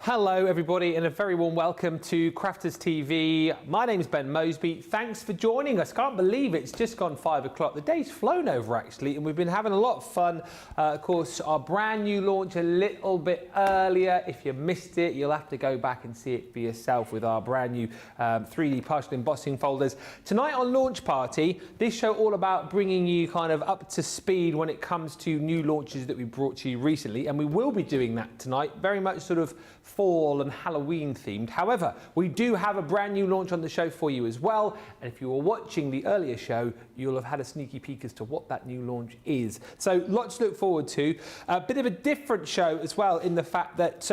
Hello everybody and a very warm welcome to Crafters TV. My name is Ben Moseby. Thanks for joining us. Can't believe it's just gone 5 o'clock. The day's flown over actually and we've been having a lot of fun. Of course our brand new launch a little bit earlier. If you missed it you'll have to go back and see it for yourself with our brand new 3D partial embossing folders. Tonight on Launch Party, this show all about bringing you kind of up to speed when it comes to new launches that we brought to you recently, and we will be doing that tonight, very much sort of fall and Halloween themed. However, we do have a brand new launch on the show for you as well, and if you were watching the earlier show you'll have had a sneaky peek as to what that new launch is. So lots to look forward to. A bit of a different show as well in the fact that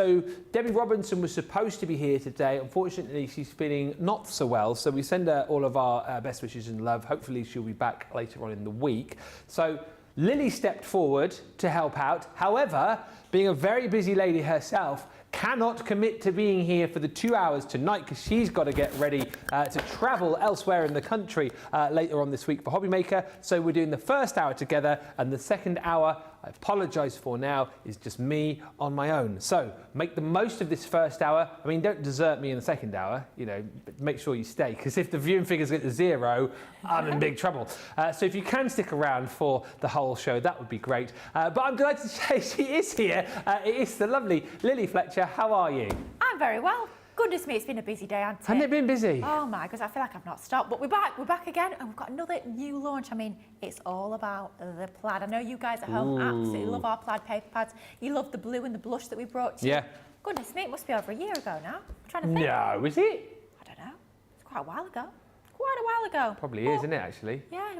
Debbie Robinson was supposed to be here today. Unfortunately she's feeling not so well, so we send her all of our best wishes and love. Hopefully she'll be back later on in the week. So Lily stepped forward to help out. However, being a very busy lady herself, cannot commit to being here for the 2 hours tonight because she's got to get ready to travel elsewhere in the country later on this week for Hobby Maker. So we're doing the first hour together, and the second hour, I apologise for now, is just me on my own. So make the most of this first hour. I mean, don't desert me in the second hour, you know, but make sure you stay, because if the viewing figures get to 0, I'm in big trouble. So if you can stick around for the whole show, that would be great. But I'm delighted to say she is here. It is the lovely Lilly Fletcher. How are you? I'm very well. Goodness me, it's been a busy day, hasn't it? Hasn't it been busy? Oh my goodness, I feel like I've not stopped. But we're back again, and we've got another new launch. I mean, it's all about the plaid. I know you guys at home absolutely love our plaid paper pads. You love the blue and the blush that we brought to you. Yeah. Goodness me, it must be over a year ago now. I'm trying to think. No, is it? I don't know. It's quite a while ago. Quite a while ago. Probably is, isn't it, actually? Yeah,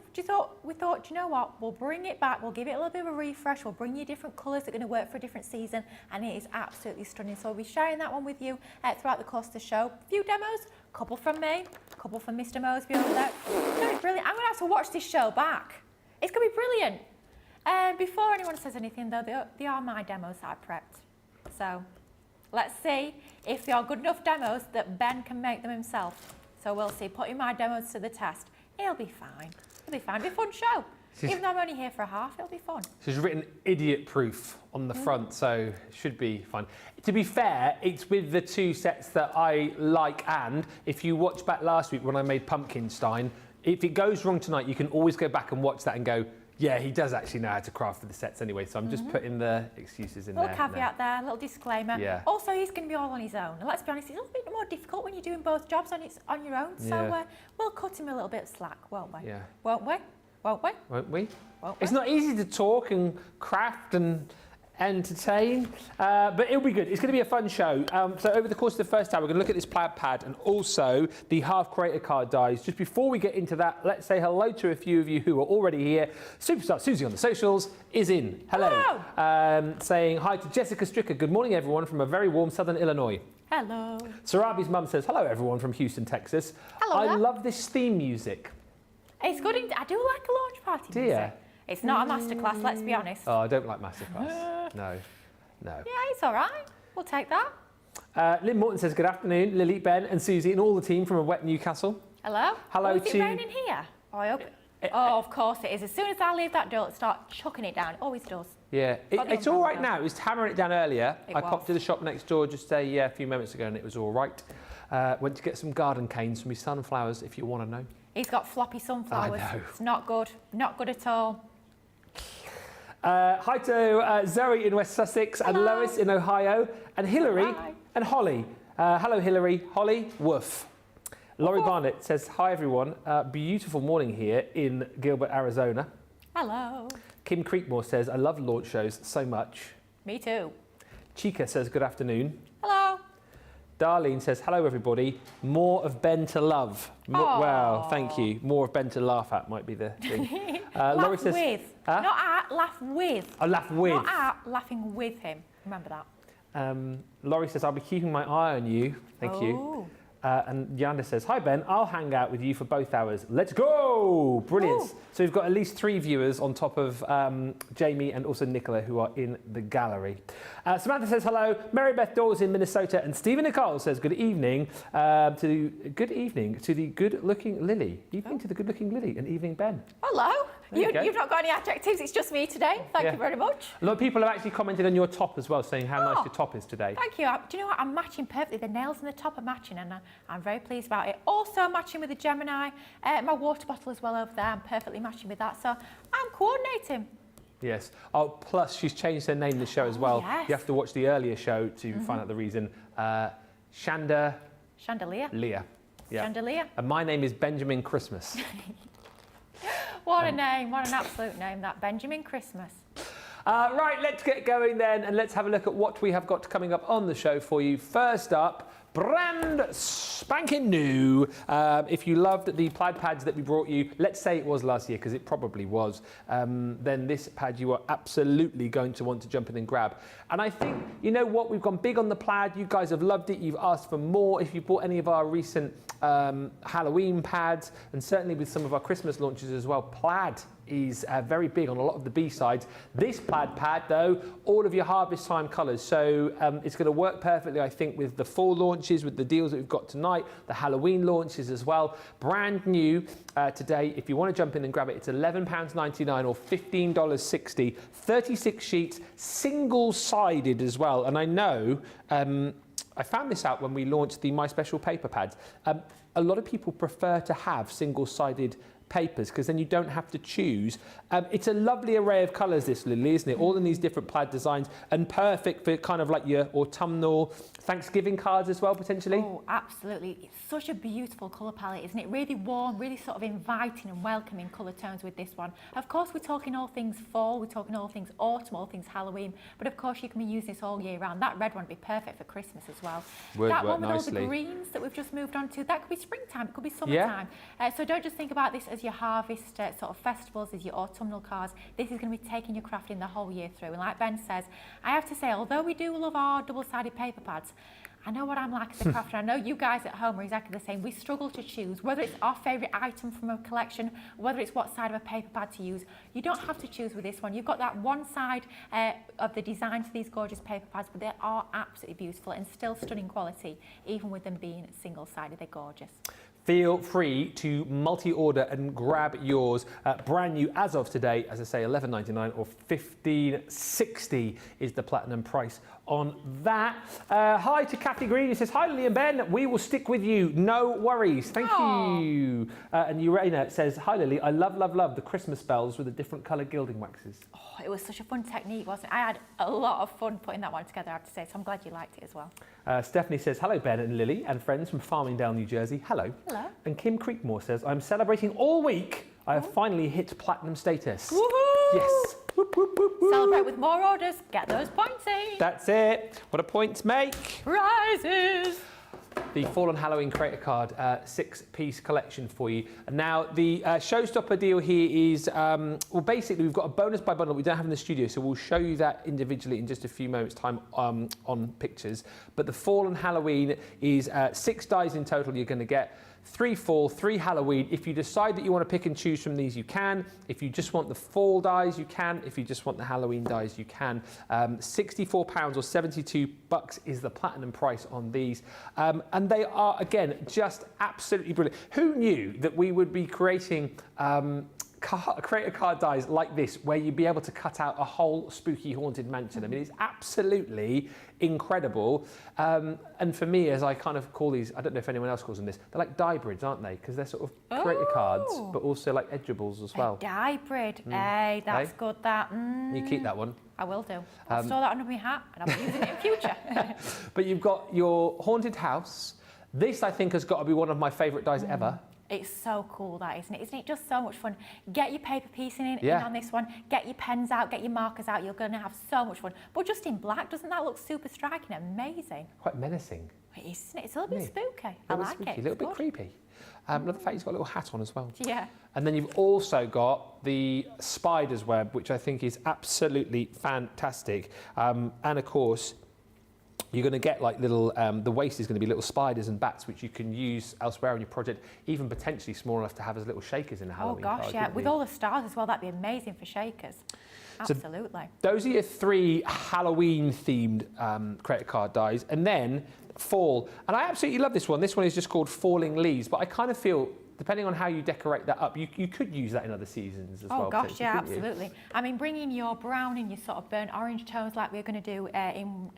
we thought, do you know what? We'll bring it back. We'll give it a little bit of a refresh. We'll bring you different colours that are going to work for a different season, and it is absolutely stunning. So we'll be sharing that one with you throughout the course of the show. A few demos, a couple from me, a couple from Mr. Moseby over there. It's going to be brilliant. I'm going to have to watch this show back. It's going to be brilliant. Before anyone says anything, though, they are my demos that I prepped. So let's see if they are good enough demos that Ben can make them himself. So we'll see, putting my demos to the test. It'll be fine. It'll be fine. It'll be a fun show. Even though I'm only here for a half, it'll be fun. She's written idiot proof on the front, so it should be fun. To be fair, it's with the two sets that I like, and if you watch back last week when I made Pumpkinstein, if it goes wrong tonight, you can always go back and watch that and go, yeah, he does actually know how to craft for the sets anyway, so I'm just putting the excuses in there. Little caveat there, little disclaimer. Yeah. Also, he's going to be all on his own. And let's be honest, it's a little bit more difficult when you're doing both jobs on your own. So we'll cut him a little bit of slack, won't we? Yeah. Won't we? Won't we? Won't we? Won't we? It's not easy to talk and craft and entertain, but it'll be good. It's going to be a fun show. So over the course of the first hour, we're going to look at this plaid pad and also the half creator card dies. Just before we get into that, let's say hello to a few of you who are already here. Superstar Susie on the socials is in. Hello. Saying hi to Jessica Stricker. Good morning, everyone, from a very warm southern Illinois. Hello. Sarabi's mum says, hello, everyone, from Houston, Texas. Hello I there. love this theme music. It's good. I do like a launch party Do music. you? It's not a masterclass, let's be honest. Oh, I don't like masterclass. No. Yeah, it's all right. We'll take that. Lynn Morton says, good afternoon, Lily, Ben and Susie and all the team from a wet Newcastle. Hello. Hello Is to... it raining here? Oh, I hope oh, of course it is. As soon as I leave that door, it'll start chucking it down. It always does. Yeah, it's all right now. It was hammering it down earlier. I was. popped to the shop next door just a few moments ago and it was all right. Went to get some garden canes for my sunflowers, if you want to know. He's got floppy sunflowers. I know. It's not good. Not good at all. Hi to Zoe in West Sussex and Lois in Ohio and Hillary and Holly. Hello, Hillary. Holly, woof. Laurie Barnett says, hi, everyone. Beautiful morning here in Gilbert, Arizona. Hello. Kim Creekmore says, I love launch shows so much. Me too. Chica says, good afternoon. Hello. Darlene says, hello, everybody. More of Ben to love. Well, thank you. More of Ben to laugh at might be the thing. Laugh says, with. Huh? Not at, laugh with. I laugh with. Not at, laughing with him. Remember that. Laurie says, I'll be keeping my eye on you. Thank you. And Yanda says, hi, Ben. I'll hang out with you for both hours. Let's go. Brilliant. Ooh. So we've got at least 3 viewers on top of Jamie and also Nicola who are in the gallery. Samantha says, hello. Mary Beth Dawes in Minnesota. And Stephen Nicole says, good evening to the good-looking Lily. Evening to the good-looking Lily. And evening, Ben. Hello. You've not got any adjectives, it's just me today. Thank you very much. A lot of people have actually commented on your top as well, saying how nice your top is today. Thank you. Do you know what? I'm matching perfectly. The nails and the top are matching, and I'm very pleased about it. Also matching with the Gemini. My water bottle as well over there. I'm perfectly matching with that. So I'm coordinating. Yes. Oh, plus she's changed her name in the show as well. Yes. You have to watch the earlier show to find out the reason. Chandelier. Leah. Yeah. Chandelier. And my name is Benjamin Christmas. What a name. What an absolute name, that. Benjamin Christmas. Right, let's get going then, and let's have a look at what we have got coming up on the show for you. First up, brand spanking new. If you loved the plaid pads that we brought you, let's say it was last year, because it probably was, then this pad you are absolutely going to want to jump in and grab. And I think, you know what, we've gone big on the plaid. You guys have loved it. You've asked for more. If you bought any of our recent Halloween pads, and certainly with some of our Christmas launches as well, plaid is very big on a lot of the B-sides. This plaid pad, though, all of your harvest time colours. So it's going to work perfectly, I think, with the fall launches, with the deals that we've got tonight, the Halloween launches as well. Brand new today. If you want to jump in and grab it, it's £11.99 or $15.60. 36 sheets, single-sided as well. And I know, I found this out when we launched the My Special Paper pads. A lot of people prefer to have single-sided papers because then you don't have to choose. It's a lovely array of colours, this, Lily, isn't it? All in these different plaid designs, and perfect for kind of like your autumnal Thanksgiving cards as well, potentially. Oh, absolutely. It's such a beautiful colour palette, isn't it? Really warm, really sort of inviting and welcoming colour tones with this one. Of course, we're talking all things fall, we're talking all things autumn, all things Halloween, but of course you can be using this all year round. That red one would be perfect for Christmas as well. That one with nicely. all the greens that we've just moved on to, that could be springtime, it could be summertime. So don't just think about this as your harvest sort of festivals, as your autumnal cards. This is going to be taking your crafting the whole year through. And like Ben says, I have to say, although we do love our double-sided paper pads, I know what I'm like as a crafter. I know you guys at home are exactly the same. We struggle to choose whether it's our favourite item from a collection, whether it's what side of a paper pad to use. You don't have to choose with this one. You've got that one side of the design for these gorgeous paper pads, but they are absolutely beautiful and still stunning quality, even with them being single-sided. They're gorgeous. Feel free to multi-order and grab yours brand new as of today. As I say, $11.99 or $15.60 is the platinum price on that. Hi to Kathy Green, who says, hi Lily and Ben, we will stick with you, no worries. Thank you. And Urena says, hi Lily, I love the Christmas bells with the different colour gilding waxes. Oh, it was such a fun technique, wasn't it? I had a lot of fun putting that one together, I have to say, so I'm glad you liked it as well. Stephanie says, hello Ben and Lily and friends from Farmingdale, New Jersey. Hello. Hello. And Kim Creekmore says, I'm celebrating all week. I have finally hit platinum status. Woohoo! Yes. Whoop, whoop, whoop, whoop. Celebrate with more orders, get those points in. That's it. What do points make? Prizes. The Fall on Halloween Creator Card 6-piece collection for you. And now the showstopper deal here is, well, basically we've got a bonus by bundle we don't have in the studio, so we'll show you that individually in just a few moments time on pictures. But the Fall on Halloween is 6 dies in total you're going to get. 3 fall, 3 Halloween. If you decide that you want to pick and choose from these, you can. If you just want the fall dies, you can. If you just want the Halloween dies, you can. £64 or $72 is the platinum price on these. And they are, again, just absolutely brilliant. Who knew that we would be creating creator card dies like this, where you'd be able to cut out a whole spooky haunted mansion? I mean, it's absolutely incredible. And for me, as I kind of call these, I don't know if anyone else calls them this, they're like die-brids, aren't they? Because they're sort of creator cards, but also like edgeables as well. A die-brid. Hey, that's good, that. You keep that one. I will do. I'll store that under my hat and I'll be using it in future. But you've got your haunted house. This, I think, has got to be one of my favourite dies ever. It's so cool, that, isn't it? Isn't it just so much fun? Get your paper piecing in on this one. Get your pens out, get your markers out. You're going to have so much fun. But just in black, doesn't that look super striking? Amazing. Quite menacing. It is, isn't it? It's a little bit spooky. I like it. A little bit creepy. Love the fact he's got a little hat on as well. Yeah. And then you've also got the spider's web, which I think is absolutely fantastic. And of course, you're going to get like little, the waist is going to be little spiders and bats, which you can use elsewhere in your project, even potentially small enough to have as little shakers in a Halloween card. Oh gosh, yeah. With all the stars as well, that'd be amazing for shakers. Absolutely. So those are your 3 Halloween-themed creator card dies. And then fall. And I absolutely love this one. This one is just called Falling Leaves, but I kind of feel depending on how you decorate that up, you could use that in other seasons as well. Oh gosh, yeah, couldn't you? absolutely. I mean, bringing your brown and your sort of burnt orange tones like we're going to do in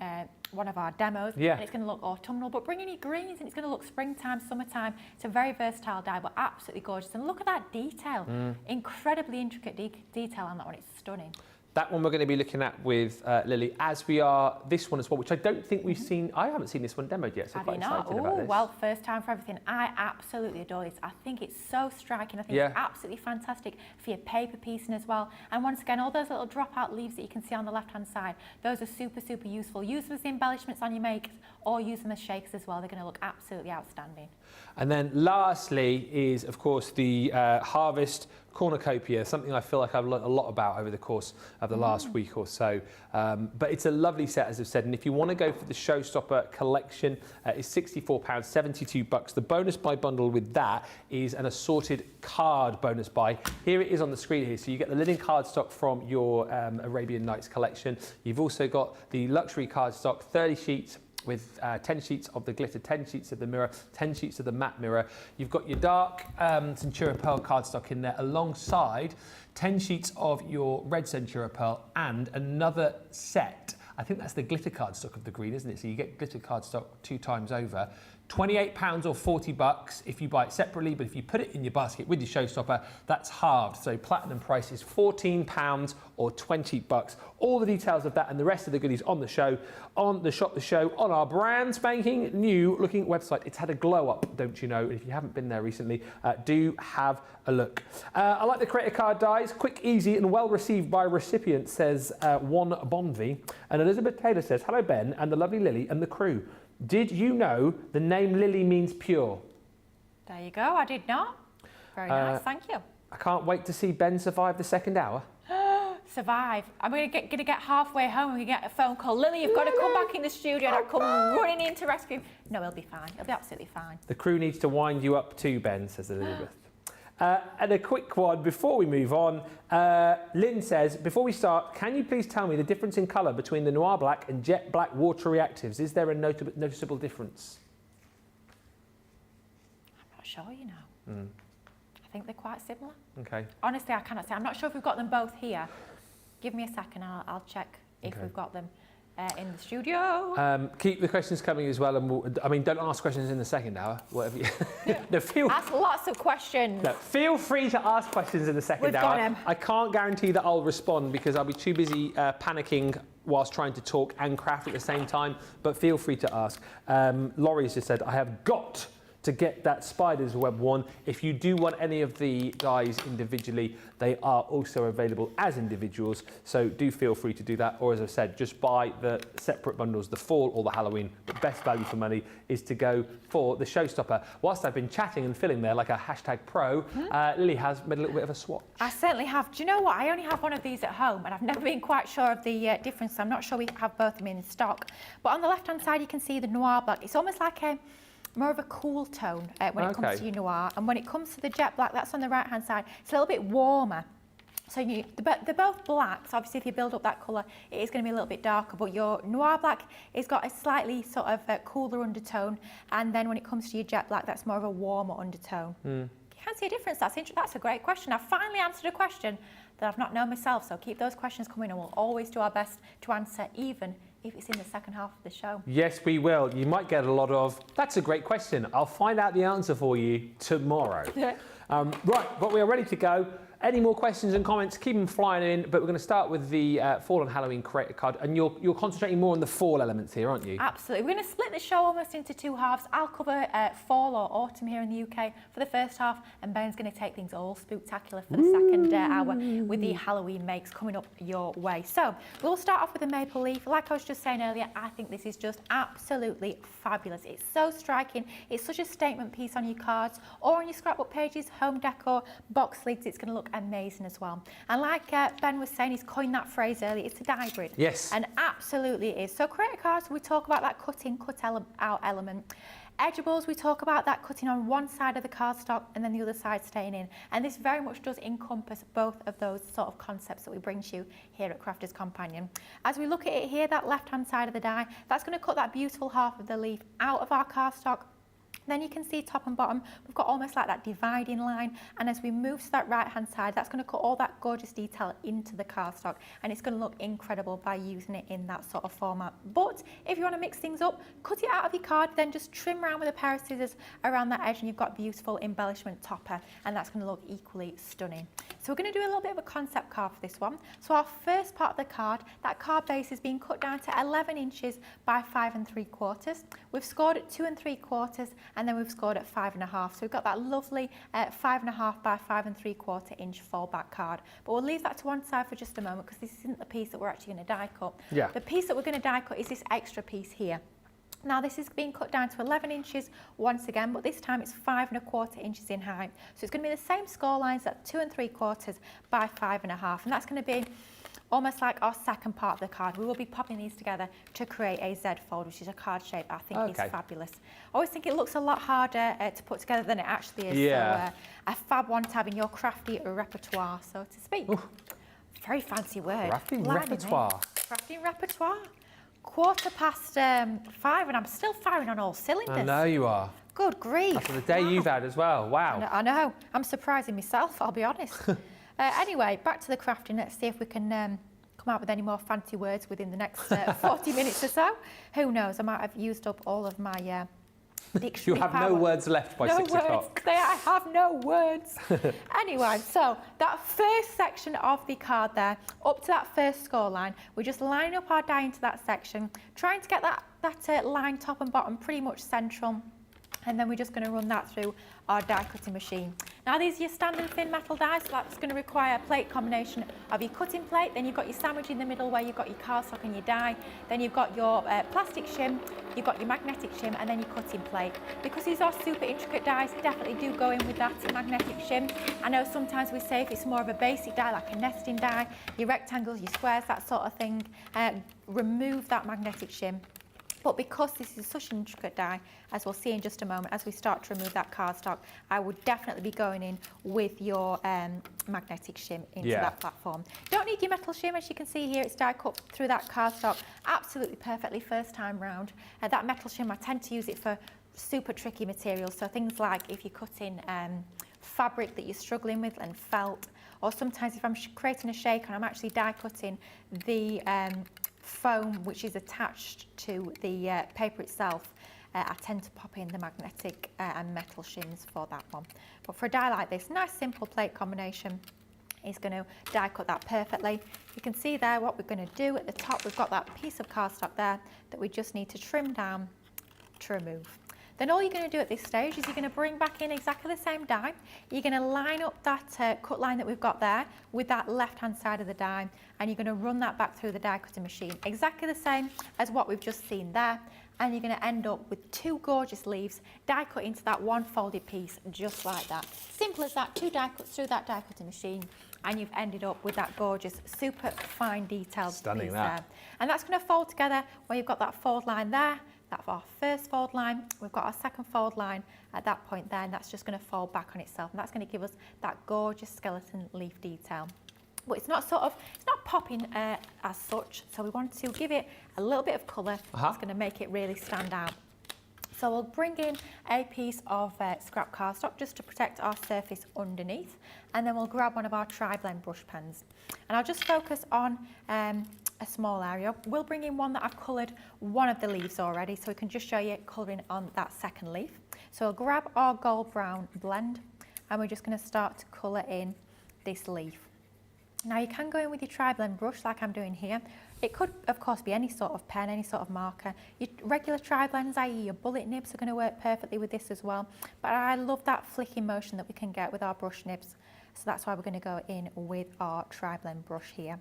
one of our demos, Yeah. and it's going to look autumnal, but bring in your greens and it's going to look springtime, summertime. It's a very versatile dye, but absolutely gorgeous. And look at that detail, incredibly intricate detail on that one. It's stunning. That one we're going to be looking at with Lily, as we are this one as well, which I don't think we've seen. I haven't seen this one demoed yet, so Have quite you not? excited about this. Well, first time for everything. I absolutely adore this. I think it's so striking. I think it's absolutely fantastic for your paper piecing as well. And once again, all those little dropout leaves that you can see on the left-hand side, those are super, super useful. Use them as embellishments on your makes or use them as shakers as well. They're going to look absolutely outstanding. And then lastly is, of course, the Harvest Cornucopia, something I feel like I've learned a lot about over the course of the last week or so. But it's a lovely set, as I've said. And if you want to go for the Showstopper collection, it's £64, $72. The bonus buy bundle with that is an assorted card bonus buy. Here it is on the screen here. So you get the linen cardstock from your Arabian Nights collection. You've also got the luxury cardstock, 30 sheets, with 10 sheets of the glitter, 10 sheets of the mirror, 10 sheets of the matte mirror. You've got your dark Centura Pearl cardstock in there alongside 10 sheets of your red Centura Pearl and another set. I think that's the glitter cardstock of the green, isn't it? So you get glitter cardstock 2 times over. £28 or $40 if you buy it separately, but if you put it in your basket with your Showstopper, that's halved. So platinum price is £14 or $20. All the details of that and the rest of the goodies on the show, on the Shop the Show, on our brand spanking new looking website. It's had a glow up, don't you know? If you haven't been there recently, do have a look. I like the creator card dies, quick, easy and well received by recipients, says One Bonvi. And Elizabeth Taylor says, hello Ben and the lovely Lily and the crew. Did you know the name Lily means pure? There you go, I did not. Very nice, thank you. I can't wait to see Ben survive the second hour. Survive. I'm going to get halfway home and we get a phone call. Lily, you've got to come back in the studio and I come running in to rescue him. No, he'll be fine. He'll be absolutely fine. The crew needs to wind you up too, Ben, says Elizabeth. And a quick one before we move on. Lynn says, before we start, can you please tell me the difference in colour between the Noir Black and Jet Black water reactives? Is there a noticeable difference? I'm not sure, you know. I think they're quite similar. Okay. Honestly, I cannot say. I'm not sure if we've got them both here. Give me a second, I'll check if we've got them in the studio. Keep the questions coming as well, and I mean, don't ask questions in the second hour. Whatever you. No, ask lots of questions. No, feel free to ask questions in the second hour. Got him. I can't guarantee that I'll respond because I'll be too busy panicking whilst trying to talk and craft at the same time. But feel free to ask. Laurie's just said, I have got to get that spider's web one. If you do want any of the dies individually, they are also available as individuals, so do feel free to do that, or as I said, just buy the separate bundles, the fall or the Halloween. The best value for money is to go for the Showstopper. Whilst I've been chatting and filling there like a hashtag pro, Lily has made a little bit of a swatch. I certainly have. Do you know what? I only have one of these at home and I've never been quite sure of the difference. I'm not sure we have both of them in stock. But on the left-hand side, you can see the Noir Black. It's almost like more of a cool tone when it comes to your Noir. And when it comes to the Jet Black, that's on the right-hand side. It's a little bit warmer. So they're both blacks. Obviously, if you build up that colour, it is going to be a little bit darker. But your Noir Black has got a slightly sort of cooler undertone. And then when it comes to your Jet Black, that's more of a warmer undertone. You can't see a difference. That's a great question. I've finally answered a question that I've not known myself. So keep those questions coming and we'll always do our best to answer, even if it's in the second half of the show. Yes, we will. You might get a lot of, that's a greght question. I'll find out the answer for you tomorrow. Right, but we are ready to go. Any more questions and comments, keep them flying in, but we're going to start with the Fall and Halloween creator card, and you're concentrating more on the fall elements here, aren't you? Absolutely. We're going to split the show almost into two halves. I'll cover fall or autumn here in the UK for the first half, and Ben's going to take things all spooktacular for the second hour with the Halloween makes coming up your way. So we'll start off with the maple leaf. Like I was just saying earlier, I think this is just absolutely fabulous. It's so striking. It's such a statement piece on your cards or on your scrapbook pages, home decor, box lids. It's going to look amazing as well. And like Ben was saying, he's coined that phrase earlier, it's a hybrid. Yes. And absolutely it is. So creator cards, we talk about that out element. Edgeables, we talk about that cutting on one side of the cardstock and then the other side staying in. And this very much does encompass both of those sort of concepts that we bring to you here at Crafter's Companion. As we look at it here, that left-hand side of the die, that's going to cut that beautiful half of the leaf out of our cardstock. Then you can see top and bottom, we've got almost like that dividing line, and as we move to that right hand side, that's going to cut all that gorgeous detail into the cardstock, and it's going to look incredible by using it in that sort of format. But if you want to mix things up, cut it out of your card, then just trim around with a pair of scissors around that edge, and you've got a beautiful embellishment topper, and that's going to look equally stunning. So we're going to do a little bit of a concept card for this one. So our first part of the card, that card base is being cut down to 11 inches by 5 3/4. We've scored at 2 3/4, and then we've scored at 5 1/2. So we've got that lovely 5 1/2 by 5 3/4 inch fold-back card. But we'll leave that to one side for just a moment, because this isn't the piece that we're actually going to die cut. Yeah. The piece that we're going to die cut is this extra piece here. Now this is being cut down to 11 inches once again, but this time it's 5 1/4 inches in height. So it's going to be the same score lines at 2 3/4 by 5 1/2, and that's going to be almost like our second part of the card. We will be popping these together to create a Z fold, which is a card shape I think is fabulous. I always think it looks a lot harder to put together than it actually is. Yeah. So a fab one to have in your crafty repertoire, so to speak. Ooh. Very fancy word. Crafting repertoire. Crafting repertoire. 5:15, and I'm still firing on all cylinders. I know you are. Good grief. After the day you've had as well. Wow. I know. I'm surprising myself, I'll be honest. Anyway, back to the crafting. Let's see if we can come out with any more fancy words within the next 40 minutes or so. Who knows? I might have used up all of my dictionary You have power. no words left by 6 o'clock. I have no words. Anyway, so that first section of the card there, up to that first score line, we just line up our die into that section, trying to get that line top and bottom pretty much central. And then we're just going to run that through our die cutting machine. Now these are your standard thin metal dies, so that's going to require a plate combination of your cutting plate, then you've got your sandwich in the middle where you've got your cardstock and your die, then you've got your plastic shim, you've got your magnetic shim, and then your cutting plate. Because these are super intricate dies, definitely do go in with that magnetic shim. I know sometimes we say if it's more of a basic die, like a nesting die, your rectangles, your squares, that sort of thing, remove that magnetic shim. But because this is such an intricate die, as we'll see in just a moment, as we start to remove that cardstock, I would definitely be going in with your magnetic shim into that platform. Don't need your metal shim, as you can see here, it's die cut through that cardstock absolutely perfectly first time round. That metal shim, I tend to use it for super tricky materials, so things like if you're cutting fabric that you're struggling with and felt, or sometimes if I'm creating a shake and I'm actually die cutting the foam which is attached to the paper itself, I tend to pop in the magnetic and metal shims for that one. But for a die like this, nice simple plate combination is going to die cut that perfectly. You can see there what we're going to do at the top. We've got that piece of cardstock there that we just need to trim down to remove. Then all you're going to do at this stage is you're going to bring back in exactly the same die. You're going to line up that cut line that we've got there with that left-hand side of the die, and you're going to run that back through the die cutting machine. Exactly the same as what we've just seen there. And you're going to end up with two gorgeous leaves die cut into that one folded piece, just like that. Simple as that, 2 die cuts through that die cutting machine, and you've ended up with that gorgeous, super fine detailed piece there. And that's going to fold together where you've got that fold line there. That's our first fold line. We've got our second fold line at that point there, and that's just going to fold back on itself, and that's going to give us that gorgeous skeleton leaf detail. But it's not popping as such, so we want to give it a little bit of colour. That's going to make it really stand out. So we'll bring in a piece of scrap cardstock just to protect our surface underneath, and then we'll grab one of our tri-blend brush pens. And I'll just focus on a small area. We'll bring in one that I've coloured one of the leaves already, so we can just show you colouring on that second leaf. So we'll grab our gold brown blend, and we're just going to start to colour in this leaf. Now you can go in with your tri-blend brush like I'm doing here. It could of course be any sort of pen, any sort of marker. Your regular tri-blends, i.e. your bullet nibs, are going to work perfectly with this as well. But I love that flicking motion that we can get with our brush nibs. So that's why we're going to go in with our tri-blend brush here.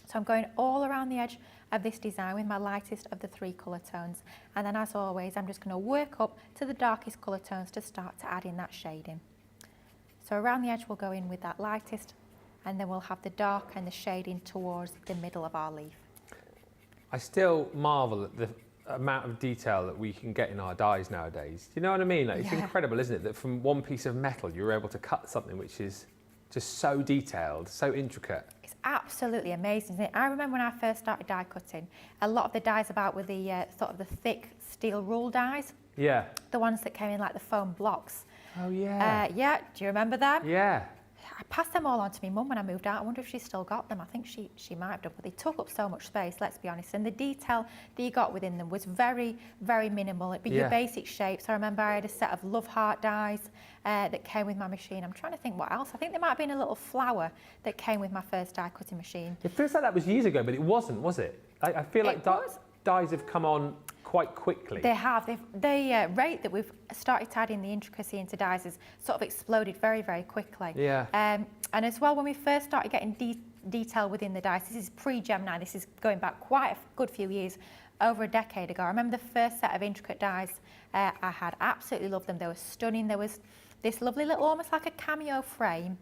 So I'm going all around the edge of this design with my lightest of the 3 colour tones. And then as always, I'm just going to work up to the darkest colour tones to start to add in that shading. So around the edge we'll go in with that lightest, and then we'll have the dark and the shading towards the middle of our leaf. I still marvel at the amount of detail that we can get in our dies nowadays. Do you know what I mean? Like, it's incredible, isn't it, that from one piece of metal you're able to cut something which is just so detailed, so intricate. It's absolutely amazing, isn't it? I remember when I first started die cutting, a lot of the dies about were the sort of the thick steel rule dies. Yeah. The ones that came in like the foam blocks. Oh, yeah. Yeah, do you remember them? Yeah. I passed them all on to my mum when I moved out. I wonder if she's still got them. I think she might have done, but they took up so much space, let's be honest. And the detail that you got within them was very, very minimal. It'd be your basic shapes. I remember I had a set of love heart dies that came with my machine. I'm trying to think what else. I think there might have been a little flower that came with my first die cutting machine. It feels like that was years ago, but it wasn't, was it? I feel like dies have come on quite quickly. They have. The rate that we've started to add in the intricacy into dies has sort of exploded very, very quickly. Yeah. And as well, when we first started getting detail within the dice, this is pre-Gemini, this is going back quite a good few years, over a decade ago. I remember the first set of intricate dies I had. Absolutely loved them. They were stunning. There was this lovely little, almost like a cameo frame.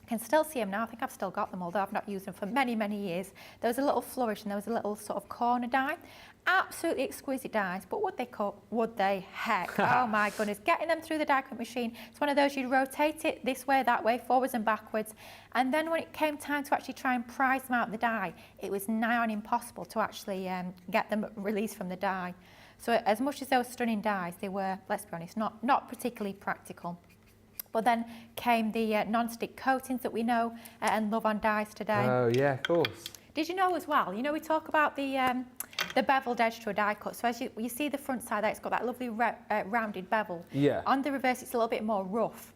I can still see them now. I think I've still got them, although I've not used them for many, many years. There was a little flourish and there was a little sort of corner die. Absolutely exquisite dies, but would they? Heck, oh my goodness. Getting them through the die cut machine, it's one of those you'd rotate it this way, that way, forwards and backwards. And then when it came time to actually try and prise them out of the die, it was nigh on impossible to actually get them released from the die. So as much as they were stunning dies, they were, let's be honest, not particularly practical. But then came the non-stick coatings that we know and love on dies today. Oh, yeah, of course. Did you know as well, you know, we talk about the beveled edge to a die cut. So as you see the front side there, it's got that lovely rounded bevel. Yeah. On the reverse, it's a little bit more rough.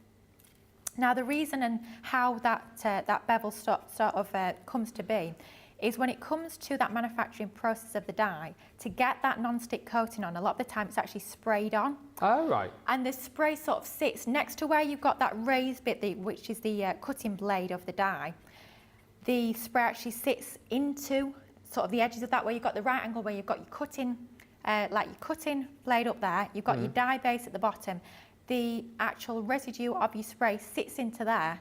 Now, the reason and how that bevel sort of comes to be is when it comes to that manufacturing process of the die, to get that non-stick coating on, a lot of the time it's actually sprayed on. Oh, right. And the spray sort of sits next to where you've got that raised bit, which is the cutting blade of the die. The spray actually sits into sort of the edges of that, where you've got the right angle, where you've got your cutting, like your cutting blade up there, you've got your die base at the bottom. The actual residue of your spray sits into there,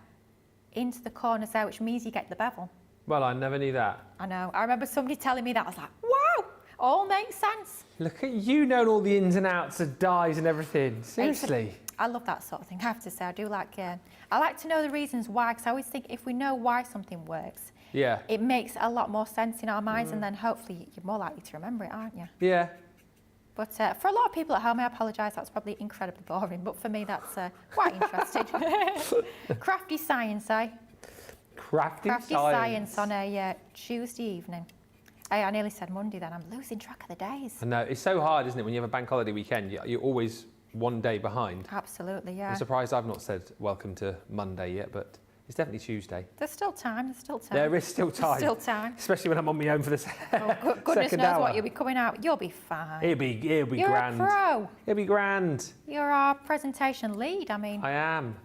into the corners there, which means you get the bevel. Well, I never knew that. I know. I remember somebody telling me that. I was like, wow, all makes sense. Look at you knowing all the ins and outs of dies and everything. Seriously. I love that sort of thing. I have to say, I do like. I like to know the reasons why, because I always think if we know why something works, it makes a lot more sense in our minds, and then hopefully you're more likely to remember it, aren't you? Yeah. But for a lot of people at home, I apologise, that's probably incredibly boring. But for me, that's quite interesting. Crafty science, eh? Crafty science on a Tuesday evening. I nearly said Monday then. I'm losing track of the days. I know. It's so hard, isn't it, when you have a bank holiday weekend? You're always one day behind. Absolutely, yeah. I'm surprised I've not said welcome to Monday yet, but it's definitely Tuesday. There's still time. There's still time. There is still time. There's still time. Especially when I'm on my own for the goodness second knows hour. what you'll be coming out. You'll be fine. It'll be You're grand. You're a pro. It'll be grand. You're our presentation lead. I mean. I am.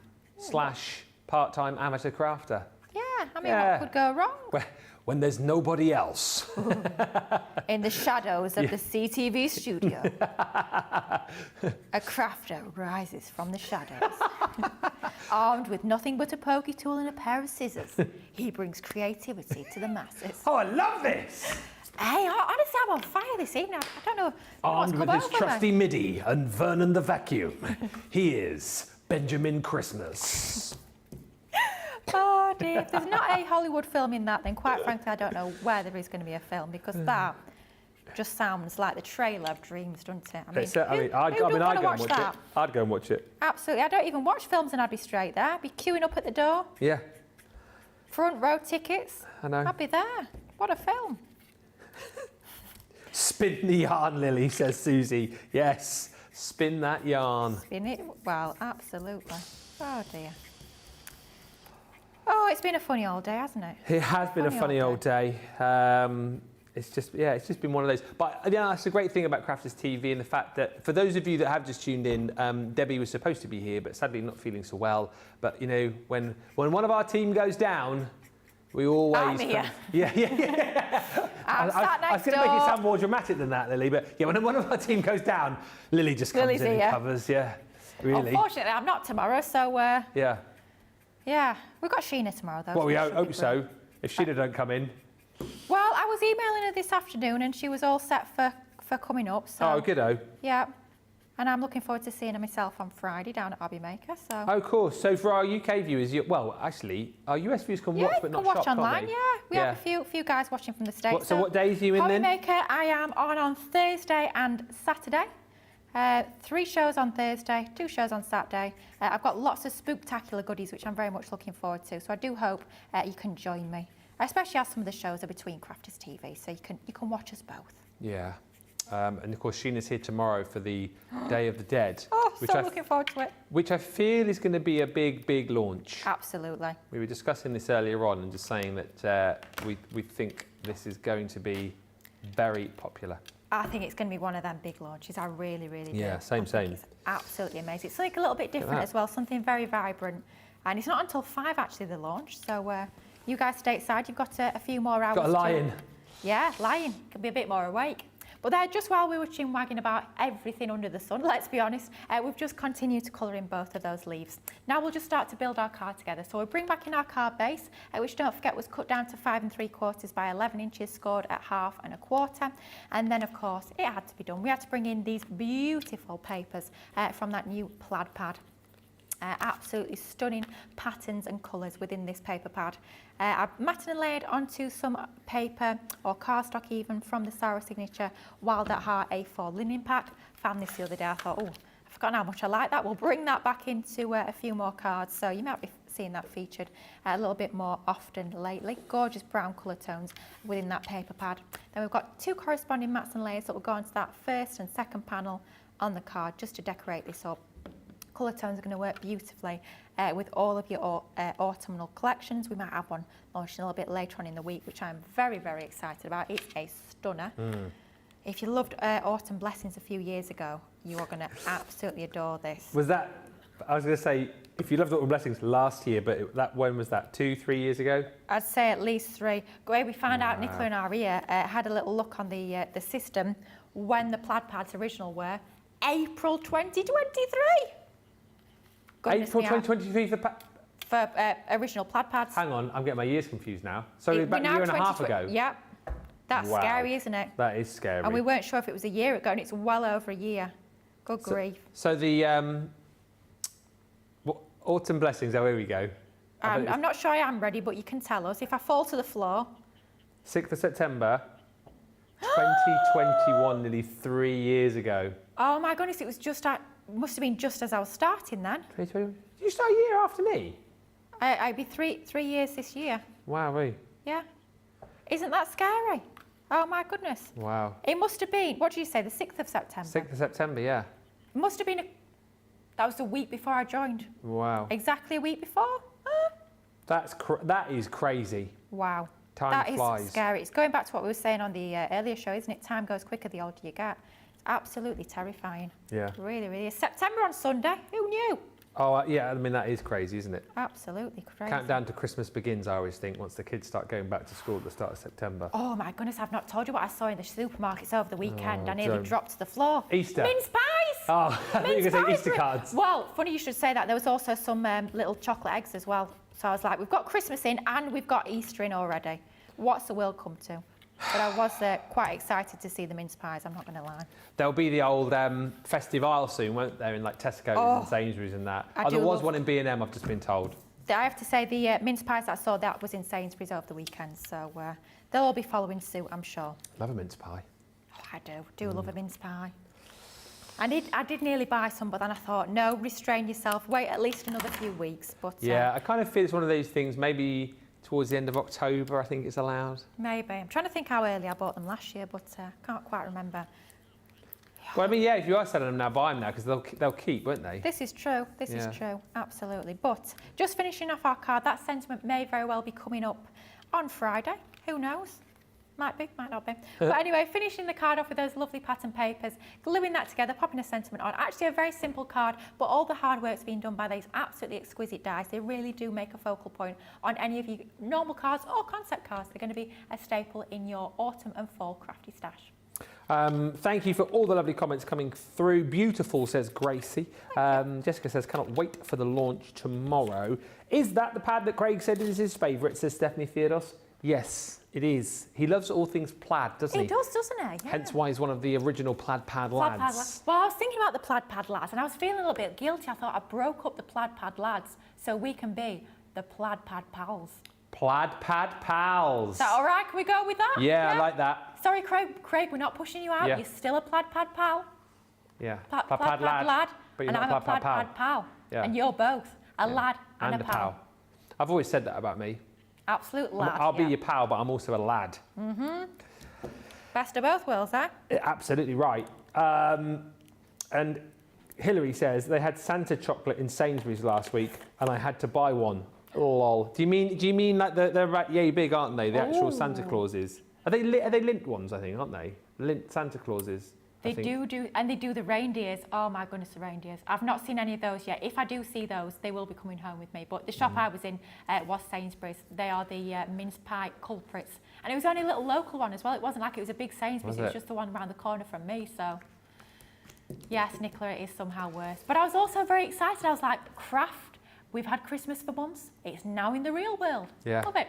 / part-time amateur crafter. Yeah, I mean, what could go wrong? When there's nobody else. In the shadows of the CTV studio, a crafter rises from the shadows. Armed with nothing but a pokey tool and a pair of scissors, he brings creativity to the masses. Oh, I love this! Hey, honestly, I'm on fire this evening. I don't know what's Armed come with his over trusty me. MIDI and Vernon the vacuum, he is Benjamin Christmas. Oh dear, if there's not a Hollywood film in that, then quite frankly, I don't know where there is going to be a film, because that just sounds like the trailer of dreams, doesn't it? I mean, I'd go and watch that? it. I'd go and watch it. Absolutely. I don't even watch films and I'd be straight there. I'd be queuing up at the door. Yeah. Front row tickets. I know. I'd be there. What a film. Spin the yarn, Lily, says Susie. Yes, spin that yarn. Spin it? Well, absolutely. Oh dear. Oh, it's been a funny old day, hasn't it? It has been a funny old day. It's just been one of those. But yeah, that's the great thing about Crafters TV, and the fact that for those of you that have just tuned in, Debbie was supposed to be here, but sadly not feeling so well. But you know, when one of our team goes down, we always. I'm here. Yeah. I'm sat next I was going to make it sound more dramatic than that, Lily. But yeah, when one of our team goes down, Lily just comes Lily's in here. and covers. Yeah, really. Unfortunately, I'm not tomorrow, so Yeah. yeah, we've got Sheena tomorrow though. Well, we that should be hope good. so. If Sheena don't come in. Well, I was emailing her this afternoon, and she was all set for coming up. So Oh, kiddo. yeah, and I'm looking forward to seeing her myself on Friday down at Hobby Maker. So Oh, of course. So for our UK viewers, well, actually, our US viewers can watch, but you not can watch shop, online. can't they? Yeah, we have a few guys watching from the States. So what days are you in Hobby then? Maker, I am on Thursday and Saturday. 3 shows on Thursday, 2 shows on Saturday. I've got lots of spooktacular goodies, which I'm very much looking forward to. So I do hope you can join me, especially as some of the shows are between Crafters TV, so you can watch us both. Yeah. And of course, Sheena's here tomorrow for the Day of the Dead. Oh, so looking forward to it. Which I feel is going to be a big launch. Absolutely. We were discussing this earlier on and just saying that we think this is going to be very popular. I think it's going to be one of them big launches. I really do. Yeah, same. It's absolutely amazing. It's like a little bit different as well, something very vibrant. And it's not until 5 actually, the launch. So you guys stateside, you've got a few more hours. Got a lion. Yeah, lion. Can be a bit more awake. But there, just while we were chin-wagging about everything under the sun, let's be honest, we've just continued to colour in both of those leaves. Now we'll just start to build our card together. So we'll bring back in our card base, which don't forget was cut down to 5 3/4 by 11 inches, scored at 1/2 1/4. And then, of course, it had to be done. We had to bring in these beautiful papers from that new Plaid pad. Absolutely stunning patterns and colours within this paper pad. I've matted and layered onto some paper or cardstock even from the Sarah Signature Wild at Heart A4 linen pack. Found this the other day. I thought, oh, I've forgotten how much I like that. We'll bring that back into a few more cards. So you might be seeing that featured a little bit more often lately. Gorgeous brown colour tones within that paper pad. Then we've got 2 corresponding mats and layers that will go onto that first and second panel on the card just to decorate this up. Colour tones are going to work beautifully with all of your autumnal collections. We might have one launching a little bit later on in the week, which I'm very excited about. It's a stunner. If you loved Autumn Blessings a few years ago, you are going to absolutely adore this. Was that, I was going to say, if you loved Autumn Blessings last year, but when was that, 2-3 years ago? I'd say at least 3. Great, we found out Nicola and Aria had a little look on the system when the Plaid pads original were April 2023. April 2023 for original Plaid pads. Hang on, I'm getting my years confused now. So about a year and a half ago? Yeah. That's scary, isn't it? That is scary. And we weren't sure if it was a year ago, and it's well over a year. Good grief. So the Autumn Blessings, oh, here we go. I'm not sure I am ready, but you can tell us. If I fall to the floor. 6th of September, 2021, nearly 3 years ago. Oh my goodness, it was just must have been just as I was starting then. 2021? Did you start a year after me? I'd be three years this year. Wow, really? Yeah. Isn't that scary? Oh my goodness. Wow. It must have been, what did you say, the 6th of September? 6th of September, yeah. It must have been, that was the week before I joined. Wow. Exactly a week before? That is crazy. Wow. Time flies. That is scary. It's going back to what we were saying on the earlier show, isn't it? Time goes quicker the older you get. It's absolutely terrifying. Yeah. Really is. September on Sunday. Who knew? Oh, yeah, I mean, that is crazy, isn't it? Absolutely crazy. Countdown to Christmas begins, I always think, once the kids start going back to school at the start of September. Oh, my goodness, I've not told you what I saw in the supermarkets over the weekend. I nearly dropped to the floor. Easter. Mince pies! Oh, I thought you were going to say Easter cards. Well, funny you should say that. There was also some little chocolate eggs as well. So I was like, we've got Christmas in and we've got Easter in already. What's the world come to? But I was quite excited to see the mince pies, I'm not going to lie. There'll be the old festive aisle soon, won't there, in like Tesco's and Sainsbury's and that. There was one in B&M, I've just been told. I have to say the mince pies that I saw, that was in Sainsbury's over the weekend. So they'll all be following suit, I'm sure. Love a mince pie. Oh, I do love a mince pie. I did nearly buy some, but then I thought, no, restrain yourself, wait at least another few weeks. But yeah, I kind of feel it's one of those things, maybe towards the end of October, I think it's allowed. Maybe. I'm trying to think how early I bought them last year, but can't quite remember. Well, I mean, yeah, if you are selling them now, buy them now, because they'll keep, won't they? This is true. This is true. Absolutely. But just finishing off our card, that sentiment may very well be coming up on Friday. Who knows? Might be, might not be. But anyway, finishing the card off with those lovely pattern papers, gluing that together, popping a sentiment on. Actually a very simple card, but all the hard work's being done by these absolutely exquisite dies. They really do make a focal point on any of your normal cards or concept cards. They're going to be a staple in your autumn and fall crafty stash. Thank you for all the lovely comments coming through. Beautiful, says Gracie. Jessica says, cannot wait for the launch tomorrow. Is that the pad that Craig said is his favourite, says Stephanie Theodos? Yes, it is. He loves all things plaid, doesn't he? He does, doesn't he? Yeah. Hence why he's one of the original plaid pad lads. Well, I was thinking about the plaid pad lads, and I was feeling a little bit guilty. I thought I broke up the plaid pad lads so we can be the plaid pad pals. Plaid pad pals. Is that all right? Can we go with that? Yeah, I like that. Sorry, Craig, we're not pushing you out. Yeah. You're still a plaid pad pal. Yeah. Plaid lad. But you're And not I'm a a plaid pal. Yeah. And you're both a lad and a pal. I've always said that about me. Absolute lad. I'll be your pal, but I'm also a lad. Best of both worlds, eh? Absolutely right. And Hillary says they had Santa chocolate in Sainsbury's last week, and I had to buy one. Lol. Do you mean like they're yay big, aren't they? The actual Santa Clauses. Are they lint ones? I think, aren't they? Lint Santa Clauses. They do, and they do the reindeers. Oh my goodness, the reindeers. I've not seen any of those yet. If I do see those, they will be coming home with me. But the shop I was in was Sainsbury's. They are the mince pie culprits. And it was only a little local one as well. It wasn't like it was a big Sainsbury's. It was just the one around the corner from me. So, yes, Nicola, it is somehow worse. But I was also very excited. I was like, Kraft, we've had Christmas for months. It's now in the real world. Yeah. Love it.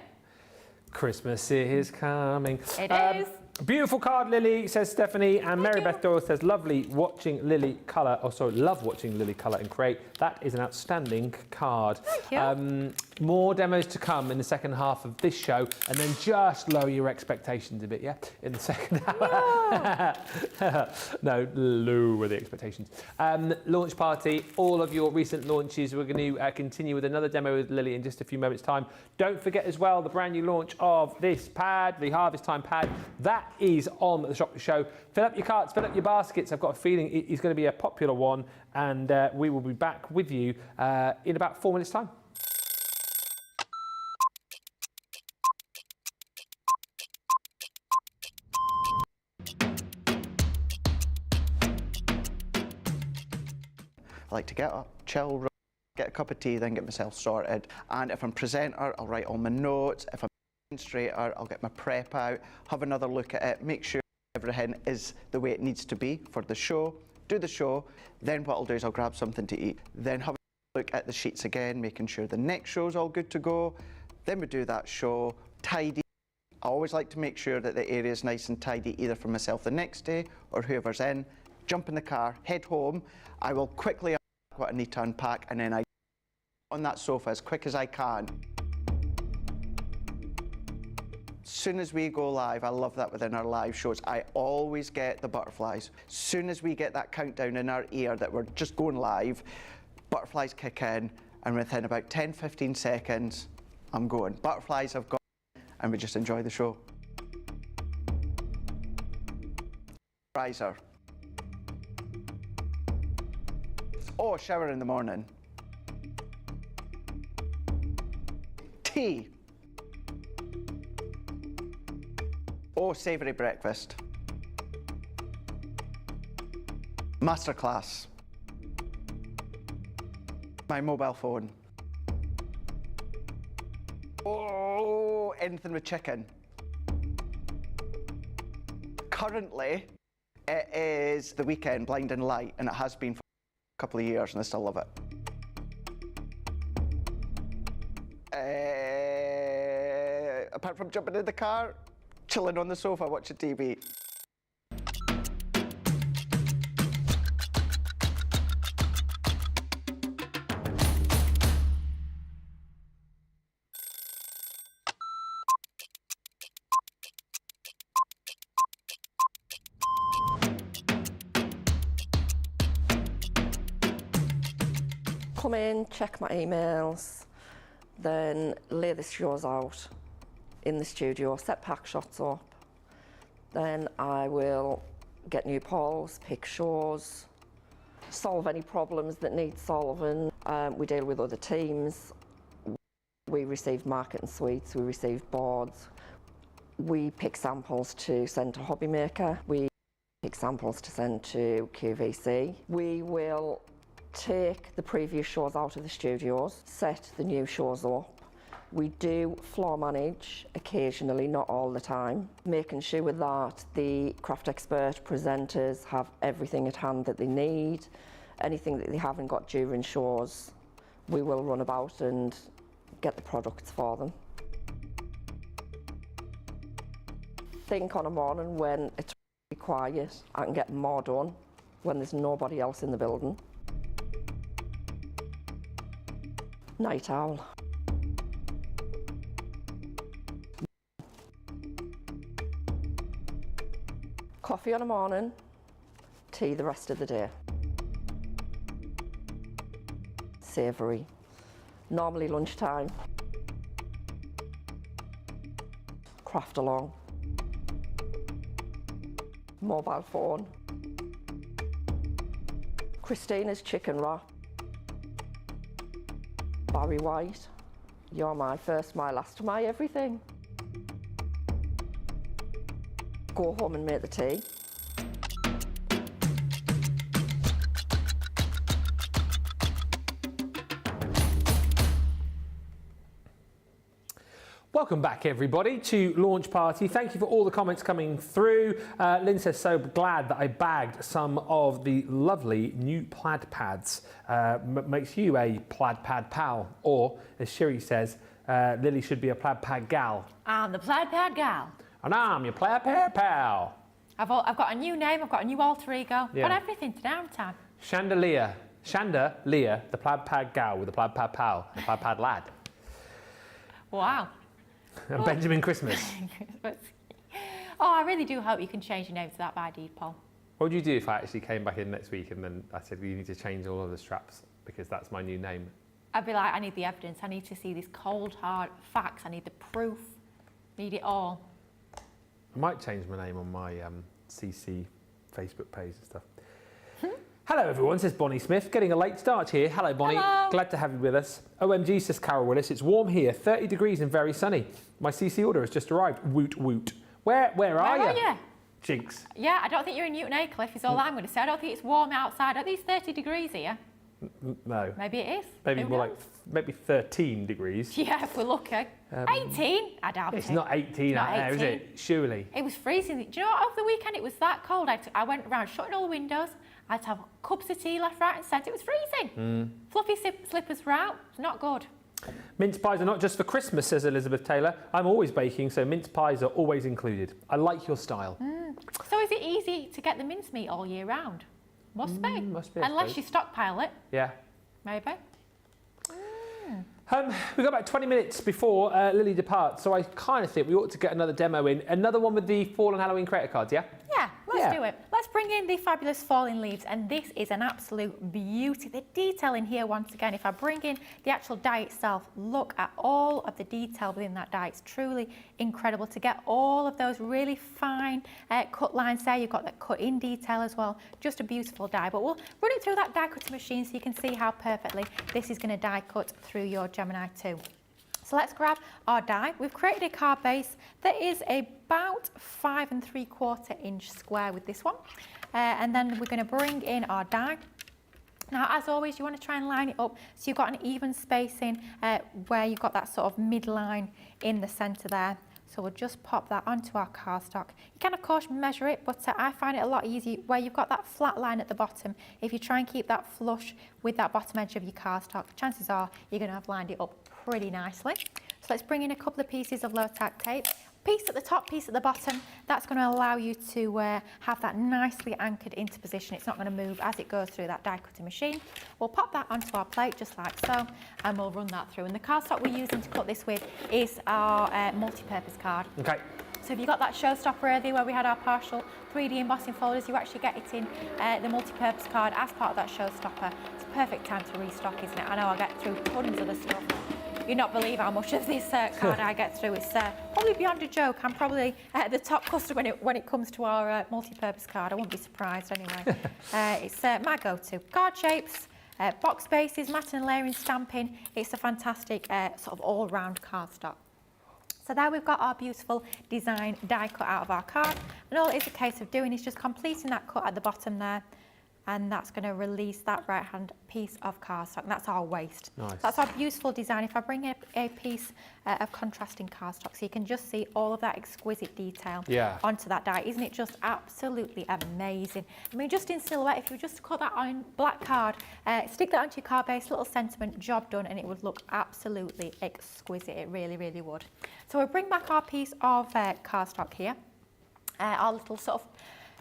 Christmas is coming. It is. Beautiful card, Lily, says Stephanie. And Mary Beth Doyle says, lovely watching Lily colour. Oh, sorry, love watching Lily colour and create. That is an outstanding card. Thank you. More demos to come in the second half of this show. And then just lower your expectations a bit, yeah? In the second half. No, lower the expectations. Launch party, all of your recent launches. We're going to continue with another demo with Lily in just a few moments' time. Don't forget as well the brand new launch of this pad, the Harvest Time pad. That is on the Shop Show. Fill up your carts, fill up your baskets. I've got a feeling it is going to be a popular one, and we will be back with you in about 4 minutes' time. I like to get up, chill, get a cup of tea, then get myself sorted. And if I'm presenter, I'll write all my notes. If I'm demonstrator, I'll get my prep out, have another look at it, make sure everything is the way it needs to be for the show, do the show. Then what I'll do is I'll grab something to eat, then have a look at the sheets again, making sure the next show's all good to go. Then we do that show, tidy. I always like to make sure that the area is nice and tidy, either for myself the next day or whoever's in. Jump in the car, head home. I will quickly unpack what I need to unpack, and then I on that sofa as quick as I can. As soon as we go live, I love that within our live shows, I always get the butterflies. As soon as we get that countdown in our ear that we're just going live, butterflies kick in, and within about 10-15 seconds, I'm going. Butterflies have gone, and we just enjoy the show. Riser. Oh, shower in the morning. Tea. Oh, savoury breakfast. Masterclass. My mobile phone. Oh, anything with chicken. Currently, it is the weekend, Blinding Light, and it has been for a couple of years, and I still love it. Apart from jumping in the car, chilling on the sofa, watching TV. Come in, check my emails, then lay the shows out in the studio, set pack shots up. Then I will get new polls, pick shows, solve any problems that need solving. We deal with other teams. We receive marketing suites, we receive boards. We pick samples to send to Hobby Maker. We pick samples to send to QVC. We will take the previous shows out of the studios, set the new shows up. We do floor manage occasionally, not all the time, making sure that the craft expert presenters have everything at hand that they need. Anything that they haven't got during shows, we will run about and get the products for them. Think on a morning when it's really quiet, I can get more done when there's nobody else in the building. Night owl. Coffee on a morning, tea the rest of the day. Savoury. Normally lunchtime. Craft along. Mobile phone. Christina's chicken wrap. Barry White. You're my first, my last, my everything. Go home and make the tea. Welcome back, everybody, to Launch Party. Thank you for all the comments coming through. Lynn says, so glad that I bagged some of the lovely new plaid pads. Makes you a plaid pad pal. Or, as Shiri says, Lily should be a plaid pad gal. I'm the Plaid Pad gal. And I'm your plaid pad pal. I've got a new name, I've got a new alter ego. Yeah. Got everything today, haven't I? Chandelier, the plaid pad gal with the plaid pad pal, the plaid pad lad. Wow. And Benjamin Christmas. Oh, I really do hope you can change your name to that by deed, Paul. What would you do if I actually came back in next week and then I said, we need to change all of the straps because that's my new name? I'd be like, I need the evidence. I need to see these cold, hard facts. I need the proof. Need it all. I might change my name on my CC Facebook page and stuff. Hello everyone, says Bonnie Smith. Getting a late start here. Hello Bonnie, Hello. Glad to have you with us. OMG, says Carol Willis. It's warm here, 30 degrees and very sunny. My CC order has just arrived. Woot woot. Where are you? Jinx. Yeah, I don't think you're in Newton Aycliffe is all I'm going to say. I don't think it's warm outside. Are these 30 degrees here? No. Maybe it is. Maybe Who more knows? like maybe 13 degrees. Yeah, if we're lucky. 18? I doubt it. It's not 18 Not out there, is 18. it? Surely. It was freezing. Do you know what? Over the weekend it was that cold. I went around shutting all the windows. I had to have cups of tea left, right and centre. It was freezing. Fluffy slippers were out. It's not good. Mince pies are not just for Christmas, says Elizabeth Taylor. I'm always baking, so mince pies are always included. I like your style. So is it easy to get the mincemeat all year round? Must be. Must be, I Unless suppose. you stockpile it, Yeah. maybe. We've got about 20 minutes before Lily departs, so I kind of think we ought to get another demo in. Another one with the Fall and Halloween creator cards, yeah? Yeah, let's Yeah. do it. Let's bring in the fabulous falling leaves, and this is an absolute beauty. The detail in here, once again, if I bring in the actual die itself, look at all of the detail within that die. It's truly incredible to get all of those really fine cut lines there. You've got that cut in detail as well. Just a beautiful die, but we'll run it through that die cutting machine so you can see how perfectly this is going to die cut through your Gemini 2. So let's grab our die. We've created a card base that is about 5 3/4 inch square with this one. And then we're going to bring in our die. Now, as always, you want to try and line it up so you've got an even spacing where you've got that sort of midline in the centre there. So we'll just pop that onto our cardstock. You can, of course, measure it, but I find it a lot easier where you've got that flat line at the bottom. If you try and keep that flush with that bottom edge of your cardstock, chances are you're going to have lined it up pretty nicely. So let's bring in a couple of pieces of low tack tape. Piece at the top, piece at the bottom. That's going to allow you to have that nicely anchored into position. It's not going to move as it goes through that die cutting machine. We'll pop that onto our plate just like so, and we'll run that through. And the cardstock we're using to cut this with is our multi-purpose card. Okay. So if you got that showstopper earlier where we had our partial 3D embossing folders, you actually get it in the multi-purpose card as part of that showstopper. It's a perfect time to restock, isn't it? I know I get through tons of the stuff. You'd not believe how much of this card I get through. It's probably beyond a joke. I'm probably the top customer when it comes to our multi-purpose card. I wouldn't be surprised anyway. It's my go-to. Card shapes, box bases, matting and layering, stamping. It's a fantastic sort of all-round cardstock. So there we've got our beautiful design die cut out of our card. And all it is a case of doing is just completing that cut at the bottom there. And that's going to release that right-hand piece of cardstock. And that's our waste. Nice. That's our beautiful design. If I bring in a piece of contrasting cardstock, so you can just see all of that exquisite detail onto that die. Isn't it just absolutely amazing? I mean, just in silhouette, if you just cut that on black card, stick that onto your card base, little sentiment, job done, and it would look absolutely exquisite. It really, really would. So we'll bring back our piece of cardstock here. Our little sort of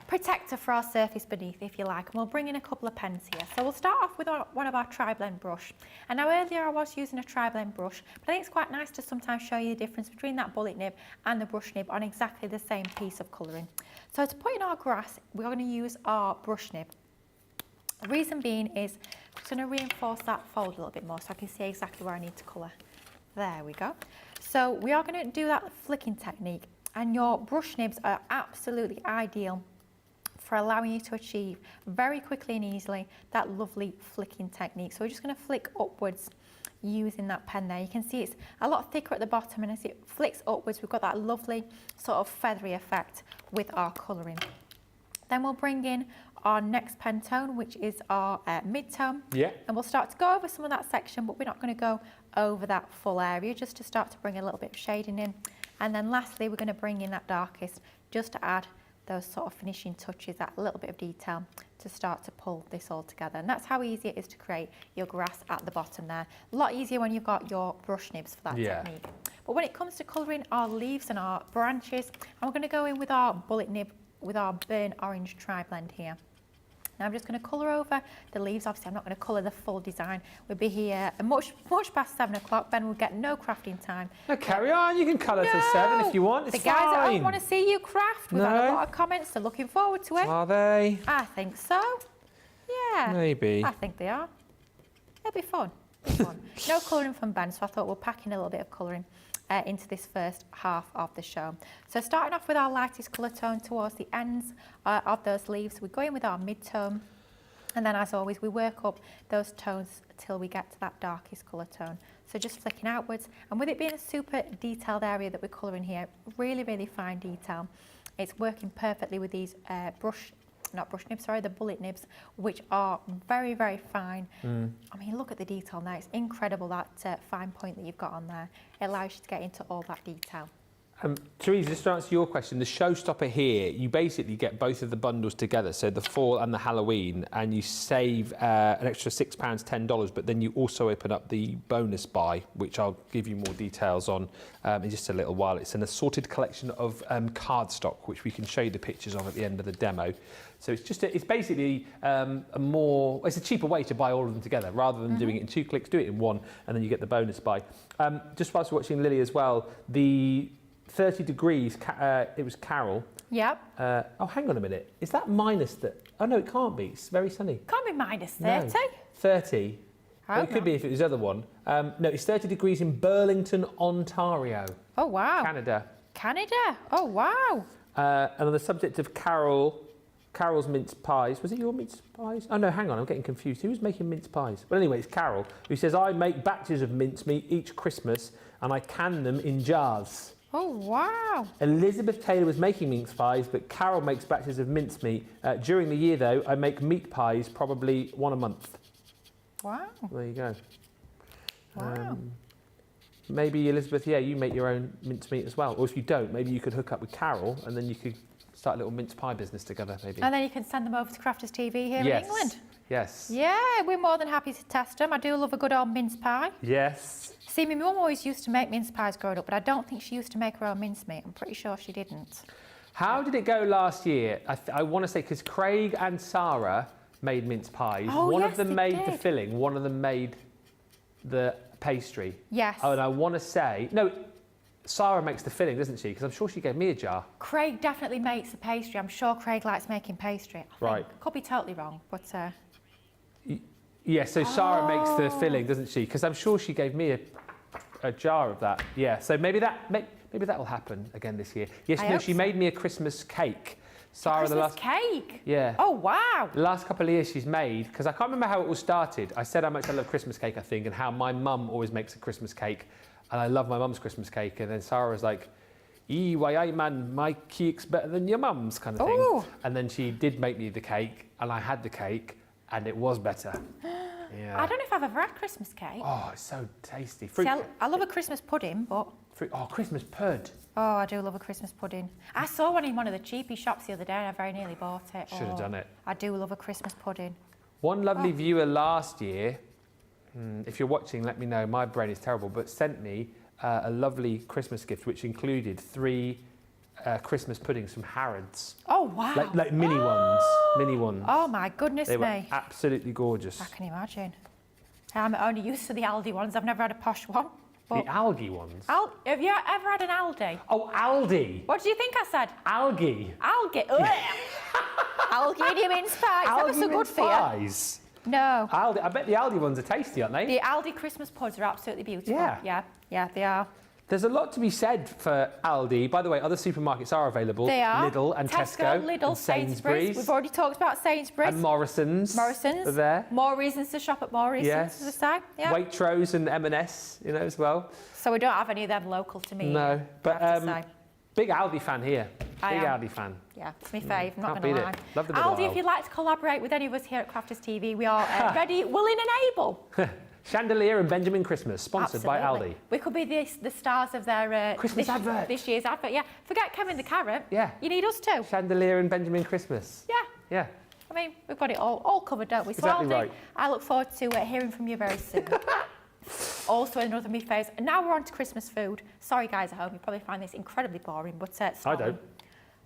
protector for our surface beneath, if you like, and we'll bring in a couple of pens here. So we'll start off with one of our tri-blend brush. And now earlier I was using a tri-blend brush, but I think it's quite nice to sometimes show you the difference between that bullet nib and the brush nib on exactly the same piece of colouring. So to put in our grass, we're going to use our brush nib. The reason being is I'm just going to reinforce that fold a little bit more so I can see exactly where I need to colour. There we go. So we are going to do that flicking technique, and your brush nibs are absolutely ideal for allowing you to achieve very quickly and easily that lovely flicking technique. So we're just going to flick upwards using that pen there. You can see it's a lot thicker at the bottom, and as it flicks upwards, we've got that lovely sort of feathery effect with our colouring. Then we'll bring in our next pen tone, which is our mid-tone. Yeah. And we'll start to go over some of that section, but we're not going to go over that full area, just to start to bring a little bit of shading in. And then lastly, we're going to bring in that darkest just to add those sort of finishing touches, that little bit of detail to start to pull this all together. And that's how easy it is to create your grass at the bottom there. A lot easier when you've got your brush nibs for that technique. But when it comes to colouring our leaves and our branches, I'm going to go in with our bullet nib with our burnt orange tri-blend here. Now I'm just going to colour over the leaves. Obviously I'm not going to colour the full design. We'll be here much past 7 o'clock. Ben will get no crafting time. No, carry on. You can colour till 7 if you want. It's the guys at home fine. want to see you craft. We've had a lot of comments. They're looking forward to it. Are they? I think so. Yeah. Maybe. I think they are. It'll be fun. No colouring from Ben, so I thought we'll pack in a little bit of colouring into this first half of the show. So starting off with our lightest colour tone towards the ends of those leaves, we go in with our mid-tone, and then as always we work up those tones till we get to that darkest colour tone. So just flicking outwards, and with it being a super detailed area that we're colouring here, really, really fine detail, it's working perfectly with these the bullet nibs, which are very, very fine. I mean, look at the detail now. It's incredible, that fine point that you've got on there. It allows you to get into all that detail. Teresa, just to answer your question, the showstopper here, you basically get both of the bundles together, so the fall and the Halloween, and you save an extra £6, $10, but then you also open up the bonus buy, which I'll give you more details on in just a little while. It's an assorted collection of cardstock, which we can show you the pictures of at the end of the demo. So it's basically it's a cheaper way to buy all of them together, rather than doing it in 2 clicks, do it in 1, and then you get the bonus buy. Just whilst we're watching Lily as well, the 30 degrees, it was Carol. Yep. Oh, hang on a minute. Is that minus that? Oh, no, it can't be. It's very sunny. Can't be minus 30. No. 30. Well, it could be if it was the other one. No, it's 30 degrees in Burlington, Ontario. Oh, wow. Canada. Canada? Oh, wow. And on the subject of Carol's mince pies. Was it your mince pies? Oh, no, hang on. I'm getting confused. Who was making mince pies? Well, anyway, it's Carol, who says, I make batches of mincemeat each Christmas and I can them in jars. Oh, wow. Elizabeth Taylor was making mince pies, but Carol makes batches of mincemeat. During the year, though, I make meat pies, probably 1 a month. Wow. There you go. Wow. Maybe, Elizabeth, you make your own mincemeat as well. Or if you don't, maybe you could hook up with Carol and then you could start a little mince pie business together, maybe. And then you can send them over to Crafters TV here in England. Yes. Yeah, we're more than happy to test them. I do love a good old mince pie. Yes. See, my mum always used to make mince pies growing up, but I don't think she used to make her own mincemeat. I'm pretty sure she didn't. How did it go last year? I want to say, because Craig and Sarah made mince pies. Oh, one yes, of them they made did. the filling, one of them made the pastry. Yes. Oh, and I want to say, no, Sarah makes the filling, doesn't she? Because I'm sure she gave me a jar. Craig definitely makes the pastry. I'm sure Craig likes making pastry. Right. Could be totally wrong, but... Yeah, so Sarah makes the filling, doesn't she? Because I'm sure she gave me a jar of that. Yeah, so maybe that will happen again this year. Yes, I no, hope she so. made me a Christmas cake. Sarah, Christmas cake? Yeah. Oh, wow. The last couple of years she's made, because I can't remember how it all started. I said how much I love Christmas cake, I think, and how my mum always makes a Christmas cake, and I love my mum's Christmas cake. And then Sarah was like, why, man, my cake's better than your mum's, kind of thing. Ooh. And then she did make me the cake, and I had the cake, and it was better. Yeah. I don't know if I've ever had Christmas cake. Oh, it's so tasty. See, I love a Christmas pudding, but... Christmas pud. Oh, I do love a Christmas pudding. I saw one in one of the cheapy shops the other day and I very nearly bought it. Should have done it. I do love a Christmas pudding. One lovely viewer last year, if you're watching, let me know, my brain is terrible, but sent me a lovely Christmas gift which included 3 Christmas puddings from Harrods. Oh, wow. Like mini ones. Mini ones. Oh, my goodness They were me. absolutely gorgeous. I can imagine. I'm only used to the Aldi ones. I've never had a posh one. But The algae ones. have you ever had an Aldi? Oh, Aldi. What do you think I said? Algae. Algae. Algae and you mince pies. That was so good for you. pies. No. Aldi. I bet the Aldi ones are tasty, aren't they? The Aldi Christmas puds are absolutely beautiful. Yeah. Yeah, they are. There's a lot to be said for Aldi. By the way, other supermarkets are available. They are. Lidl and Tesco. Lidl, and Sainsbury's. We've already talked about Sainsbury's. And Morrison's. Morrison's. Are there. More reasons to shop at Morrison's, Yes. as I say. Yeah. Waitrose and M&S, as well. So we don't have any of them local to me. No, but I have to say. big Aldi fan here. I Big am. Aldi fan. Yeah, it's my fave, I'm not Can't going to beat lie. it. Love the middle Aldi, aisle. if you'd like to collaborate with any of us here at Crafters TV, we are ready, willing and able. Chandelier and Benjamin Christmas, sponsored by Absolutely. Aldi. We could be the stars of their Christmas advert. this year's advert, yeah. Forget Kevin the Carrot. Yeah. You need us too. Chandelier and Benjamin Christmas. Yeah. Yeah. I mean, we've got it all covered, don't we? So Exactly Aldi, right. I look forward to hearing from you very soon. Also another of my faves. And now we're on to Christmas food. Sorry guys at home, you probably find this incredibly boring, but Stollen. I don't.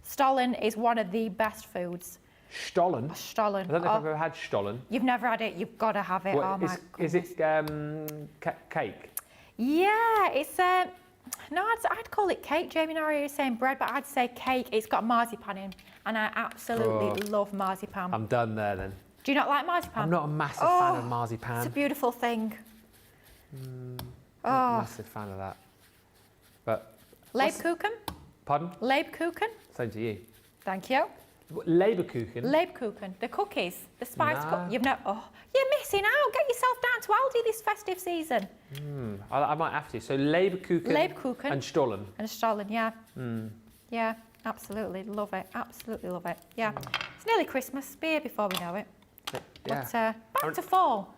Stollen is one of the best foods. Stollen. Stollen. I don't know if I've ever had Stollen. You've never had it, you've got to have it. Oh my Is goodness. it cake? Yeah, it's no, I'd call it cake. Jamie and I are saying bread, but I'd say cake. It's got marzipan in, and I absolutely love marzipan. I'm done there then. Do you not like marzipan? I'm not a massive fan of marzipan. It's a beautiful thing. Not a massive fan of that. But Leibkuchen? pardon? Leibkuchen? Same to you. Thank you. Leberkuchen. Leibkuchen, the cookies, the spiced Nah. cookies. You've never. Oh, you're missing out. Get yourself down to Aldi this festive season. I might have to. So Leberkuchen and Stollen. And Stollen, yeah. Yeah, absolutely love it. Absolutely love it. Yeah. It's nearly Christmas. Be here before we know it. Yeah. But back to fall.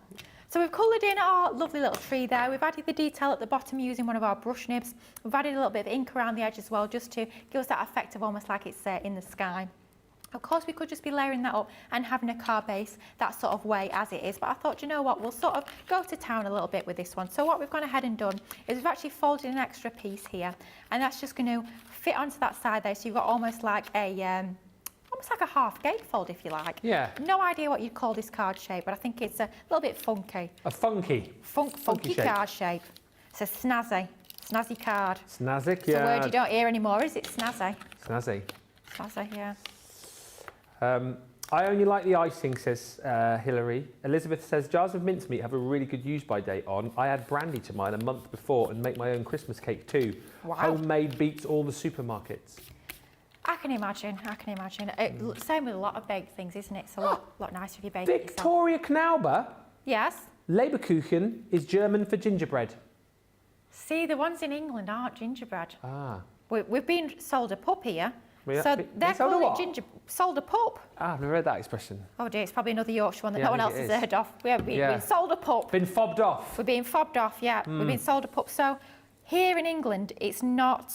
So we've coloured in our lovely little tree there. We've added the detail at the bottom using one of our brush nibs. We've added a little bit of ink around the edge as well, just to give us that effect of almost like it's in the sky. Of course, we could just be layering that up and having a card base that sort of way as it is. But I thought, you know what, we'll sort of go to town a little bit with this one. So what we've gone ahead and done is we've actually folded an extra piece here. And that's just going to fit onto that side there. So you've got almost like a half gatefold, if you like. Yeah. No idea what you'd call this card shape, but I think it's a little bit funky. A funky. Funky shape. card shape. It's a snazzy card. Snazzy, It's a word you don't hear anymore, is it? Snazzy. Snazzy. Snazzy, yeah. I only like the icing, says Hilary. Elizabeth says, jars of mincemeat have a really good use-by date on. I add brandy to mine a month before and make my own Christmas cake too. Wow. Homemade beats all the supermarkets. I can imagine. Same with a lot of baked things, isn't it? It's a lot nicer if you bake it yourself. Victoria Knauber. Yes. Leberkuchen is German for gingerbread. See, the ones in England aren't gingerbread. Ah. We've been sold a pup here. Yeah, So been they're sold a calling what? it sold a pup. Ah, I've never heard that expression. Oh dear, it's probably another Yorkshire one that Yeah, no I one else think has it is. heard of. We've been sold a pup. Been fobbed off. We're being fobbed off, yeah. We've been sold a pup. So here in England, it's not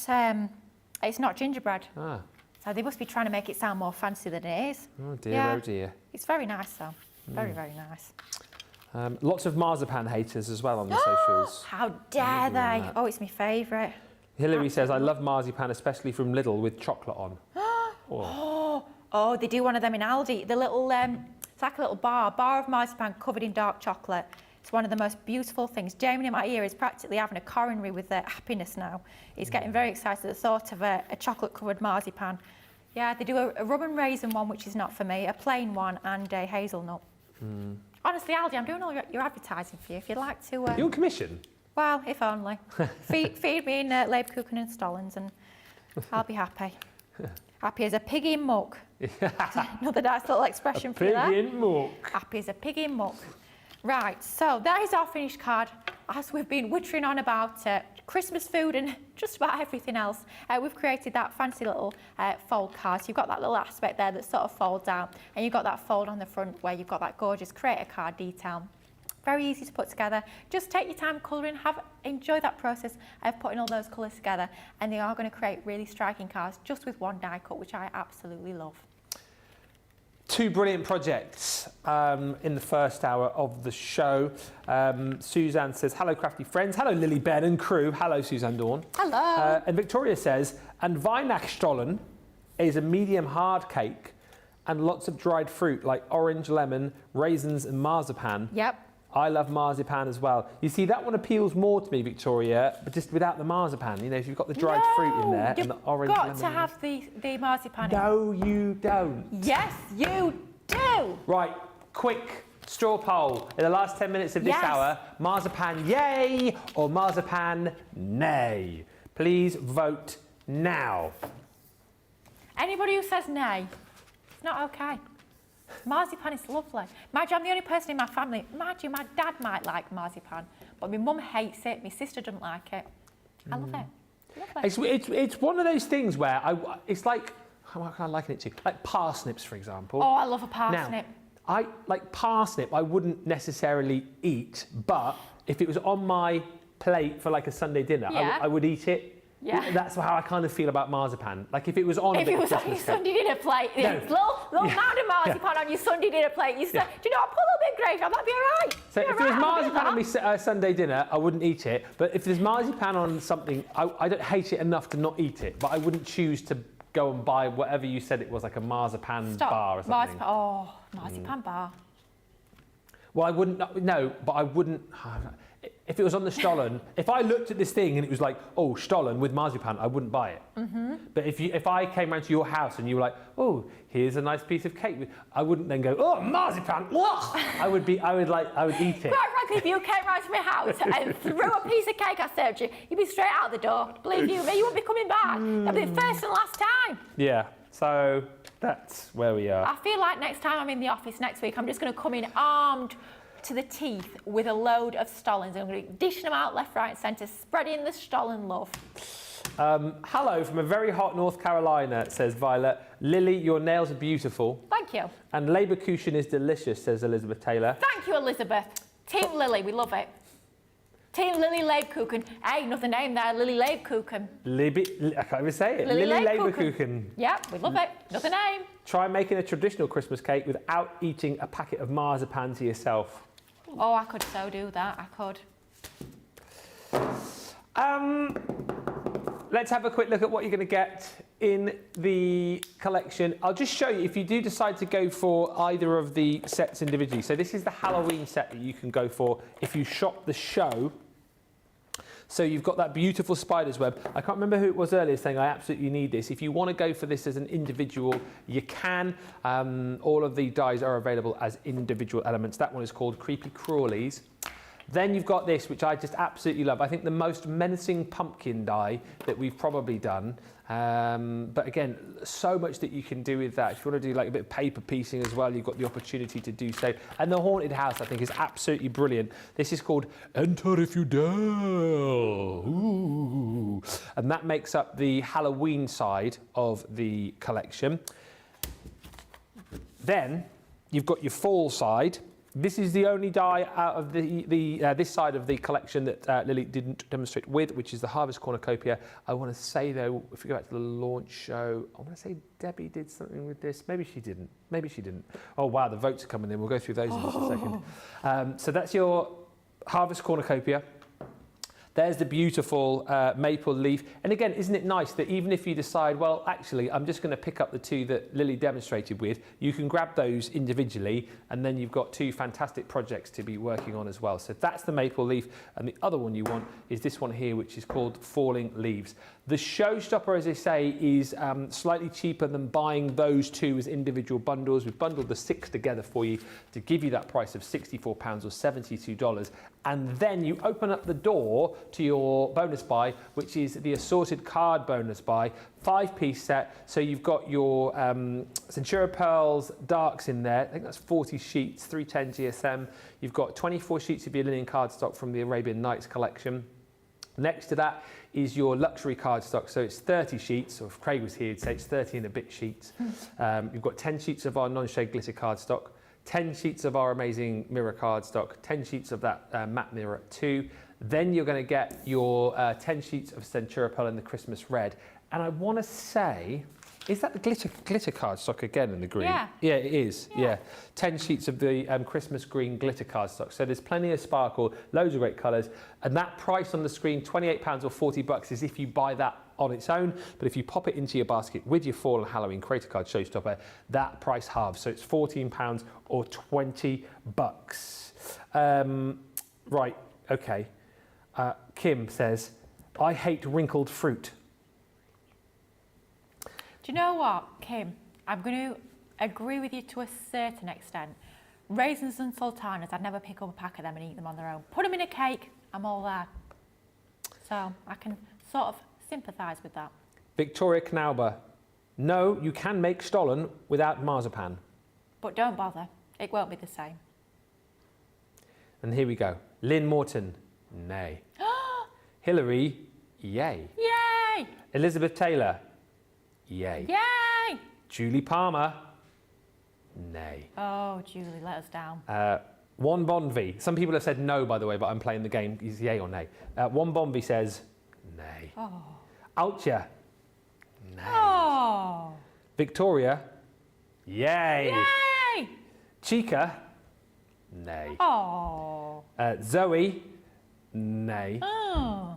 gingerbread. Ah. So they must be trying to make it sound more fancy than it is. Oh dear, Yeah. oh dear. It's very nice though. Very, very nice. Lots of marzipan haters as well on the socials. How dare they? Oh, it's my favourite. Hilary says, I love marzipan, especially from Lidl with chocolate on. Oh, they do one of them in Aldi. The little, it's like a little bar of marzipan covered in dark chocolate. It's one of the most beautiful things. Jamie in my ear is practically having a coronary with happiness now. He's getting very excited at the thought of a chocolate-covered marzipan. Yeah, they do a rum and raisin one, which is not for me, a plain one, and a hazelnut. Honestly, Aldi, I'm doing all your advertising for you. If you'd like to... You on commission? Well, if only. feed me in Leibkuchen and Stollens and I'll be happy. Happy as a pig in muck. Another nice little expression for you there. Pig in muck. Happy as a pig in muck. Right, so that is our finished card. As we've been wittering on about Christmas food and just about everything else, we've created that fancy little fold card. So you've got that little aspect there that sort of folds out, and you've got that fold on the front where you've got that gorgeous creator card detail. Very easy to put together. Just take your time colouring, enjoy that process of putting all those colours together, and they are going to create really striking cards just with one die cut, which I absolutely love. Two brilliant projects. in the first hour of the show. Suzanne says, hello, crafty friends. Hello, Lily, Ben and crew. Hello, Suzanne Dawn. Hello. And Victoria says, and Weihnachtsstollen is a medium hard cake and lots of dried fruit like orange, lemon, raisins and marzipan. Yep. I love marzipan as well. You see, that one appeals more to me, Victoria, but just without the marzipan. You know, if you've got the dried fruit in there and the orange, lemon. You've got to have the marzipan. No, you don't. Yes, you do. Right, quick straw poll in the last 10 minutes of this hour. Marzipan yay or marzipan nay? Please vote now. Anybody who says nay, it's not okay. Marzipan is lovely. Mind you, I'm the only person in my family. Mind you, my dad might like marzipan, but my mum hates it. My sister doesn't like it. I love it. Lovely. It's one of those things where it's like, how can I liken it to? Like parsnips, for example. Oh, I love a parsnip. Now, I like parsnip. I wouldn't necessarily eat, but if it was on my plate for like a Sunday dinner, I would eat it. Yeah. That's how I kind of feel about marzipan. Like if it was on if it was on your Sunday dinner plate, little mound of marzipan on your Sunday dinner plate, you say, do you know, I'll put a little bit of gravy on, that'd be all right. So if there was marzipan on my Sunday dinner, I wouldn't eat it. But if there's marzipan on something, I don't hate it enough to not eat it. But I wouldn't choose to go and buy whatever you said it was, like a marzipan bar or something. Marzipan bar. Well, I wouldn't, no, but I wouldn't, if it was on the Stollen, if I looked at this thing and it was like, oh, Stollen with marzipan, I wouldn't buy it. But if I came round to your house and you were like, oh, here's a nice piece of cake, I wouldn't then go, oh, marzipan, I would eat it. Quite frankly, if you came round to my house and threw a piece of cake I served you, you'd be straight out the door. Believe you me, you wouldn't be coming back. That'd be the first and last time. Yeah, so that's where we are. I feel like next time I'm in the office next week, I'm just going to come in armed to the teeth with a load of Stollens. I'm going to be dishing them out left, right and centre, spreading the Stollen love. Hello from a very hot North Carolina, says Violet. Lily, your nails are beautiful. Thank you. And Leberkuchen is delicious, says Elizabeth Taylor. Thank you, Elizabeth. Team Lily, we love it. Team Lily Leibkuchen. Hey, another name there, Lily Leibkuchen. I can't even say it. Lily Leberkuchen. Yep, we love it. Another name. Try making a traditional Christmas cake without eating a packet of marzipan to yourself. Oh, I could so do that. I could. Let's have a quick look at what you're going to get in the collection. I'll just show you if you do decide to go for either of the sets individually. So this is the Halloween set that you can go for if you shop the show. So you've got that beautiful spider's web. I can't remember who it was earlier saying I absolutely need this. If you want to go for this as an individual, you can. All of the dies are available as individual elements. That one is called Creepy Crawlies. Then you've got this, which I just absolutely love. I think the most menacing pumpkin die that we've probably done. But again, so much that you can do with that. If you want to do like a bit of paper piecing as well, you've got the opportunity to do so. And the Haunted House, I think, is absolutely brilliant. This is called Enter If You Dare. Ooh. And that makes up the Halloween side of the collection. Then you've got your fall side. This is the only die out of this side of the collection that Lily didn't demonstrate with, which is the Harvest Cornucopia. I want to say, though, if we go back to the launch show, I want to say Debbie did something with this. Maybe she didn't. Maybe she didn't. Oh, wow, the votes are coming in. We'll go through those in just a second. So that's your Harvest Cornucopia. There's the beautiful maple leaf. And again, isn't it nice that even if you decide, well, actually, I'm just going to pick up the two that Lily demonstrated with, you can grab those individually, and then you've got two fantastic projects to be working on as well. So that's the maple leaf. And the other one you want is this one here, which is called Falling Leaves. The showstopper, as I say, is slightly cheaper than buying those two as individual bundles. We've bundled the 6 together for you to give you that price of £64 or $72. And then you open up the door to your bonus buy, which is the assorted card bonus buy, 5-piece set. So you've got your Centura Pearls Darks in there. I think that's 40 sheets, 310 GSM. You've got 24 sheets of your linen cardstock from the Arabian Nights collection. Next to that is your luxury cardstock, so it's 30 sheets, or if Craig was here, he'd say it's 30 and a bit sheets. You've got 10 sheets of our non-shade glitter cardstock, 10 sheets of our amazing mirror cardstock, 10 sheets of that matte mirror too. Then you're going to get your 10 sheets of Centura Pearl in the Christmas red. And I want to say, Is that the glitter cardstock again in the green? Yeah. Yeah, it is. Yeah. 10 sheets of the Christmas green glitter cardstock. So there's plenty of sparkle, loads of great colours. And that price on the screen, £28 or $40 is if you buy that on its own. But if you pop it into your basket with your Fall and Halloween Creator Card Showstopper, that price halves. So it's £14 or $20. Right, okay. Kim says, I hate wrinkled fruit. Do you know what, Kim? I'm going to agree with you to a certain extent. Raisins and sultanas, I'd never pick up a pack of them and eat them on their own. Put them in a cake, I'm all there. So I can sort of sympathise with that. Victoria Knauber, no, you can make Stollen without marzipan. But don't bother, it won't be the same. And here we go. Lynn Morton, nay. Hillary, yay. Yay! Elizabeth Taylor, yay. Yay! Julie Palmer, nay. Oh, Julie, let us down. One Bonvi. Some people have said no, by the way, but I'm playing the game. Is yay or nay? One Bonvi says nay. Oh. Altja, nay. Oh. Victoria, yay. Yay! Chica, nay. Oh. Zoe, nay. Oh.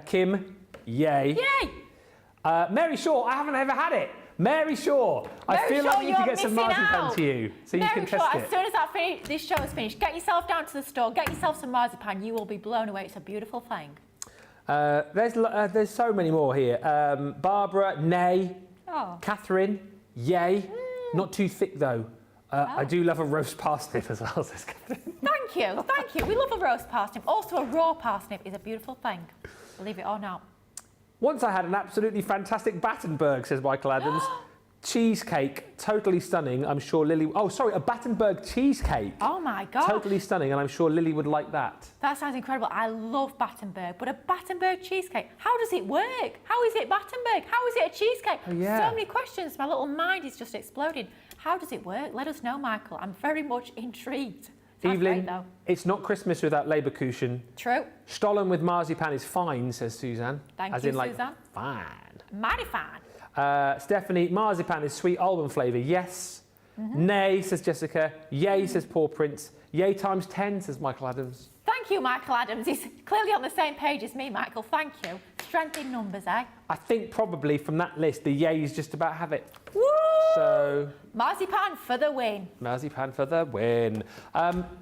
Kim, yay. Yay! Mary Shaw, I haven't ever had it. Mary Shaw, I Mary feel Shaw, like we need to you're get some missing marzipan out. to you so you Mary can Shaw, test as it. soon as this show is finished, get yourself down to the store, get yourself some marzipan. You will be blown away. It's a beautiful thing. There's so many more here. Barbara, nay. Oh. Catherine, yay. Not too thick though. I do love a roast parsnip as well, says Catherine. Thank you, thank you. We love a roast parsnip. Also, a raw parsnip is a beautiful thing. Believe it or not. Once I had an absolutely fantastic Battenberg, says Michael Adams. Cheesecake, totally stunning. I'm sure Lily... Oh, sorry, a Battenberg cheesecake. Oh my God. Totally stunning, and I'm sure Lily would like that. That sounds incredible. I love Battenberg, but a Battenberg cheesecake, how does it work? How is it Battenberg? How is it a cheesecake? Oh, yeah. So many questions. My little mind is just exploding. How does it work? Let us know, Michael. I'm very much intrigued. Sounds Evelyn, great, though. it's not Christmas without Leberkuchen. True. Stollen with marzipan is fine, says Suzanne. Thank As you, in, like, Suzanne. fine. Mighty fine. Stephanie, marzipan is sweet almond flavour. Yes. Nay, says Jessica. Yay, says Paul Prince. Yay times 10, says Michael Adams. Thank you, Michael Adams. He's clearly on the same page as me, Michael. Thank you. Strength in numbers, eh? I think probably from that list, the yays just about have it. Woo! So, Marzipan for the win. marzipan for the win.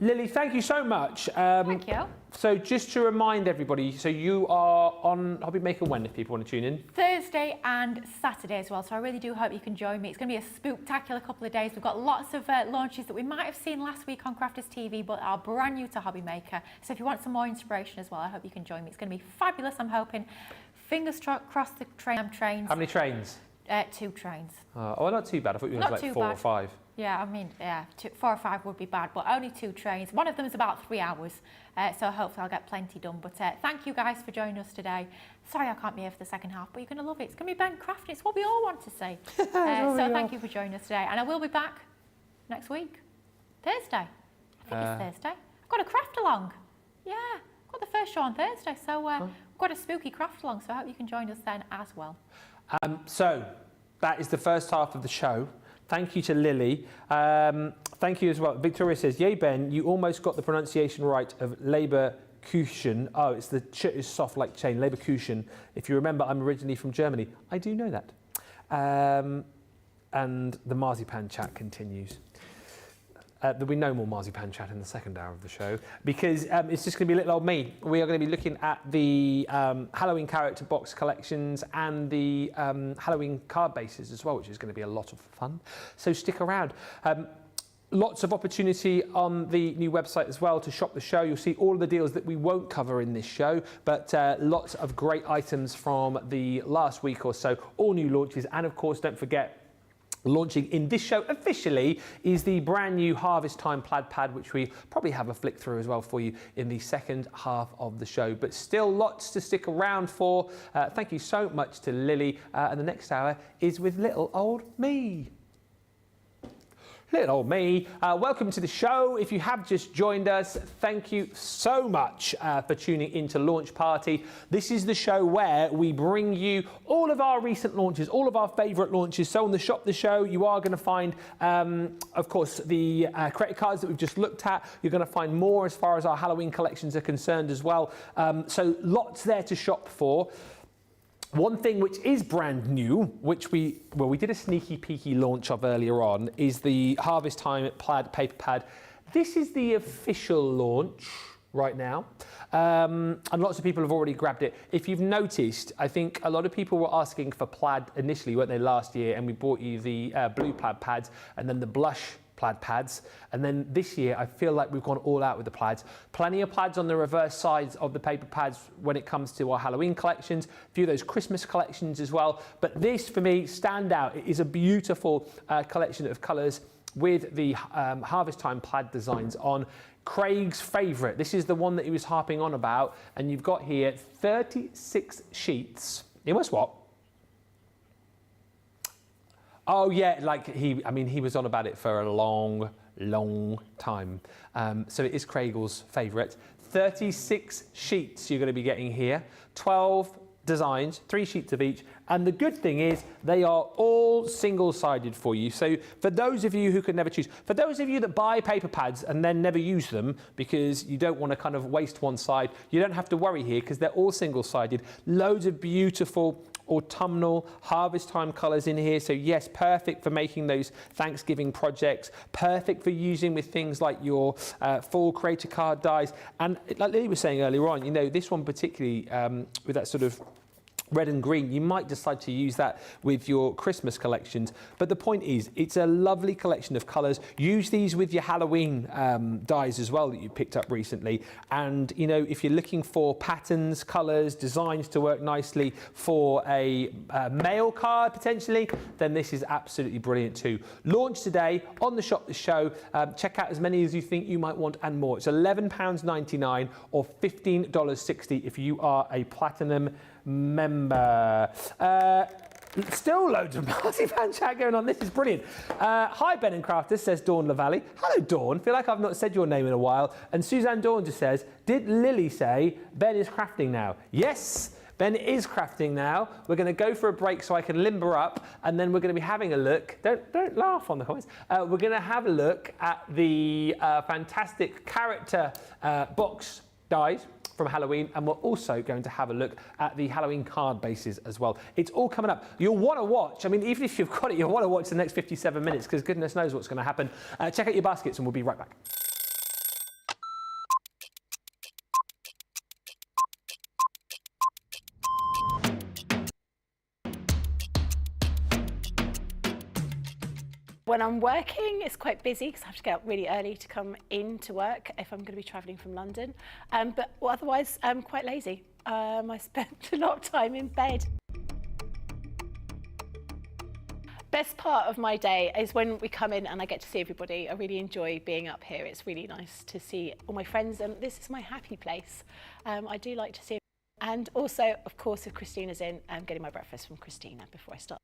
Lily, thank you so much. Thank you. So just to remind everybody, so you are on Hobby Maker when, if people want to tune in? Thursday and Saturday as well, so I really do hope you can join me. It's going to be a spooktacular couple of days. We've got lots of launches that we might have seen last week on Crafters TV, but are brand new to Hobby Maker. So if you want some more inspiration as well, I hope you can join me. It's going to be fabulous, I'm hoping. Fingers crossed the trains. How many trains? 2 trains. Oh, not too bad. I thought you were Not like too 4 or bad. 5. Yeah, I mean, yeah, 4 or 5 would be bad, but only 2 trains. One of them is about 3 hours, so hopefully I'll get plenty done. But thank you guys for joining us today. Sorry I can't be here for the second half, but you're going to love it. It's going to be Ben crafting. It's what we all want to see. So thank you for joining us today. And I will be back next week, Thursday. I think it's Thursday. I've got a craft along. Yeah, I've got the first show on Thursday, so we've got a spooky craft along, so I hope you can join us then as well. So that is the first half of the show. Thank you to Lily. Thank you as well. Victoria says, yay, Ben, you almost got the pronunciation right of Leberkuchen. Oh, it's the ch is soft like chain, Leberkuchen. If you remember, I'm originally from Germany. I do know that. And the marzipan chat continues. There'll be no more marzipan chat in the second hour of the show because it's just going to be little old me. We are going to be looking at the Halloween character box collections and the Halloween card bases as well, which is going to be a lot of fun. So stick around. Lots of opportunity on the new website as well to shop the show. You'll see all of the deals that we won't cover in this show, but lots of great items from the last week or so, all new launches. And of course, don't forget, launching in this show officially is the brand new Harvest Time Plaid Pad, which we probably have a flick through as well for you in the second half of the show. But still lots to stick around for. Thank you so much to Lily. And the next hour is with little old me. Little old me. Welcome to the show. If you have just joined us, thank you so much for tuning into Launch Party. This is the show where we bring you all of our recent launches, all of our favourite launches. So on the Shop the Show, you are going to find, of course, the credit cards that we've just looked at. You're going to find more as far as our Halloween collections are concerned as well. So lots there to shop for. One thing which is brand new, which we did a sneaky peeky launch of earlier on, is the Harvest Time Plaid paper pad. This is the official launch right now, and lots of people have already grabbed it. If you've noticed, I think a lot of people were asking for plaid initially, weren't they, last year, and we brought you the blue plaid pads and then the blush plaid pads, and then this year I feel like we've gone all out with the plaids. Plenty of plaids on the reverse sides of the paper pads when it comes to our Halloween collections, a few of those Christmas collections as well, but this for me stand out. It is a beautiful collection of colours with the Harvest Time plaid designs on. Craig's favourite, this is the one that he was harping on about, and you've got here 36 sheets. You must what? Oh yeah, like he was on about it for a long time. So it is Craig's favourite. 36 sheets you're going to be getting here. 12 designs, 3 sheets of each. And the good thing is they are all single-sided for you. So for those of you who can never choose, for those of you that buy paper pads and then never use them because you don't want to kind of waste one side, you don't have to worry here because they're all single-sided. Loads of beautiful autumnal Harvest Time colours in here. So yes, perfect for making those Thanksgiving projects, perfect for using with things like your fall creator card dies. And like Lily was saying earlier on, you know, this one particularly with that sort of red and green, you might decide to use that with your Christmas collections. But the point is, it's a lovely collection of colours. Use these with your Halloween dies as well that you picked up recently. And, you know, if you're looking for patterns, colours, designs to work nicely for a mail card potentially, then this is absolutely brilliant too. Launch today on the Shop the Show. Check out as many as you think you might want and more. It's £11.99 or $15.60 if you are a Platinum member. Still loads of marzipan chat going on. This is brilliant. Hi, Ben and Crafters, says Dawn LaValle. Hello, Dawn. Feel like I've not said your name in a while. And Suzanne Dawn just says, did Lily say Ben is crafting now? Yes, Ben is crafting now. We're going to go for a break so I can limber up, and then we're going to be having a look. Don't laugh on the comments. We're going to have a look at the fantastic character box dies from Halloween, and we're also going to have a look at the Halloween card bases as well. It's all coming up. You'll want to watch. I mean, even if you've got it, you'll want to watch the next 57 minutes because goodness knows what's going to happen. Check out your baskets and we'll be right back. When I'm working, it's quite busy because I have to get up really early to come in to work if I'm going to be travelling from London. But otherwise, I'm quite lazy. I spend a lot of time in bed. Best part of my day is when we come in and I get to see everybody. I really enjoy being up here. It's really nice to see all my friends, and this is my happy place. I do like to see, and also, of course, if Christina's in, I'm getting my breakfast from Christina before I start.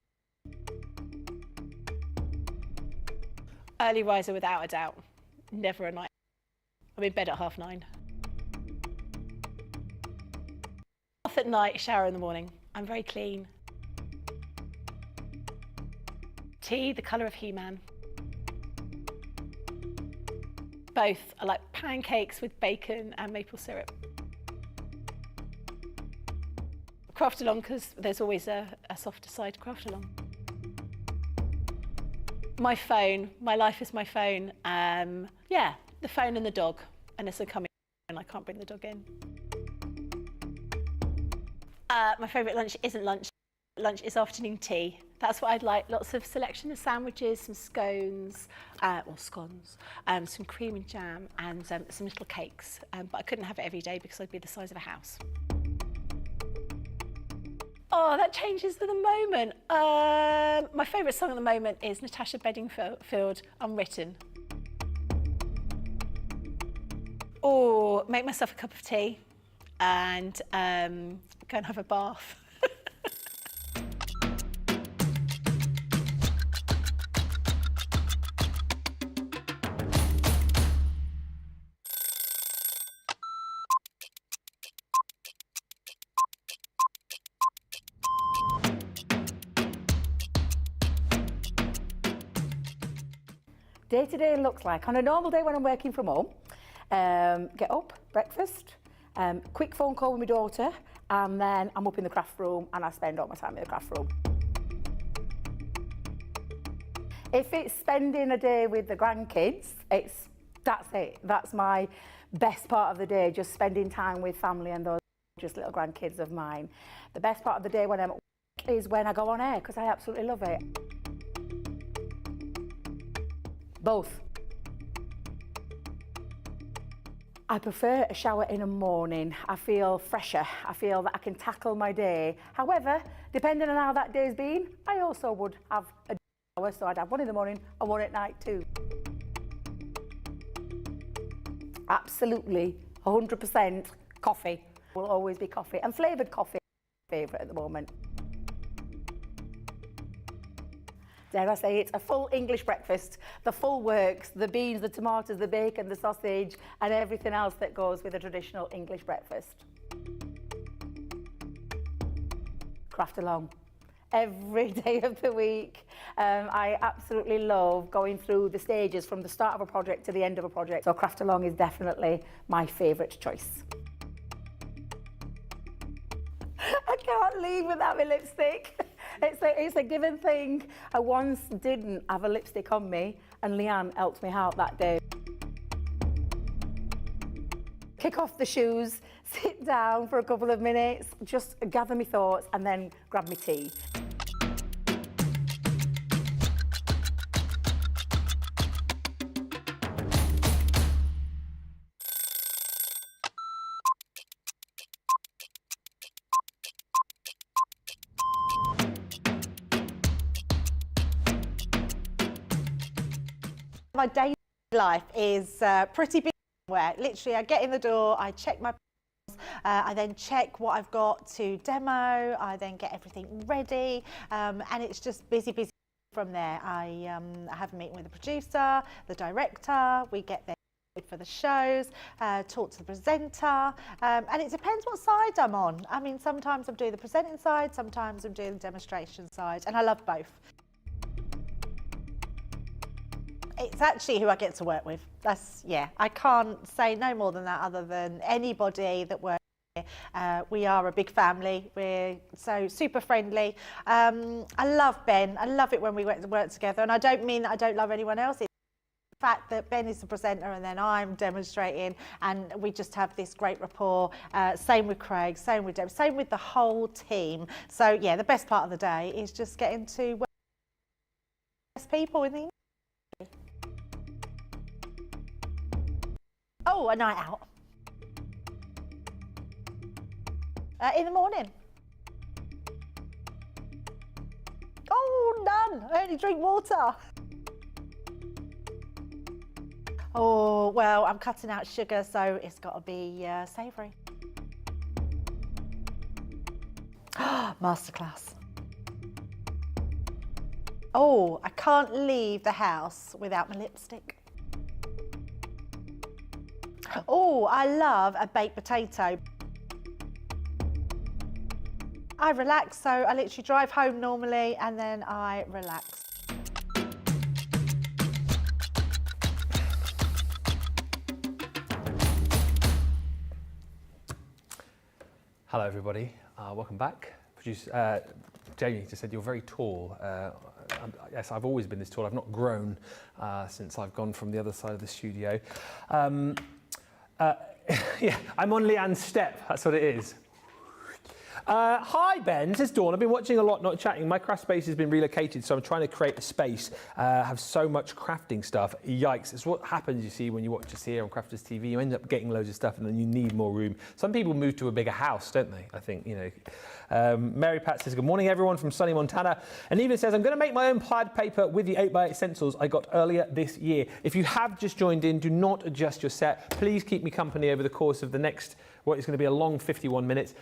Early riser without a doubt, never a night. I'm in bed at 9:30. Bath at night, shower in the morning. I'm very clean. Tea, the colour of He-Man. Both. I like pancakes with bacon and maple syrup. Craft along because there's always a softer side to craft along. My phone, my life is my phone. Yeah, the phone and the dog, unless I come in and I can't bring the dog in. My favourite lunch isn't lunch. Lunch is afternoon tea. That's what I'd like. Lots of selection of sandwiches, some scones, or scones, some cream and jam, and some little cakes. But I couldn't have it every day because I'd be the size of a house. Oh, that changes with the moment. My favourite song at the moment is Natasha Bedingfield, Unwritten. Or make myself a cup of tea and go and have a bath. day-to-day looks like, on a normal day when I'm working from home, get up, breakfast, quick phone call with my daughter, and then I'm up in the craft room and I spend all my time in the craft room. If it's spending a day with the grandkids, that's it. That's my best part of the day, just spending time with family and those just little grandkids of mine. The best part of the day when I'm at work is when I go on air, because I absolutely love it. Both. I prefer a shower in the morning. I feel fresher. I feel that I can tackle my day. However, depending on how that day's been, I also would have a shower, so I'd have one in the morning and one at night too. Absolutely, 100% coffee. Will always be coffee, and flavoured coffee is my favourite at the moment. Dare I say, it's a full English breakfast, the full works, the beans, the tomatoes, the bacon, the sausage, and everything else that goes with a traditional English breakfast. Craft along. Every day of the week. I absolutely love going through the stages from the start of a project to the end of a project. So craft along is definitely my favourite choice. I can't leave without my lipstick. It's a given thing. I once didn't have a lipstick on me and Leanne helped me out that day. Kick off the shoes, sit down for a couple of minutes, just gather my thoughts and then grab my tea. My daily life is pretty big. Where literally I get in the door, I check my I then check what I've got to demo, I then get everything ready, and it's just busy from there. I have a meeting with the producer, the director, we get there for the shows, talk to the presenter, and it depends what side I'm on. I mean, sometimes I'm doing the presenting side, sometimes I'm doing the demonstration side, and I love both. It's actually who I get to work with. Yeah, I can't say no more than that other than anybody that works here. We are a big family. We're so super friendly. I love Ben. I love it when we work together. And I don't mean that I don't love anyone else. It's the fact that Ben is the presenter and then I'm demonstrating and we just have this great rapport. Same with Craig, same with Deb, same with the whole team. So yeah, the best part of the day is just getting to work with the best people in the industry. Oh, a night out. In the morning. Oh, none. I only drink water. Oh, well, I'm cutting out sugar, so it's got to be savoury. Masterclass. Oh, I can't leave the house without my lipstick. Oh, I love a baked potato. I relax, so I literally drive home normally and then I relax. Hello everybody, welcome back. Producer Jamie just said you're very tall. Yes, I've always been this tall. I've not grown since I've gone from the other side of the studio. Yeah, I'm on Leanne's step, that's what it is. Hi Ben, this is Dawn. I've been watching a lot, not chatting. My craft space has been relocated, so I'm trying to create a space. Have so much crafting stuff. Yikes, it's what happens, you see, when you watch us here on Crafters TV. You end up getting loads of stuff and then you need more room. Some people move to a bigger house, don't they? I think, you know. Mary Pat says, good morning everyone from sunny Montana. And even says, I'm going to make my own plaid paper with the 8x8 stencils I got earlier this year. If you have just joined in, do not adjust your set. Please keep me company over the course of the next what is going to be a long 51 minutes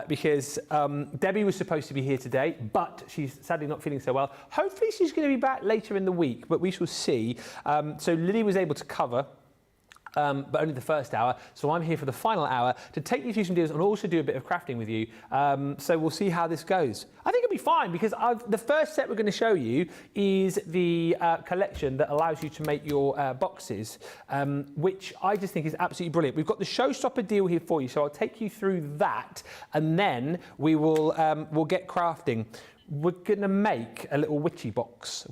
because Debbie was supposed to be here today, but she's sadly not feeling so well. Hopefully she's going to be back later in the week, but we shall see. So Lily was able to cover but only the first hour. So I'm here for the final hour to take you through some deals and also do a bit of crafting with you. So we'll see how this goes. I think it'll be fine because the first set we're going to show you is the collection that allows you to make your boxes, which I just think is absolutely brilliant. We've got the showstopper deal here for you, so I'll take you through that, and then we will we'll get crafting. We're going to make a little witchy box.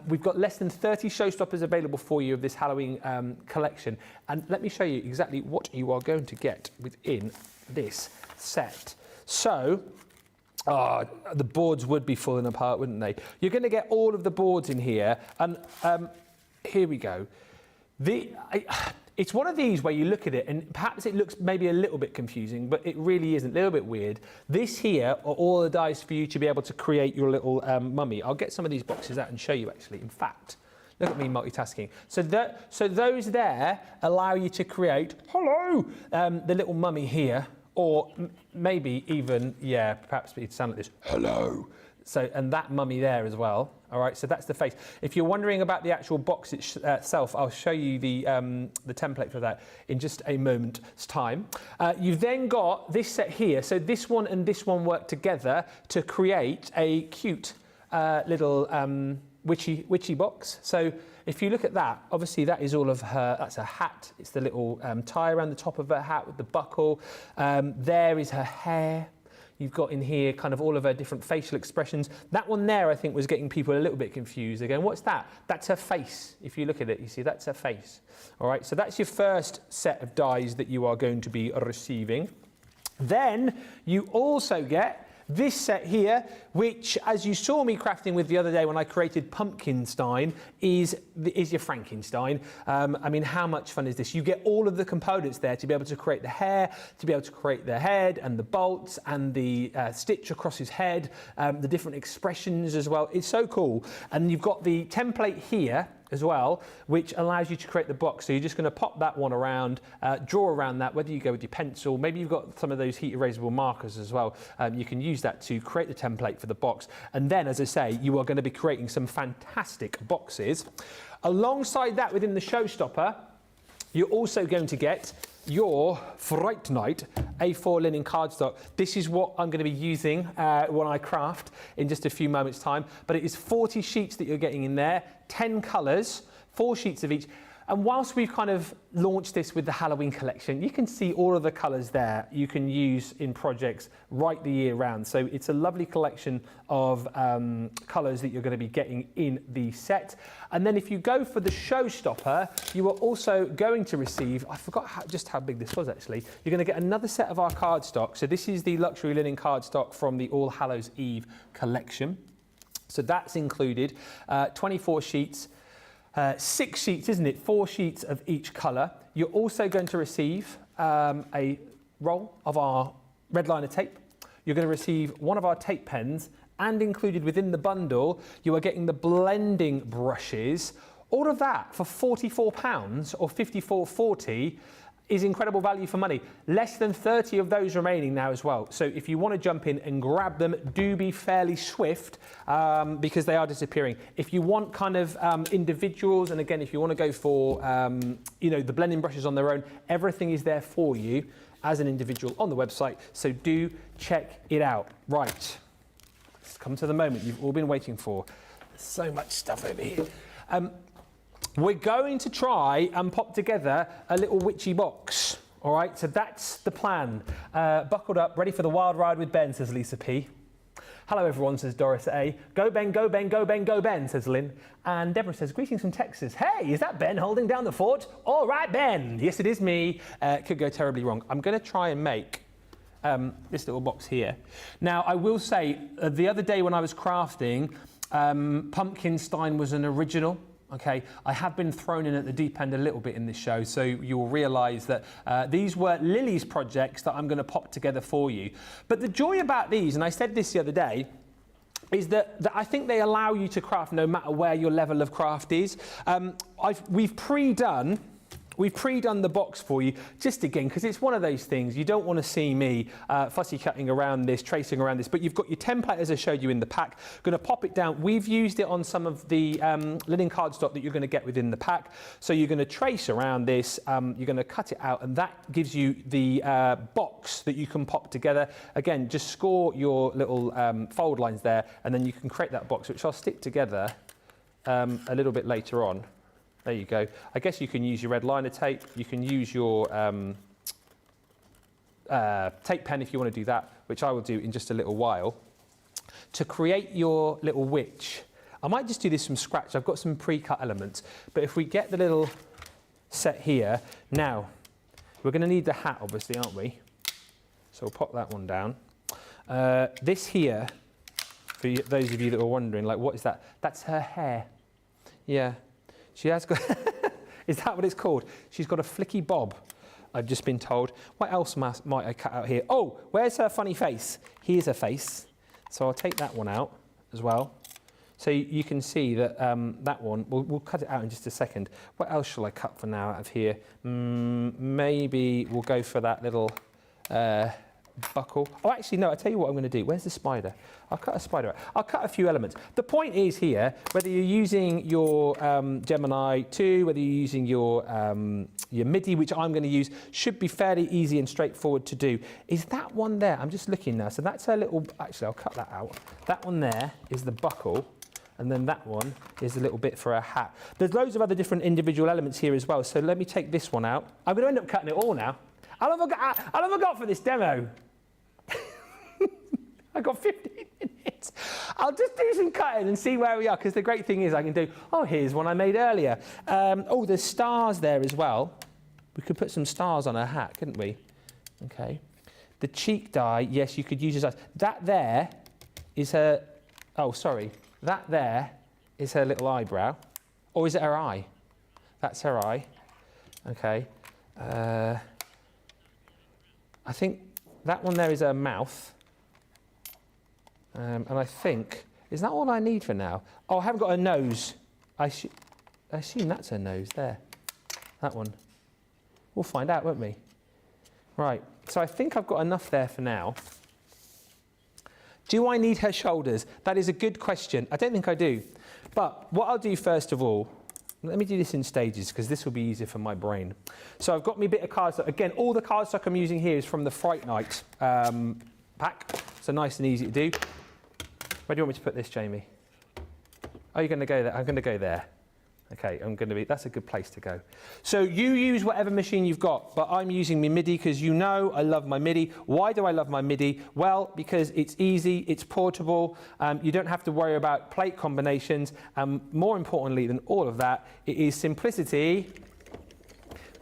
We've got less than 30 showstoppers available for you of this Halloween collection. And let me show you exactly what you are going to get within this set. So, the boards would be falling apart, wouldn't they? You're going to get all of the boards in here. And here we go. It's one of these where you look at it and perhaps it looks maybe a little bit confusing, but it really isn't, a little bit weird. This here are all the dies for you to be able to create your little mummy. I'll get some of these boxes out and show you actually. In fact, look at me multitasking. So those there allow you to create, the little mummy here, or maybe even, perhaps it'd sound like this, hello. So, and that mummy there as well. All right, so that's the face. If you're wondering about the actual box itself, I'll show you the template for that in just a moment's time. You've then got this set here. So this one and this one work together to create a cute little witchy box. So if you look at that, obviously that is all of her, that's her hat. It's the little tie around the top of her hat with the buckle. There is her hair. You've got in here kind of all of her different facial expressions. That one there, I think, was getting people a little bit confused. They're going, what's that? That's her face. If you look at it, you see that's her face. All right, so that's your first set of dies that you are going to be receiving. Then you also get this set here, which, as you saw me crafting with the other day when I created Pumpkinstein, is your Frankenstein. I mean, how much fun is this? You get all of the components there to be able to create the hair, to be able to create the head and the bolts and the stitch across his head, the different expressions as well. It's so cool. And you've got the template here as well, which allows you to create the box. So you're just going to pop that one around, draw around that, whether you go with your pencil, maybe you've got some of those heat erasable markers as well. You can use that to create the template for the box. And then, as I say, you are going to be creating some fantastic boxes. Alongside that, within the showstopper, you're also going to get your Fright Night A4 linen cardstock. This is what I'm going to be using when I craft in just a few moments' time. But it is 40 sheets that you're getting in there, 10 colours, 4 sheets of each. And whilst we've kind of launched this with the Halloween collection, you can see all of the colours there you can use in projects right the year round. So it's a lovely collection of colours that you're going to be getting in the set. And then if you go for the showstopper, you are also going to receive, I forgot just how big this was actually, you're going to get another set of our cardstock. So this is the luxury linen cardstock from the All Hallows Eve collection. So that's included 24 sheets. 6 sheets, isn't it? 4 sheets of each colour. You're also going to receive a roll of our red liner tape. You're going to receive one of our tape pens, and included within the bundle, you are getting the blending brushes. All of that for £44 or £54.40 is incredible value for money. Less than 30 of those remaining now as well. So if you want to jump in and grab them, do be fairly swift because they are disappearing. If you want kind of individuals, and again, if you want to go for, the blending brushes on their own, everything is there for you as an individual on the website. So do check it out. Right, let's come to the moment you've all been waiting for. There's so much stuff over here. We're going to try and pop together a little witchy box. All right, so that's the plan. Buckled up, ready for the wild ride with Ben, says Lisa P. Hello everyone, says Doris A. Go Ben, go Ben, go Ben, go Ben, says Lynn. And Deborah says, greetings from Texas. Hey, is that Ben holding down the fort? All right, Ben. Yes, it is me. It could go terribly wrong. I'm going to try and make this little box here. Now, I will say, the other day when I was crafting, Pumpkinstein was an original. Okay, I have been thrown in at the deep end a little bit in this show, so you'll realise that these were Lily's projects that I'm going to pop together for you. But the joy about these, and I said this the other day, is that I think they allow you to craft no matter where your level of craft is. We've pre-done We've pre-done the box for you, just again, because it's one of those things, you don't want to see me fussy cutting around this, tracing around this, but you've got your template as I showed you in the pack. Going to pop it down. We've used it on some of the linen cardstock that you're going to get within the pack. So you're going to trace around this, you're going to cut it out, and that gives you the box that you can pop together. Again, just score your little fold lines there, and then you can create that box, which I'll stick together a little bit later on. There you go. I guess you can use your red liner tape. You can use your tape pen if you want to do that, which I will do in just a little while. To create your little witch, I might just do this from scratch. I've got some pre-cut elements, but if we get the little set here, now we're going to need the hat, obviously, aren't we? So we'll pop that one down. This here, for those of you that are wondering, like, what is that? That's her hair. Yeah. She has got, is that what it's called? She's got a flicky bob, I've just been told. What else might I cut out here? Oh, where's her funny face? Here's her face. So I'll take that one out as well. So you can see that that one, we'll cut it out in just a second. What else shall I cut for now out of here? Maybe we'll go for that little buckle. Oh, actually, no, I'll tell you what I'm going to do. Where's the spider? I'll cut a spider out. I'll cut a few elements. The point is here, whether you're using your Gemini 2, whether you're using your MIDI, which I'm going to use, should be fairly easy and straightforward to do. Is that one there? I'm just looking now. So that's a little, actually, I'll cut that out. That one there is the buckle. And then that one is a little bit for a hat. There's loads of other different individual elements here as well. So let me take this one out. I'm going to end up cutting it all now. How long have I got for this demo? I've got 15 minutes. I'll just do some cutting and see where we are, because the great thing is I can do, oh, here's one I made earlier. Oh, there's stars there as well. We could put some stars on her hat, couldn't we? Okay. The cheek die, yes, you could use as eyes. That there is her, oh, sorry. That there is her little eyebrow. Or is it her eye? That's her eye. Okay. I think that one there is her mouth. And I think, is that all I need for now? Oh, I haven't got a nose. I assume that's her nose there. That one. We'll find out, won't we? Right, so I think I've got enough there for now. Do I need her shoulders? That is a good question. I don't think I do. But what I'll do first of all, let me do this in stages because this will be easier for my brain. So I've got me bit of cardstock. Again, all the cardstock I'm using here is from the Fright Night pack. So nice and easy to do. Where do you want me to put this, Jamie? Are you going to go there? I'm going to go there. Okay, that's a good place to go. So you use whatever machine you've got, but I'm using my MIDI because you know I love my MIDI. Why do I love my MIDI? Well, because it's easy, it's portable, you don't have to worry about plate combinations, and more importantly than all of that, it is simplicity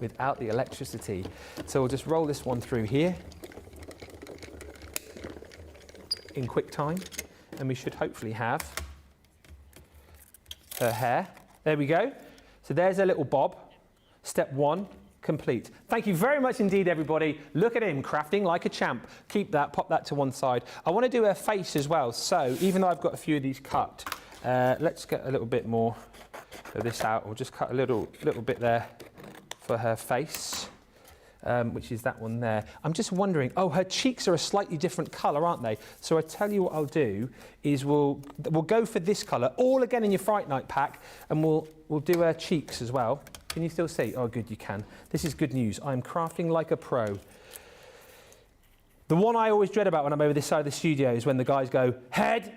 without the electricity. So we'll just roll this one through here in quick time, and we should hopefully have her hair. There we go. So there's a little bob. Step one, complete. Thank you very much indeed, everybody. Look at him, crafting like a champ. Keep that, pop that to one side. I want to do her face as well. So even though I've got a few of these cut, let's get a little bit more of this out. We'll just cut a little bit there for her face, which is that one there. I'm just wondering, oh, her cheeks are a slightly different colour, aren't they? So I tell you what I'll do is we'll go for this colour, all again in your Fright Night pack, and we'll do her cheeks as well. Can you still see? Oh, good, you can. This is good news. I'm crafting like a pro. The one I always dread about when I'm over this side of the studio is when the guys go, head,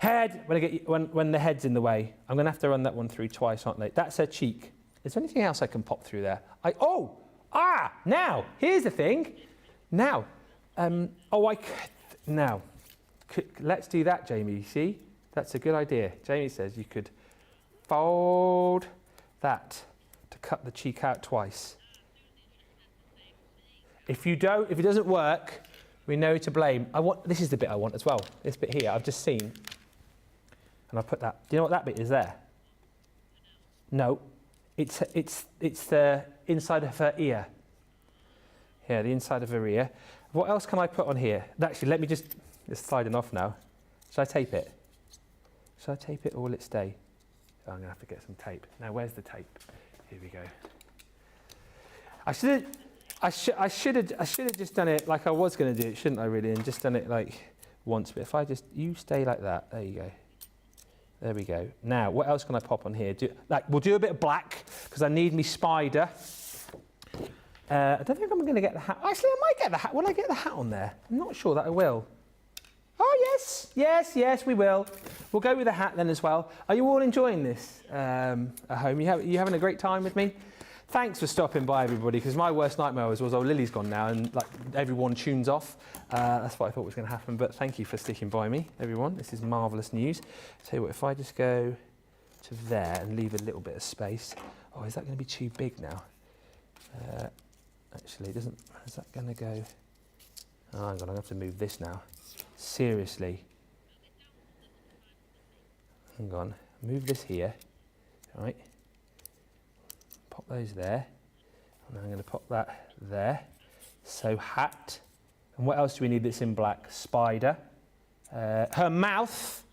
when the head's in the way. I'm going to have to run that one through twice, aren't they? That's her cheek. Is there anything else I can pop through there? Now, here's the thing. Now, let's do that, Jamie, you see? That's a good idea. Jamie says you could fold that to cut the cheek out twice. If it doesn't work, we know to blame. This is the bit I want as well. This bit here, I've just seen. And I'll put that. Do you know what that bit is there? No. It's the inside of her ear. Yeah, the inside of her ear. What else can I put on here? Actually, let me it's sliding off now. Should I tape it? Should I tape it or will it stay? Oh, I'm going to have to get some tape. Now, where's the tape? Here we go. I should have just done it like I was going to do it, shouldn't I? Really, and just done it like once. But if I just, you stay like that. There you go. There we go. Now, what else can I pop on here? We'll do a bit of black because I need me spider. I don't think I'm going to get the hat. Actually, I might get the hat. Will I get the hat on there? I'm not sure that I will. Oh, yes, we will. We'll go with the hat then as well. Are you all enjoying this at home? You having a great time with me? Thanks for stopping by, everybody, because my worst nightmare was, oh, Lily's gone now, and like everyone tunes off. That's what I thought was going to happen, but thank you for sticking by me, everyone. This is marvellous news. Tell you what, if I just go to there and leave a little bit of space. Oh, is that going to be too big now? Actually, it doesn't. Is that going to go? Oh, hang on, I'm going to have to move this now. Seriously. Hang on, move this here. All right. Pop those there. And then I'm going to pop that there. So hat. And what else do we need that's in black? Spider. Her mouth.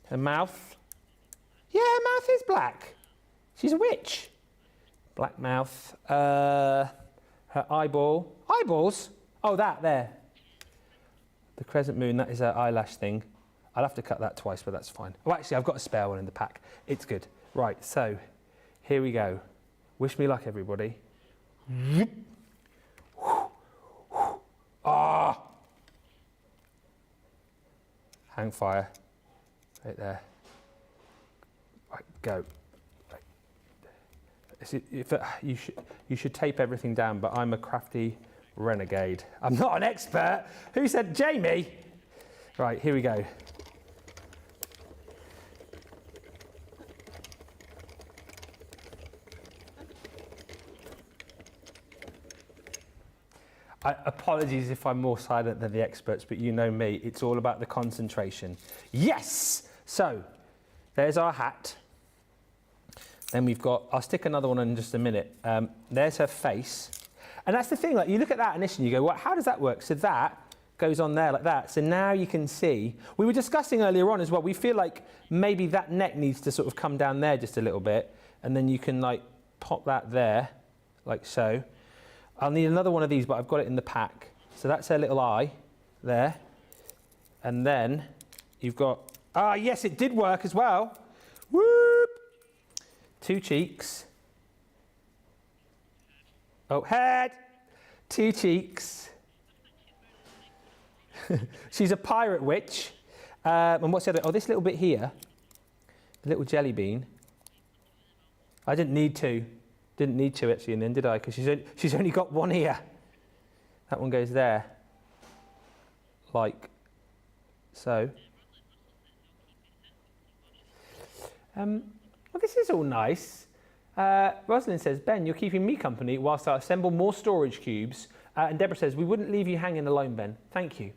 Her mouth. Yeah, her mouth is black. She's a witch. Black mouth. Her eyeball. Eyeballs? Oh, that there. The crescent moon, that is her eyelash thing. I'll have to cut that twice, but that's fine. Oh, actually, I've got a spare one in the pack. It's good. Right, so here we go. Wish me luck, everybody. Ah! Hang fire. Right there. Right, go. You should tape everything down, but I'm a crafty renegade. I'm not an expert. Who said Jamie? Right, here we go. Apologies if I'm more silent than the experts, but you know me, it's all about the concentration. Yes! So, there's our hat. Then we've got, I'll stick another one in just a minute. There's her face. And that's the thing, like you look at that initially, you go, well, how does that work? So that goes on there like that. So now you can see, we were discussing earlier on as well, we feel like maybe that neck needs to sort of come down there just a little bit. And then you can like pop that there, like so. I'll need another one of these, but I've got it in the pack. So that's her little eye there. And then you've got, yes, it did work as well. Whoop! 2 cheeks. Oh, head! 2 cheeks. She's a pirate witch. And what's the other? Oh, this little bit here. The little jelly bean. I didn't need to. Didn't need to actually in the end, did I? Because she's only got one ear. That one goes there. Like so. Well, this is all nice. Rosalind says, Ben, you're keeping me company whilst I assemble more storage cubes. And Deborah says, we wouldn't leave you hanging alone, Ben. Thank you.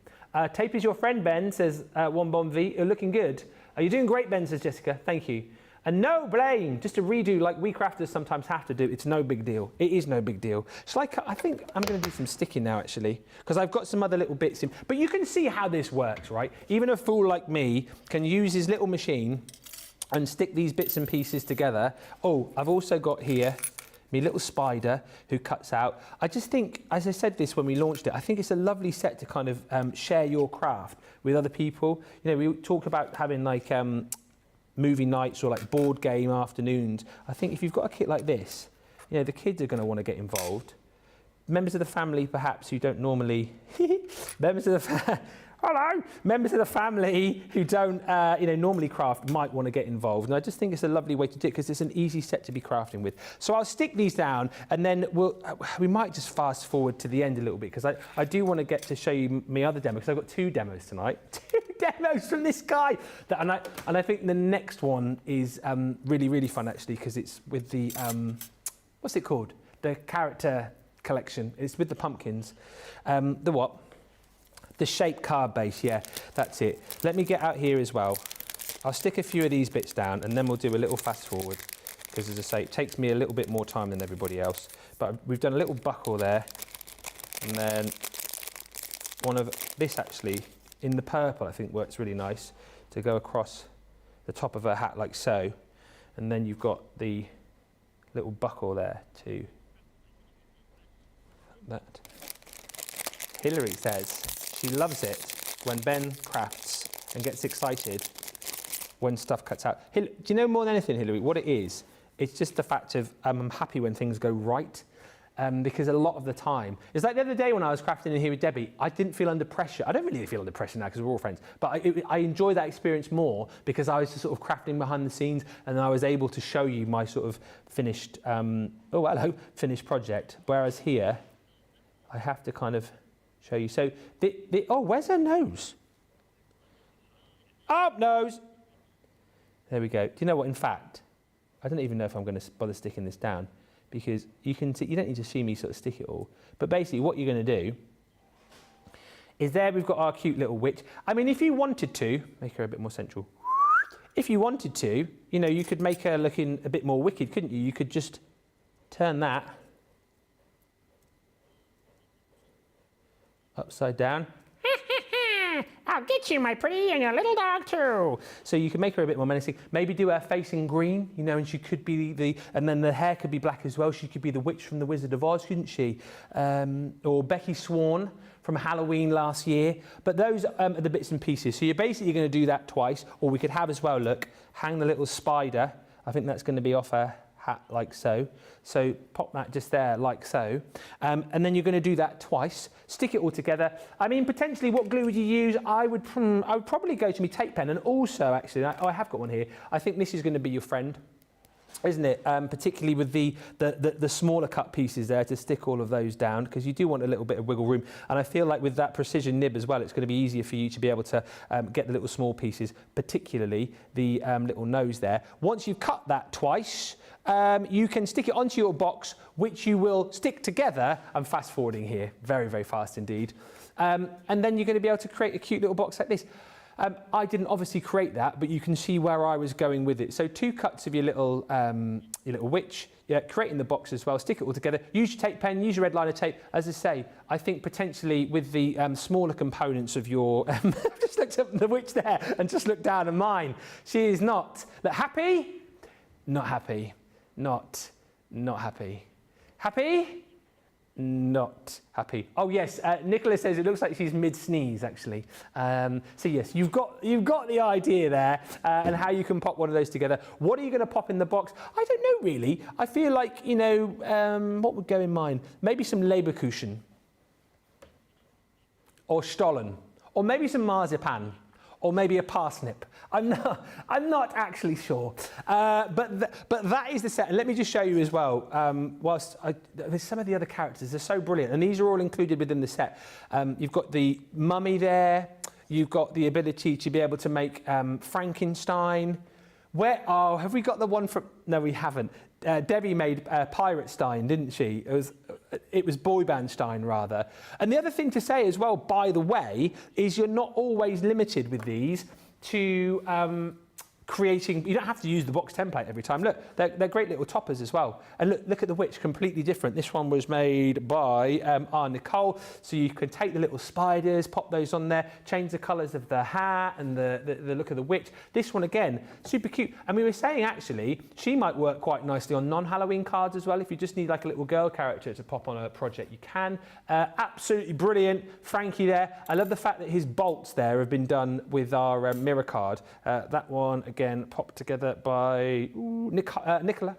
Tape is your friend, Ben, says One Bon V. You're looking good. You're doing great, Ben, says Jessica. Thank you. And no blame, just to redo like we crafters sometimes have to do. It's no big deal. It is no big deal. Shall I think I'm going to do some sticking now, actually, because I've got some other little bits in. But you can see how this works, right? Even a fool like me can use his little machine and stick these bits and pieces together. Oh, I've also got here my little spider who cuts out. I just think, as I said this when we launched it, I think it's a lovely set to kind of share your craft with other people. You know, we talk about having like movie nights or like board game afternoons. I think if you've got a kit like this, you know, the kids are going to want to get involved. Members of the family, perhaps, who don't normally... members of the family who don't, normally craft might want to get involved. And I just think it's a lovely way to do it because it's an easy set to be crafting with. So I'll stick these down and then we might just fast forward to the end a little bit because I do want to get to show you my other demo because I've got 2 demos tonight. 2 demos from this guy. And I think the next one is really, really fun actually because it's with the, what's it called? The character collection. It's with the pumpkins. The what? The shape card base, yeah, that's it. Let me get out here as well. I'll stick a few of these bits down and then we'll do a little fast forward because, as I say, it takes me a little bit more time than everybody else. But we've done a little buckle there and then one of this actually in the purple I think works really nice to go across the top of her hat like so. And then you've got the little buckle there too. that. Hilary says she loves it when Ben crafts and gets excited when stuff cuts out. Do you know more than anything, Hilary, what it is? It's just the fact of I'm happy when things go right. Because a lot of the time, it's like the other day when I was crafting in here with Debbie, I didn't feel under pressure. I don't really feel under pressure now because we're all friends, but I enjoy that experience more because I was just sort of crafting behind the scenes and I was able to show you my sort of finished, finished project. Whereas here, I have to kind of show you. So, oh, where's her nose? Up nose. There we go. Do you know what, in fact, I don't even know if I'm going to bother sticking this down. Because you can see, you don't need to see me sort of stick it all. But basically what you're going to do is there we've got our cute little witch. I mean, if you wanted to, make her a bit more central. If you wanted to, you know, you could make her looking a bit more wicked, couldn't you? You could just turn that upside down. I'll get you, my pretty, and your little dog too. So you can make her a bit more menacing. Maybe do her face in green, you know, and she could be and then the hair could be black as well. She could be the witch from The Wizard of Oz, couldn't she? Or Becky Swan from Halloween last year. But those are the bits and pieces. So you're basically going to do that twice. Or we could have as well, look, hang the little spider. I think that's going to be off her hat like so. So pop that just there like so. And then you're going to do that twice. Stick it all together. I mean, potentially, what glue would you use? I would probably go to my tape pen. And also, actually, I have got one here. I think this is going to be your friend, isn't it? Particularly with the smaller cut pieces there to stick all of those down, because you do want a little bit of wiggle room. And I feel like with that precision nib as well, it's going to be easier for you to be able to get the little small pieces, particularly the little nose there. Once you've cut that twice, you can stick it onto your box, which you will stick together. I'm fast forwarding here, very, very fast indeed. And then you're going to be able to create a cute little box like this. I didn't obviously create that, but you can see where I was going with it. So 2 cuts of your little witch, yeah, creating the box as well, stick it all together. Use your tape pen, use your red liner tape. As I say, I think potentially with the smaller components of your, I've just looked up the witch there and just looked down at mine. She is not happy, not happy, not happy. Happy? Not happy. Oh yes, Nicola says it looks like she's mid-sneeze actually. So yes, you've got the idea there and how you can pop one of those together. What are you going to pop in the box? I don't know really. I feel like, you know, what would go in mine? Maybe some Leberkuchen or Stollen or maybe some marzipan. Or maybe a parsnip. I'm not actually sure. But that is the set. And let me just show you as well, there's some of the other characters, they're so brilliant. And these are all included within the set. You've got the mummy there. You've got the ability to be able to make Frankenstein. Have we got the one from, no we haven't. Debbie made Pirate Stein, didn't she? It was Boy Band Stein, rather. And the other thing to say as well, by the way, is you're not always limited with these to creating, you don't have to use the box template every time. Look, they're great little toppers as well. And look at the witch, completely different. This one was made by our Nicole. So you can take the little spiders, pop those on there, change the colours of the hat and the look of the witch. This one, again, super cute. And we were saying, actually, she might work quite nicely on non-Halloween cards as well. If you just need like a little girl character to pop on a project, you can. Absolutely brilliant. Frankie there. I love the fact that his bolts there have been done with our mirror card. That one, again, popped together by Nicola.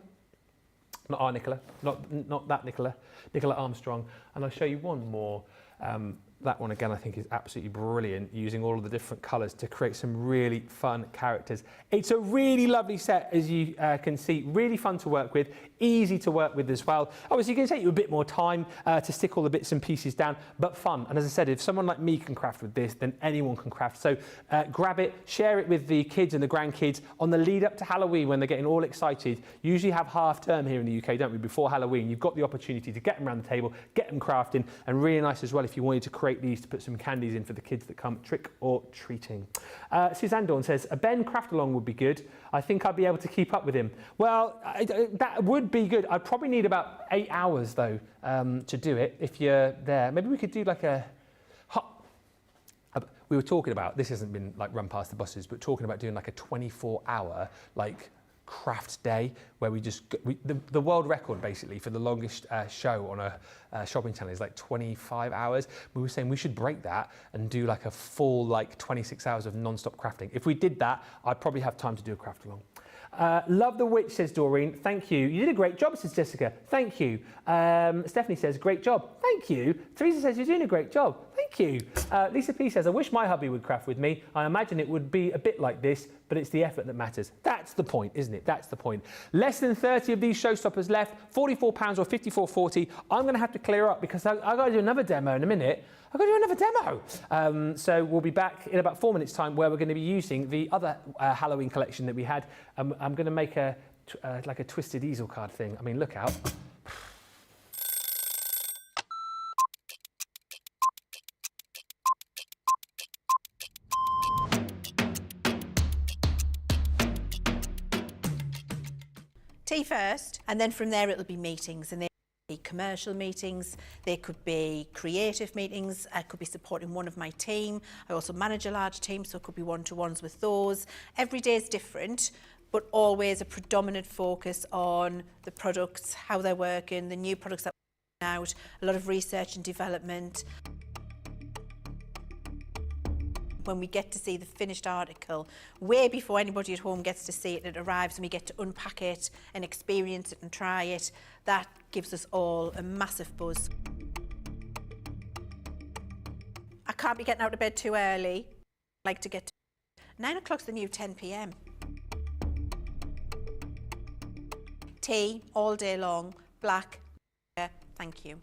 Not our Nicola, not that Nicola, Nicola Armstrong. And I'll show you one more. That one again I think is absolutely brilliant, using all of the different colours to create some really fun characters. It's a really lovely set, as you can see, really fun to work with, easy to work with as well. Obviously, it's going to take you a bit more time to stick all the bits and pieces down, but fun. And as I said, if someone like me can craft with this, then anyone can craft. So grab it, share it with the kids and the grandkids on the lead up to Halloween when they're getting all excited. Usually have half term here in the UK, don't we, before Halloween. You've got the opportunity to get them around the table, get them crafting, and really nice as well if you wanted to create these to put some candies in for the kids that come trick or treating. Suzanne Dawn says, a Ben craft along would be good. I think I'd be able to keep up with him. Well, that would be good. I'd probably need about 8 hours though to do it if you're there. Maybe we could do like a we were talking about, this hasn't been like run past the buses, but talking about doing like a 24-hour like craft day where the world record basically for the longest show on a shopping channel is like 25 hours. We were saying we should break that and do like a full like 26 hours of non-stop crafting. If we did that, I'd probably have time to do a craft along. Love the witch, says Doreen. Thank you. You did a great job, says Jessica. Thank you. Stephanie says, great job. Thank you. Teresa says, you're doing a great job. Thank you. Lisa P says, I wish my hubby would craft with me. I imagine it would be a bit like this, but it's the effort that matters. That's the point, isn't it? That's the point. Less than 30 of these showstoppers left, £44 or £54.40. I'm going to have to clear up because I've got to do another demo in a minute. I've got to do another demo. So we'll be back in about 4 minutes' time where we're going to be using the other Halloween collection that we had. I'm going to make like a twisted easel card thing. I mean, look out. Tea first, and then from there it'll be meetings, and they could be commercial meetings, they could be creative meetings, I could be supporting one of my team. I also manage a large team, so it could be one-to-ones with those. Every day is different, but always a predominant focus on the products, how they're working, the new products that we're putting out, a lot of research and development. When we get to see the finished article, way before anybody at home gets to see it, it arrives and we get to unpack it and experience it and try it, that gives us all a massive buzz. I can't be getting out of bed too early. I like to get to 9 o'clock's the new 10 p.m. Tea all day long, black, thank you.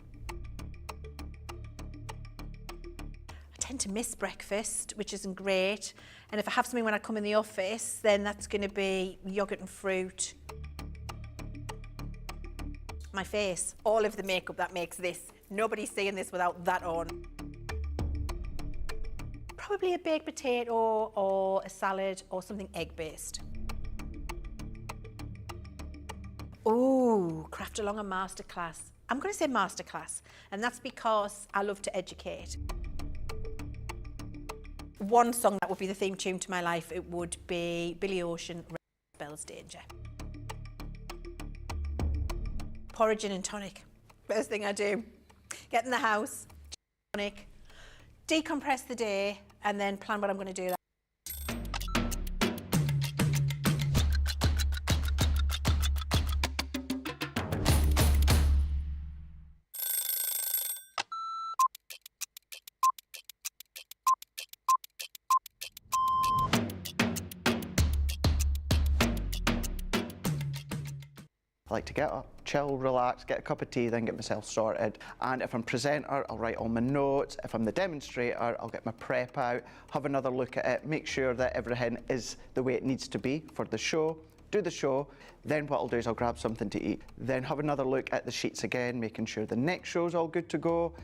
I tend to miss breakfast, which isn't great. And if I have something when I come in the office, then that's going to be yogurt and fruit. My face, all of the makeup that makes this. Nobody's seeing this without that on. Probably a baked potato or a salad or something egg-based. Ooh, craft along a masterclass. I'm going to say masterclass, and that's because I love to educate. One song that would be the theme tune to my life, it would be Billy Ocean, Bell's Danger. Porridge and tonic, first thing I do. Get in the house, tonic, decompress the day, and then plan what I'm going to do. I like to get up, chill, relax, get a cup of tea, then get myself sorted. And if I'm presenter, I'll write all my notes. If I'm the demonstrator, I'll get my prep out, have another look at it, make sure that everything is the way it needs to be for the show, do the show. Then what I'll do is I'll grab something to eat. Then have another look at the sheets again, making sure the next show's all good to go.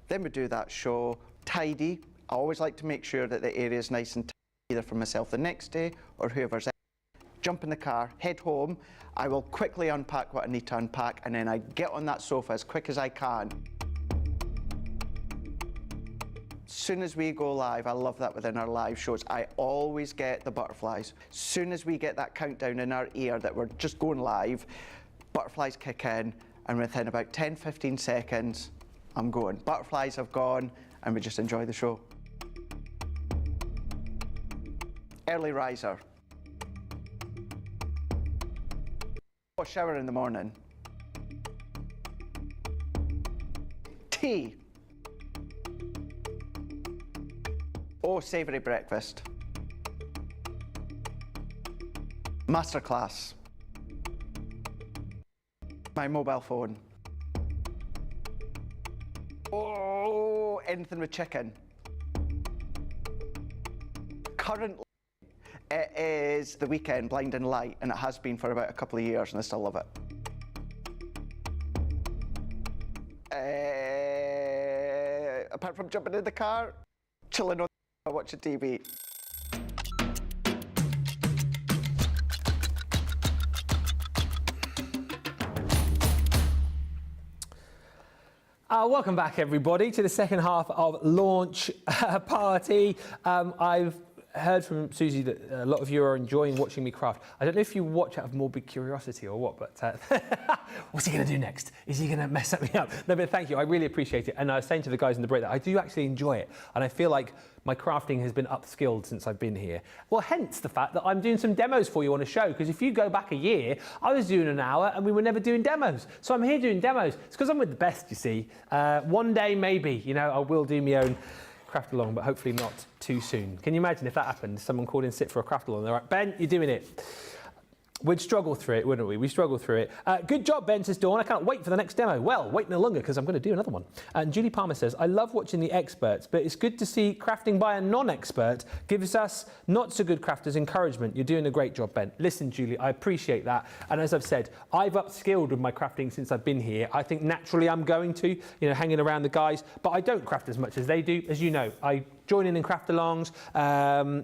Then we do that show, tidy. I always like to make sure that the area is nice and tidy, either for myself the next day or whoever's in. Jump in the car, head home. I will quickly unpack what I need to unpack, and then I get on that sofa as quick as I can. As soon as we go live, I love that within our live shows, I always get the butterflies. As soon as we get that countdown in our ear that we're just going live, butterflies kick in, and within about 10-15 seconds, I'm going. Butterflies have gone, and we just enjoy the show. Early riser. Shower in the morning. Tea. Oh, savoury breakfast. Masterclass. My mobile phone. Oh, anything with chicken. Currently, it is the weekend, Blinding Light, and it has been for about a couple of years, and I still love it. Apart from jumping in the car, chilling on watching TV. Welcome back, everybody, to the second half of Launch Party. I've heard from Susie that a lot of you are enjoying watching me craft. I don't know if you watch out of morbid curiosity or what, but what's he going to do next? Is he going to mess me up? No, but thank you. I really appreciate it. And I was saying to the guys in the break that I do actually enjoy it. And I feel like my crafting has been upskilled since I've been here. Well, hence the fact that I'm doing some demos for you on a show, because if you go back a year, I was doing an hour and we were never doing demos. So I'm here doing demos. It's because I'm with the best, you see. One day, maybe, you know, I will do my own craft along, but hopefully not too soon. Can you imagine if that happened? Someone called in sick for a craft along. They're like, Ben, you're doing it. We'd struggle through it, wouldn't we? We struggle through it. Good job, Ben, says Dawn. I can't wait for the next demo. Well, wait no longer, because I'm going to do another one. And Julie Palmer says, I love watching the experts, but it's good to see crafting by a non-expert gives us not so good crafters encouragement. You're doing a great job, Ben. Listen, Julie, I appreciate that. And as I've said, I've upskilled with my crafting since I've been here. I think naturally I'm going to, you know, hanging around the guys, but I don't craft as much as they do. As you know, I join in craft-alongs.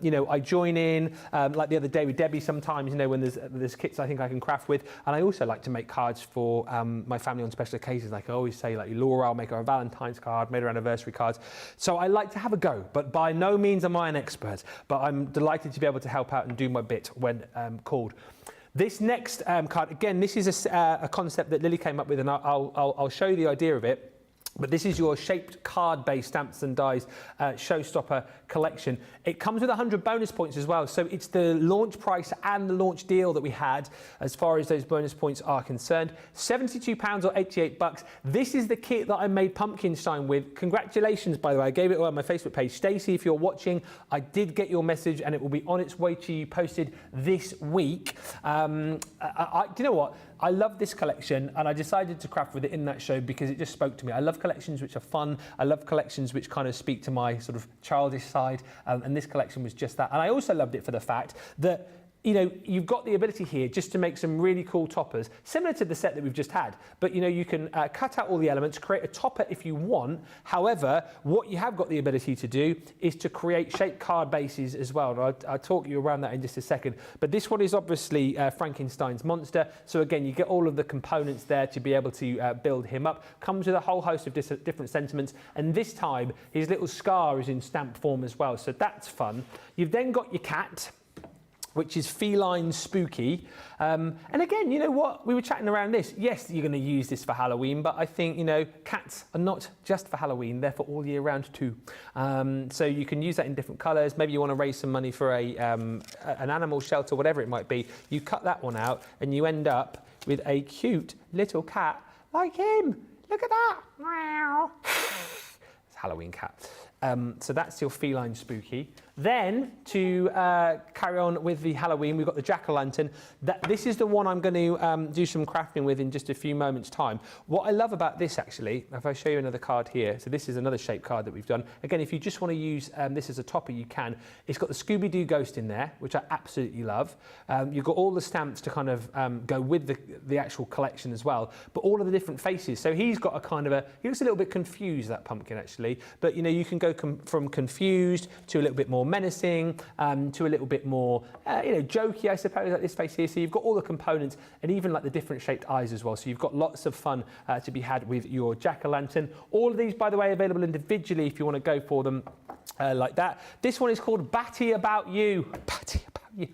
You know, I join in, like the other day with Debbie sometimes, you know, when there's kits I think I can craft with. And I also like to make cards for my family on special occasions. Like I always say, like Laura, I'll make her a Valentine's card, made her anniversary cards. So I like to have a go, but by no means am I an expert. But I'm delighted to be able to help out and do my bit when called. This next card, again, this is a concept that Lily came up with, and I'll show you the idea of it. But this is your shaped card-based Stamps and Dies showstopper collection. It comes with 100 bonus points as well. So it's the launch price and the launch deal that we had as far as those bonus points are concerned. £72 or £88. This is the kit that I made Pumpkinstein with. Congratulations, by the way. I gave it on my Facebook page. Stacey, if you're watching, I did get your message and it will be on its way to you posted this week. Do you know what? I love this collection and I decided to craft with it in that show because it just spoke to me. I love collections which are fun. I love collections which kind of speak to my sort of childish side, and this collection was just that. And I also loved it for the fact that, you know, you've got the ability here just to make some really cool toppers, similar to the set that we've just had. But, you know, you can cut out all the elements, create a topper if you want. However, what you have got the ability to do is to create shaped card bases as well. And I'll talk you around that in just a second. But this one is obviously Frankenstein's monster. So, again, you get all of the components there to be able to build him up. Comes with a whole host of different sentiments. And this time, his little scar is in stamp form as well. So that's fun. You've then got your cat, which is feline spooky. And again, you know what? We were chatting around this. Yes, you're going to use this for Halloween, but I think, you know, cats are not just for Halloween. They're for all year round too. So you can use that in different colours. Maybe you want to raise some money for an animal shelter, whatever it might be. You cut that one out and you end up with a cute little cat like him. Look at that. Meow. It's a Halloween cat. So that's your feline spooky. Then to carry on with the Halloween, we've got the jack-o'-lantern. This is the one I'm going to do some crafting with in just a few moments' time. What I love about this, actually, if I show you another card here, so this is another shape card that we've done. Again, if you just want to use this as a topper, you can. It's got the Scooby-Doo ghost in there, which I absolutely love. You've got all the stamps to kind of go with the actual collection as well, but all of the different faces. So he's got a kind of he looks a little bit confused, that pumpkin, actually, but, you know, you can go from confused to a little bit more menacing, to a little bit more, you know, jokey, I suppose, like this face here. So you've got all the components and even like the different shaped eyes as well. So you've got lots of fun to be had with your jack-o'-lantern. All of these, by the way, available individually if you want to go for them like that. This one is called Batty About You. Batty About You.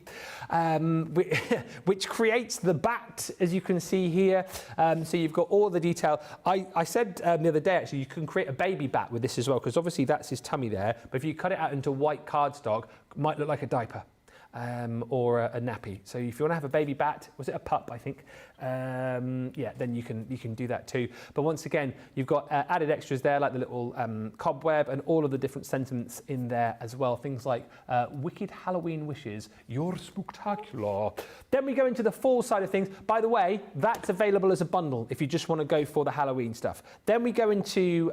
Which creates the bat, as you can see here. So you've got all the detail. I said the other day, actually, you can create a baby bat with this as well, because obviously that's his tummy there. But if you cut it out into white cardstock, it might look like a diaper. Or a nappy. So if you want to have a baby bat, was it a pup, I think? Yeah, then you can do that too. But once again, you've got added extras there, like the little cobweb and all of the different sentiments in there as well. Things like wicked Halloween wishes, you're spooktacular. Then we go into the fall side of things. By the way, that's available as a bundle if you just want to go for the Halloween stuff. Then we go into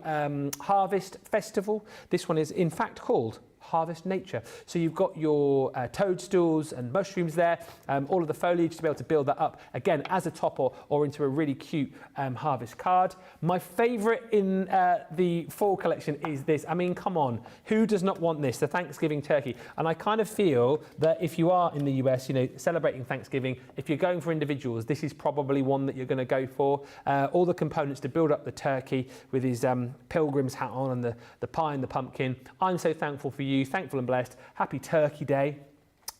Harvest Festival. This one is in fact called Harvest Nature. So you've got your toadstools and mushrooms there, all of the foliage to be able to build that up, again, as a topper or into a really cute harvest card. My favourite in the fall collection is this. I mean, come on, who does not want this? The Thanksgiving turkey. And I kind of feel that if you are in the US, you know, celebrating Thanksgiving, if you're going for individuals, this is probably one that you're going to go for. All the components to build up the turkey with his pilgrim's hat on and the pie and the pumpkin. I'm so thankful for you you, thankful and blessed, happy Turkey Day.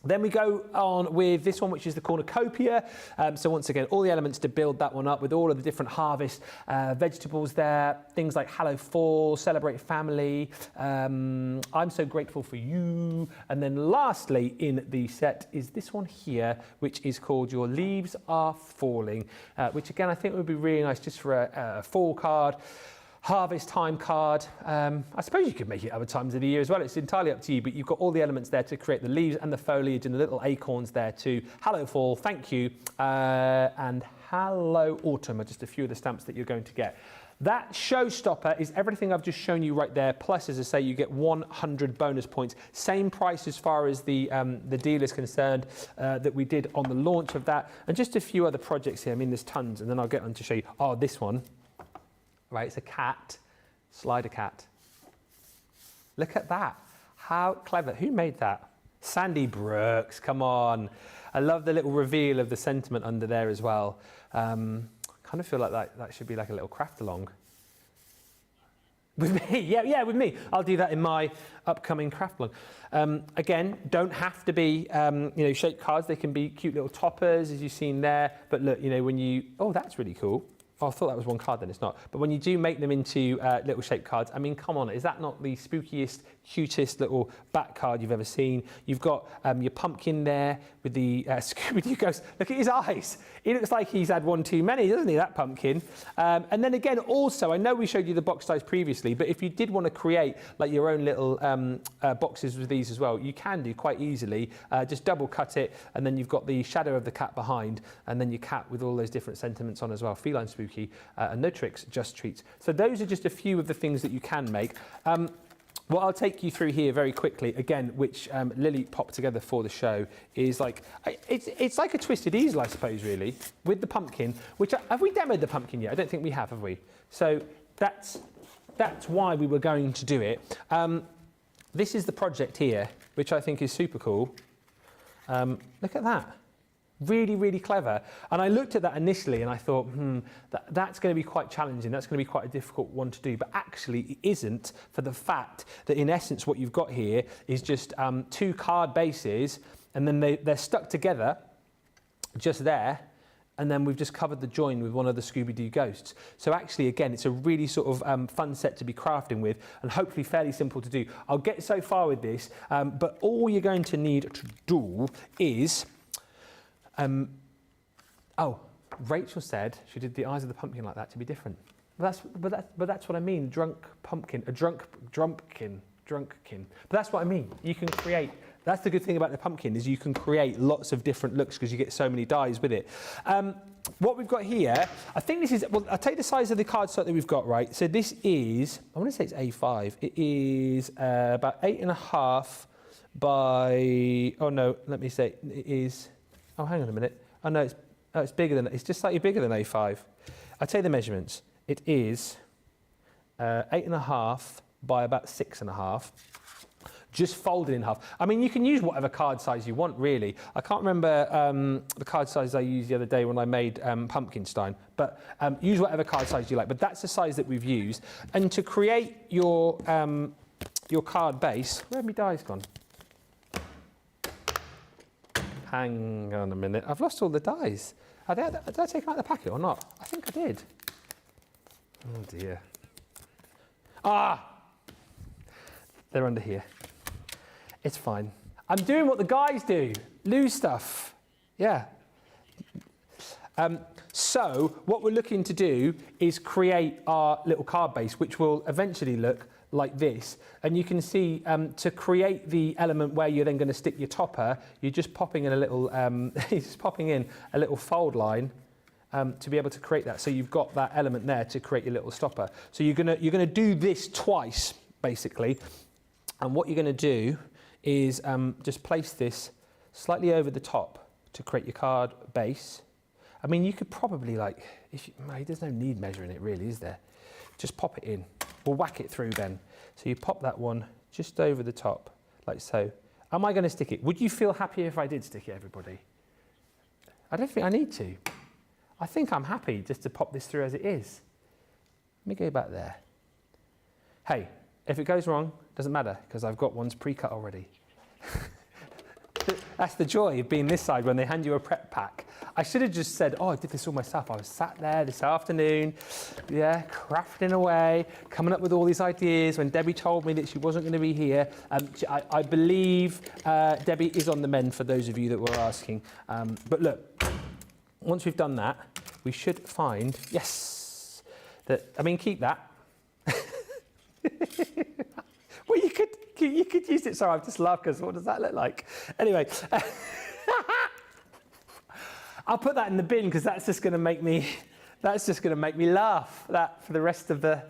Then we go on with this one, which is the cornucopia. So once again, all the elements to build that one up with all of the different harvest vegetables there, things like Hallow Fall, Celebrate Family, I'm So Grateful for You. And then lastly in the set is this one here, which is called Your Leaves Are Falling, which again, I think would be really nice just for a fall card. Harvest time card. I suppose you could make it other times of the year as well. It's entirely up to you, but you've got all the elements there to create the leaves and the foliage and the little acorns there too. Hello Fall, thank you, and Hello Autumn are just a few of the stamps that you're going to get. That showstopper is everything I've just shown you right there. Plus, as I say, you get 100 bonus points. Same price as far as the deal is concerned that we did on the launch of that. And just a few other projects here. I mean, there's tons, and then I'll get on to show you. Oh, this one. Right, it's a cat, slider cat. Look at that. How clever. Who made that? Sandy Brooks, come on. I love the little reveal of the sentiment under there as well. Kind of feel like that should be like a little craft along. With me, yeah, with me. I'll do that in my upcoming craft along. Again, don't have to be, shaped cards. They can be cute little toppers, as you've seen there. But look, when you, oh, that's really cool. Oh, I thought that was one card, then it's not. But when you do make them into little shaped cards, I mean, come on, is that not the spookiest, cutest little back card you've ever seen? You've got your pumpkin there with the Scooby-Doo ghost. Look at his eyes. He looks like he's had one too many, doesn't he, that pumpkin? And then again, also, I know we showed you the box size previously, but if you did want to create like your own little boxes with these as well, you can do quite easily. Just double cut it, and then you've got the shadow of the cat behind, and then your cat with all those different sentiments on as well. Feline spooky. And no tricks, just treats. So those are just a few of the things that you can make. What I'll take you through here very quickly, again, which Lily popped together for the show, is like, it's like a twisted easel, I suppose, really, with the pumpkin, which, have we demoed the pumpkin yet? I don't think we have we? So that's why we were going to do it. This is the project here, which I think is super cool. Look at that. Really, really clever. And I looked at that initially and I thought, that's going to be quite challenging. That's going to be quite a difficult one to do. But actually, it isn't, for the fact that in essence, what you've got here is just 2 card bases, and then they're stuck together just there. And then we've just covered the join with one of the Scooby-Doo ghosts. So actually, again, it's a really sort of fun set to be crafting with, and hopefully fairly simple to do. I'll get so far with this, but all you're going to need to do is... Rachel said she did the eyes of the pumpkin like that to be different. But that's what I mean. Drunk pumpkin, a drumpkin. But that's what I mean. You can create. That's the good thing about the pumpkin, is you can create lots of different looks because you get so many dies with it. What we've got here, I think this is. Well, I'll take the size of the cardstock that we've got. Right. So this is. I want to say it's A5. It is about 8.5 by. Oh no, let me say it is. Oh, hang on a minute. Oh no, it's bigger than. It's just slightly bigger than A5. I'll tell you the measurements. It is 8.5 by about 6.5. Just folded in half. I mean, you can use whatever card size you want, really. I can't remember the card size I used the other day when I made Pumpkinstein, but use whatever card size you like. But that's the size that we've used. And to create your card base, where have my dies gone? Hang on a minute. I've lost all the dies. Did I take them out of the packet or not? I think I did. Oh dear. They're under here. It's fine. I'm doing what the guys do. Lose stuff. Yeah. So what we're looking to do is create our little card base, which will eventually look like this. And you can see to create the element where you're then going to stick your topper, you're just popping in a little, fold line to be able to create that. So you've got that element there to create your little stopper. So you're gonna do this twice, basically. And what you're going to do is just place this slightly over the top to create your card base. I mean, you could probably there's no need measuring it really, is there? Just pop it in. We'll whack it through then. So you pop that one just over the top, like so. Am I going to stick it? Would you feel happier if I did stick it, everybody? I don't think I need to. I think I'm happy just to pop this through as it is. Let me go back there. Hey, If it goes wrong, doesn't matter, because I've got ones pre-cut already. That's the joy of being this side when they hand you a prep pack. I should have just said, oh, I did this all myself. I was sat there this afternoon, yeah, crafting away, coming up with all these ideas when Debbie told me that she wasn't going to be here. I believe Debbie is on the mend, for those of you that were asking. But look, once we've done that, we should find, yes, that, I mean, keep that. Well, you could use it. Sorry, I've just laughed because what does that look like? Anyway, I'll put that in the bin because that's just going to make me laugh that for the rest of the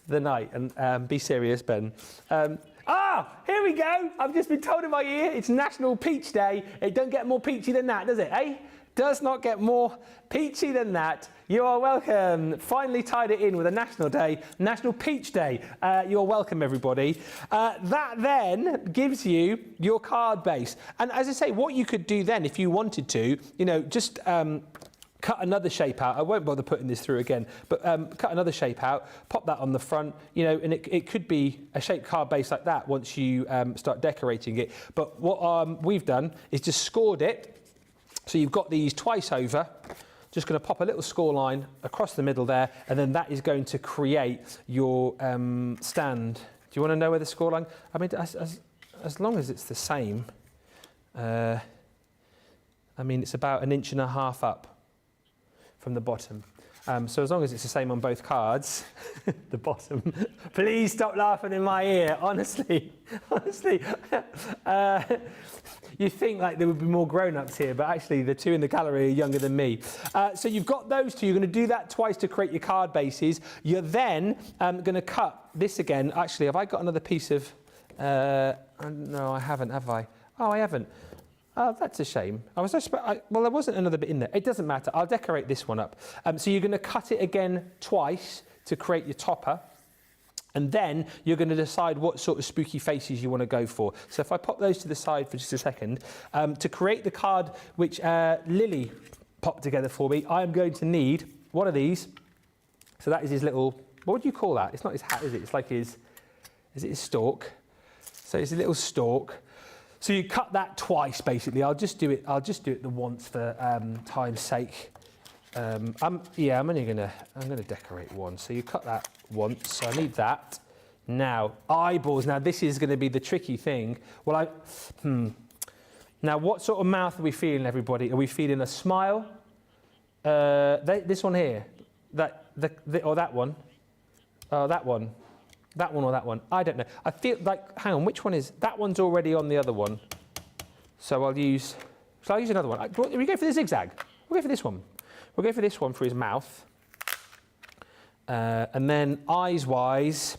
night. And be serious, Ben. Here we go. I've just been told in my ear it's National Peach Day. It don't get more peachy than that, does it? Eh? Does not get more peachy than that. You are welcome. Finally tied it in with a national day, National Peach Day. You're welcome, everybody. That then gives you your card base. And as I say, what you could do then, if you wanted to, just cut another shape out. I won't bother putting this through again, but cut another shape out, pop that on the front, and it could be a shaped card base like that once you start decorating it. But what we've done is just scored it. So you've got these twice over, just going to pop a little score line across the middle there, and then that is going to create your stand. Do you want to know where the score line? I mean, as long as it's the same, I mean, it's about 1.5 inches up from the bottom. So as long as it's the same on both cards, the bottom. Please stop laughing in my ear, honestly. You think like there would be more grown-ups here, but actually the two in the gallery are younger than me. So you've got those two. You're going to do that twice to create your card bases. You're then going to cut this again. Actually, have I got another piece of... no, I haven't, have I? Oh, I haven't. Oh, that's a shame. Well, there wasn't another bit in there. It doesn't matter. I'll decorate this one up. So you're going to cut it again twice to create your topper. And then you're going to decide what sort of spooky faces you want to go for. So if I pop those to the side for just a second, to create the card which Lily popped together for me, I am going to need one of these. So that is his little, what would you call that? It's not his hat, is it? It's like is it his stalk? So it's a little stalk. So you cut that twice, basically. I'll just do it the once for time's sake. I'm gonna decorate one. So you cut that once. So I need that. Now eyeballs. Now this is going to be the tricky thing. Well, Now what sort of mouth are we feeling, everybody? Are we feeling a smile? This one here, or that one? That one. That one or that one? I don't know. I feel like, hang on, which one is... That one's already on the other one. So I'll use... Shall I use another one? We go for the zigzag. We'll go for this one. We'll go for this one for his mouth. And then eyes-wise...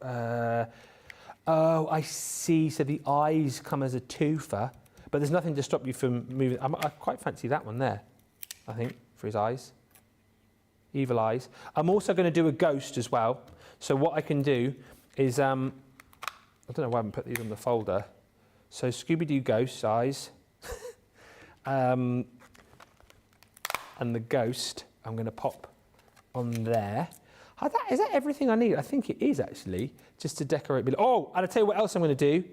oh, I see. So the eyes come as a twofer. But there's nothing to stop you from moving... I quite fancy that one there, I think, for his eyes. Evil eyes. I'm also going to do a ghost as well. So what I can do is, I don't know why I haven't put these on the folder. So Scooby-Doo ghost eyes. And the ghost, I'm going to pop on there. Is that everything I need? I think it is, actually, just to decorate. Oh, and I'll tell you what else I'm going to do.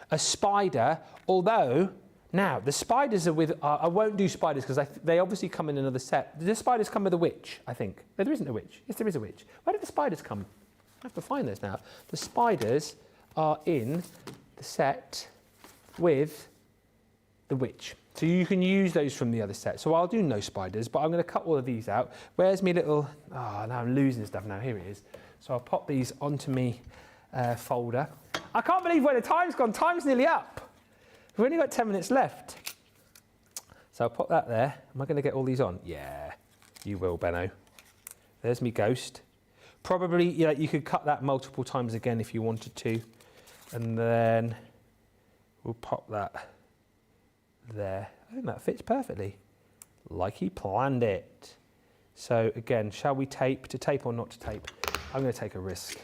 A spider, although... Now, the spiders are with... I won't do spiders because they obviously come in another set. The spiders come with a witch, I think. No, there isn't a witch. Yes, there is a witch. Where did the spiders come? I have to find those now. The spiders are in the set with the witch. So you can use those from the other set. So I'll do no spiders, but I'm going to cut all of these out. Where's me little... Oh, now I'm losing stuff now. Here it is. So I'll pop these onto me folder. I can't believe where the time's gone. Time's nearly up. We've only got 10 minutes left. So I'll pop that there. Am I going to get all these on? Yeah, you will, Benno. There's me ghost. Probably, you could cut that multiple times again if you wanted to. And then we'll pop that there. I think that fits perfectly. Like he planned it. So again, shall we tape? To tape or not to tape? I'm going to take a risk.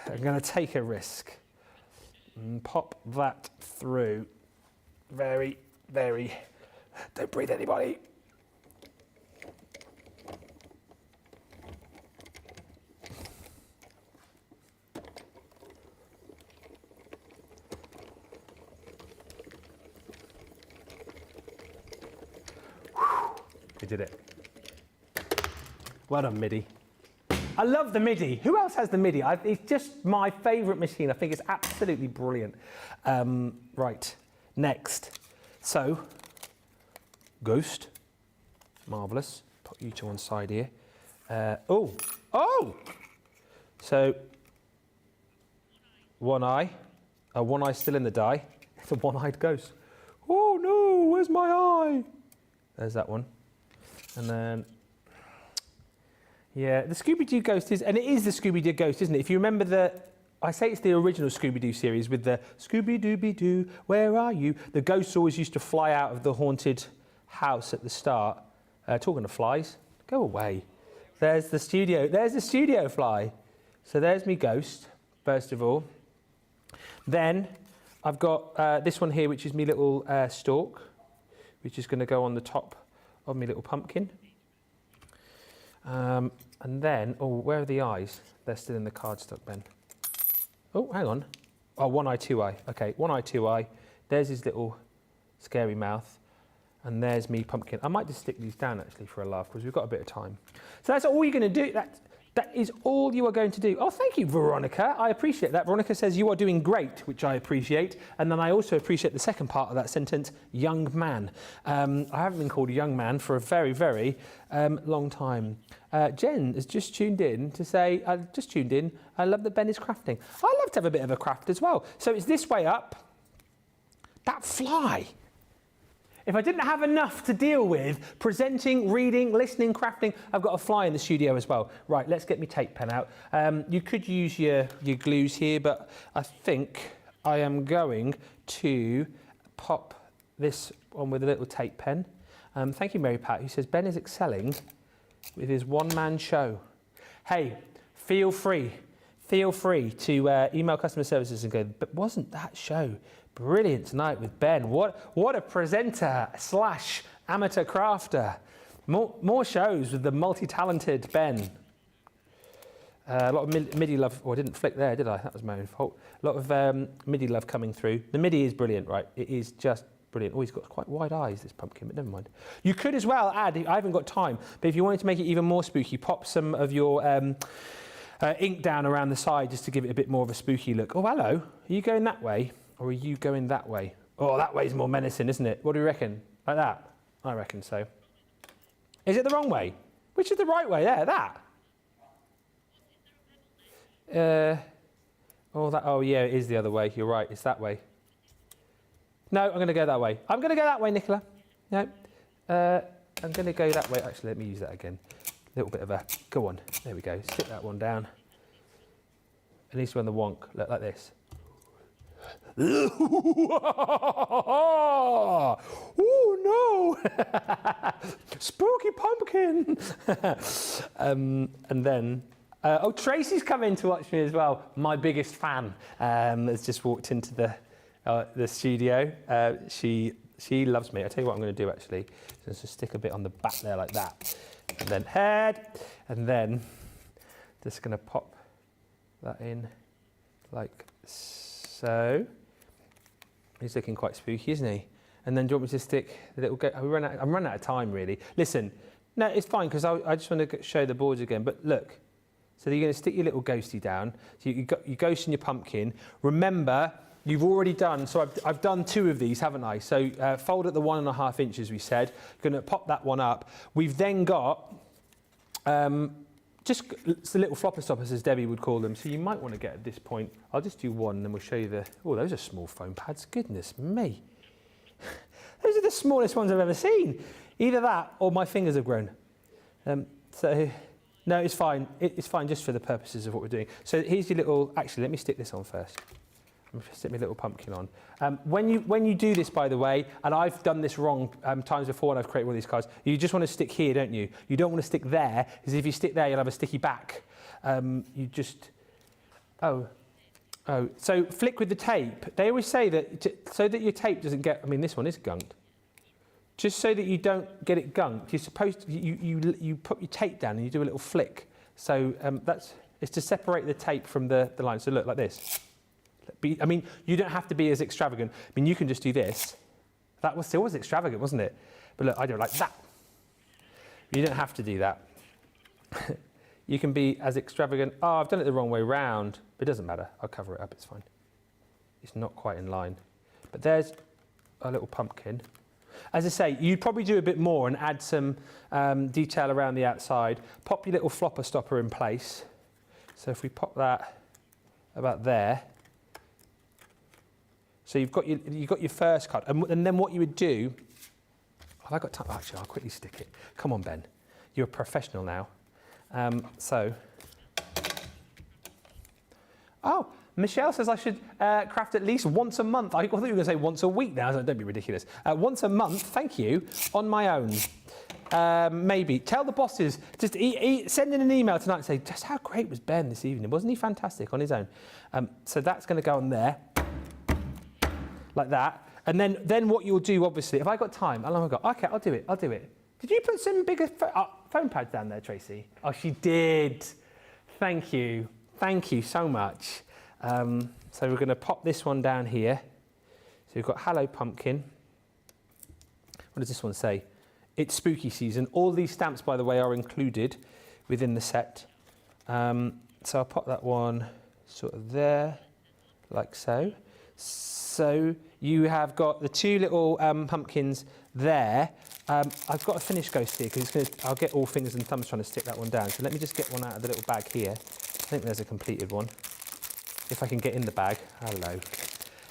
I'm going to take a risk. And pop that through. Very, very... Don't breathe, anybody. you did it. Well done, MIDI. I love the MIDI. Who else has the MIDI? It's just my favourite machine. I think it's absolutely brilliant. Right, next. So, Ghost. Marvellous. Put you to one side here. Oh! So, one eye. One eye still in the die. It's a one-eyed ghost. Oh no, where's my eye? There's that one. And then, yeah, the Scooby-Doo ghost is, and it is the Scooby-Doo ghost, isn't it? If you remember I say it's the original Scooby-Doo series with the Scooby-Dooby-Doo, where are you? The ghosts always used to fly out of the haunted house at the start. Talking to flies, go away. There's the studio fly. So there's me ghost, first of all. Then I've got this one here, which is me little stalk, which is going to go on the top of me little pumpkin. And then, where are the eyes? They're still in the cardstock, Ben. Oh, hang on. Oh, one eye, two eye. Okay, one eye, two eye. There's his little scary mouth. And there's me pumpkin. I might just stick these down actually for a laugh because we've got a bit of time. So that's all you're going to do. That is all you are going to do. Oh, thank you, Veronica. I appreciate that. Veronica says you are doing great, which I appreciate. And then I also appreciate the second part of that sentence, young man. I haven't been called a young man for a very, very long time. Jen has just tuned in to say, I love that Ben is crafting. I love to have a bit of a craft as well. So it's this way up. That fly. If I didn't have enough to deal with, presenting, reading, listening, crafting, I've got a fly in the studio as well. Right, let's get my tape pen out. You could use your glues here, but I think I am going to pop this on with a little tape pen. Thank you, Mary Pat, who says Ben is excelling with his one-man show. Hey, feel free to email customer services and go, but wasn't that show brilliant tonight with Ben? What a presenter / amateur crafter. More shows with the multi-talented Ben. A lot of MIDI love. Oh, I didn't flick there, did I? That was my own fault. A lot of MIDI love coming through. The MIDI is brilliant, right? It is just brilliant. Oh, he's got quite wide eyes, this pumpkin, but never mind. You could as well add, I haven't got time, but if you wanted to make it even more spooky, pop some of your ink down around the side just to give it a bit more of a spooky look. Oh, hello. Are you going that way? Or are you going that way? Oh, that way's more menacing, isn't it? What do you reckon? Like that? I reckon so. Is it the wrong way? Which is the right way? There, that. Oh, yeah, it is the other way. You're right, it's that way. No, I'm going to go that way. I'm going to go that way, Nicola. No, I'm going to go that way. Actually, let me use that again. A little bit of a, go on. There we go. Stick that one down. At least when the wonk, look like this. Oh no! Spooky pumpkin! And then, Tracy's come in to watch me as well. My biggest fan has just walked into the studio. She loves me. I'll tell you what I'm going to do actually. So just stick a bit on the back there like that, and then head, and then just going to pop that in like so. He's looking quite spooky, isn't he? And then do you want me to stick the little... I'm running out of time, really. Listen, no, it's fine, because I just want to show the boards again. But look, so you're going to stick your little ghosty down. So you've got your ghost and your pumpkin. Remember, you've already done... So I've done 2 of these, haven't I? So fold at the 1.5 inches, we said. Going to pop that one up. We've then got... just the little flopper stoppers, as Debbie would call them. So you might want to get at this point. I'll just do one, and then we'll show you the... Oh, those are small foam pads. Goodness me. Those are the smallest ones I've ever seen. Either that or my fingers have grown. So, no, it's fine. It's fine just for the purposes of what we're doing. So here's your little... Actually, let me stick this on first. I'm going to stick my little pumpkin on. When you do this, by the way, and I've done this wrong times before when I've created one of these cards, you just want to stick here, don't you? You don't want to stick there, because if you stick there, you'll have a sticky back. You just... So flick with the tape. They always say that so that your tape doesn't get... I mean, this one is gunked. Just so that you don't get it gunked, you're supposed to... You put your tape down and you do a little flick. So it's to separate the tape from the line. So look, like this. I mean, you don't have to be as extravagant. I mean, you can just do this. That was still extravagant, wasn't it? But look, I do it like that. You don't have to do that. You can be as extravagant. Oh, I've done it the wrong way round. But it doesn't matter. I'll cover it up. It's fine. It's not quite in line. But there's a little pumpkin. As I say, you'd probably do a bit more and add some detail around the outside. Pop your little flopper stopper in place. So if we pop that about there. So you've got your first card. And then what you would do, have I got time? Actually, I'll quickly stick it. Come on, Ben. You're a professional now. Oh, Michelle says I should craft at least once a month. I thought you were going to say once a week now. Don't be ridiculous. Once a month, thank you, on my own. Maybe. Tell the bosses, just send in an email tonight and say, just how great was Ben this evening? Wasn't he fantastic on his own? So that's going to go on there, like that. And then what you'll do, obviously, if I got time, how long have I got? Okay, I'll do it. Did you put some bigger phone pads down there, Tracy? Oh, she did. Thank you. Thank you so much. So we're going to pop this one down here. So we've got Hello Pumpkin. What does this one say? It's spooky season. All these stamps, by the way, are included within the set. So I'll pop that one sort of there, like so. So you have got the two little pumpkins there. I've got a finished ghost here because I'll get all fingers and thumbs trying to stick that one down. So let me just get one out of the little bag here. I think there's a completed one. If I can get in the bag. Hello.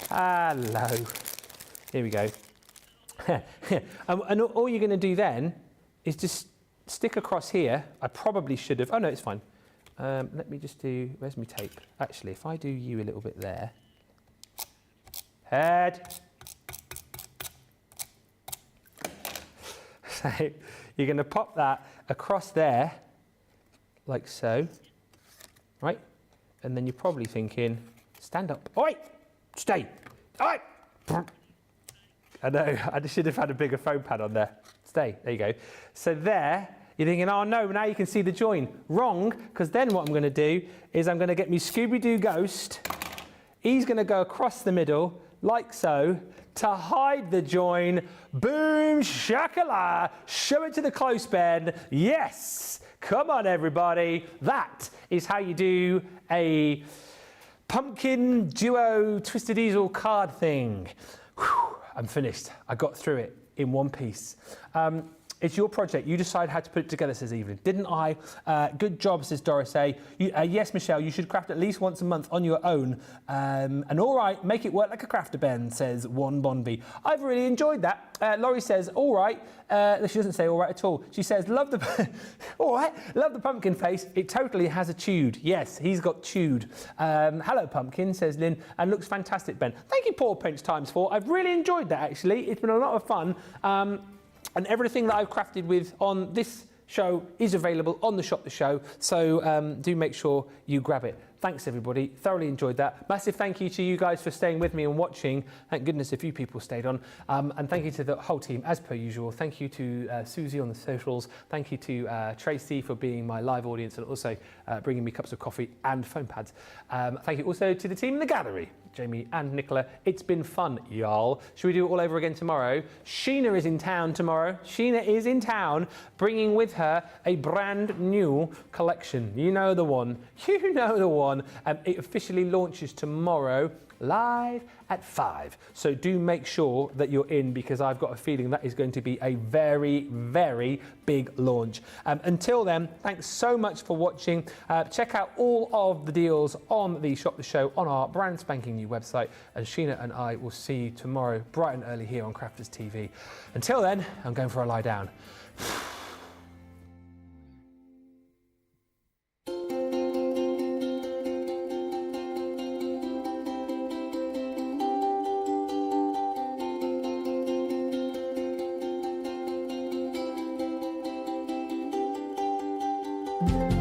Hello. Here we go. And all you're going to do then is just stick across here. I probably should have. Oh, no, it's fine. Let me just do. Where's my tape? Actually, if I do you a little bit there. Head. So you're going to pop that across there, like so. Right? And then you're probably thinking, stand up. Oi! Stay! Oi! I know, I should have had a bigger foam pad on there. Stay, there you go. So there, you're thinking, oh no, now you can see the join. Wrong, because then what I'm going to do is I'm going to get me Scooby-Doo ghost. He's going to go across the middle, like so, to hide the join. Boom, shakala, show it to the close, Ben. Yes, come on everybody. That is how you do a pumpkin duo twisted easel card thing. Whew, I'm finished. I got through it in one piece. It's your project. You decide how to put it together, says Evelyn. Didn't I? Good job, says Doris A. Yes, Michelle, you should craft at least once a month on your own. And all right, make it work like a crafter, Ben, says Juan Bonby. I've really enjoyed that. Laurie says, all right. She doesn't say all right at all. She says, love the all right, love the pumpkin face. It totally has a tude. Yes, he's got tude. Hello, pumpkin, says Lynn, and looks fantastic, Ben. Thank you, Paul Pinch ×4. I've really enjoyed that, actually. It's been a lot of fun. And everything that I've crafted with on this show is available on the Shop the Show. So do make sure you grab it. Thanks, everybody. Thoroughly enjoyed that. Massive thank you to you guys for staying with me and watching. Thank goodness a few people stayed on. And thank you to the whole team, as per usual. Thank you to Susie on the socials. Thank you to Tracy for being my live audience and also bringing me cups of coffee and foam pads. Thank you also to the team in the gallery, Jamie and Nicola. It's been fun, y'all. Should we do it all over again tomorrow? Sheena is in town tomorrow. Sheena is in town, bringing with her a brand new collection. You know the one. You know the one. It officially launches tomorrow, live at 5. So do make sure that you're in, because I've got a feeling that is going to be a very, very big launch. Until then, thanks so much for watching. Check out all of the deals on the Shop the Show on our brand spanking new website. And Sheena and I will see you tomorrow bright and early here on Crafters TV. Until then, I'm going for a lie down. Thank you.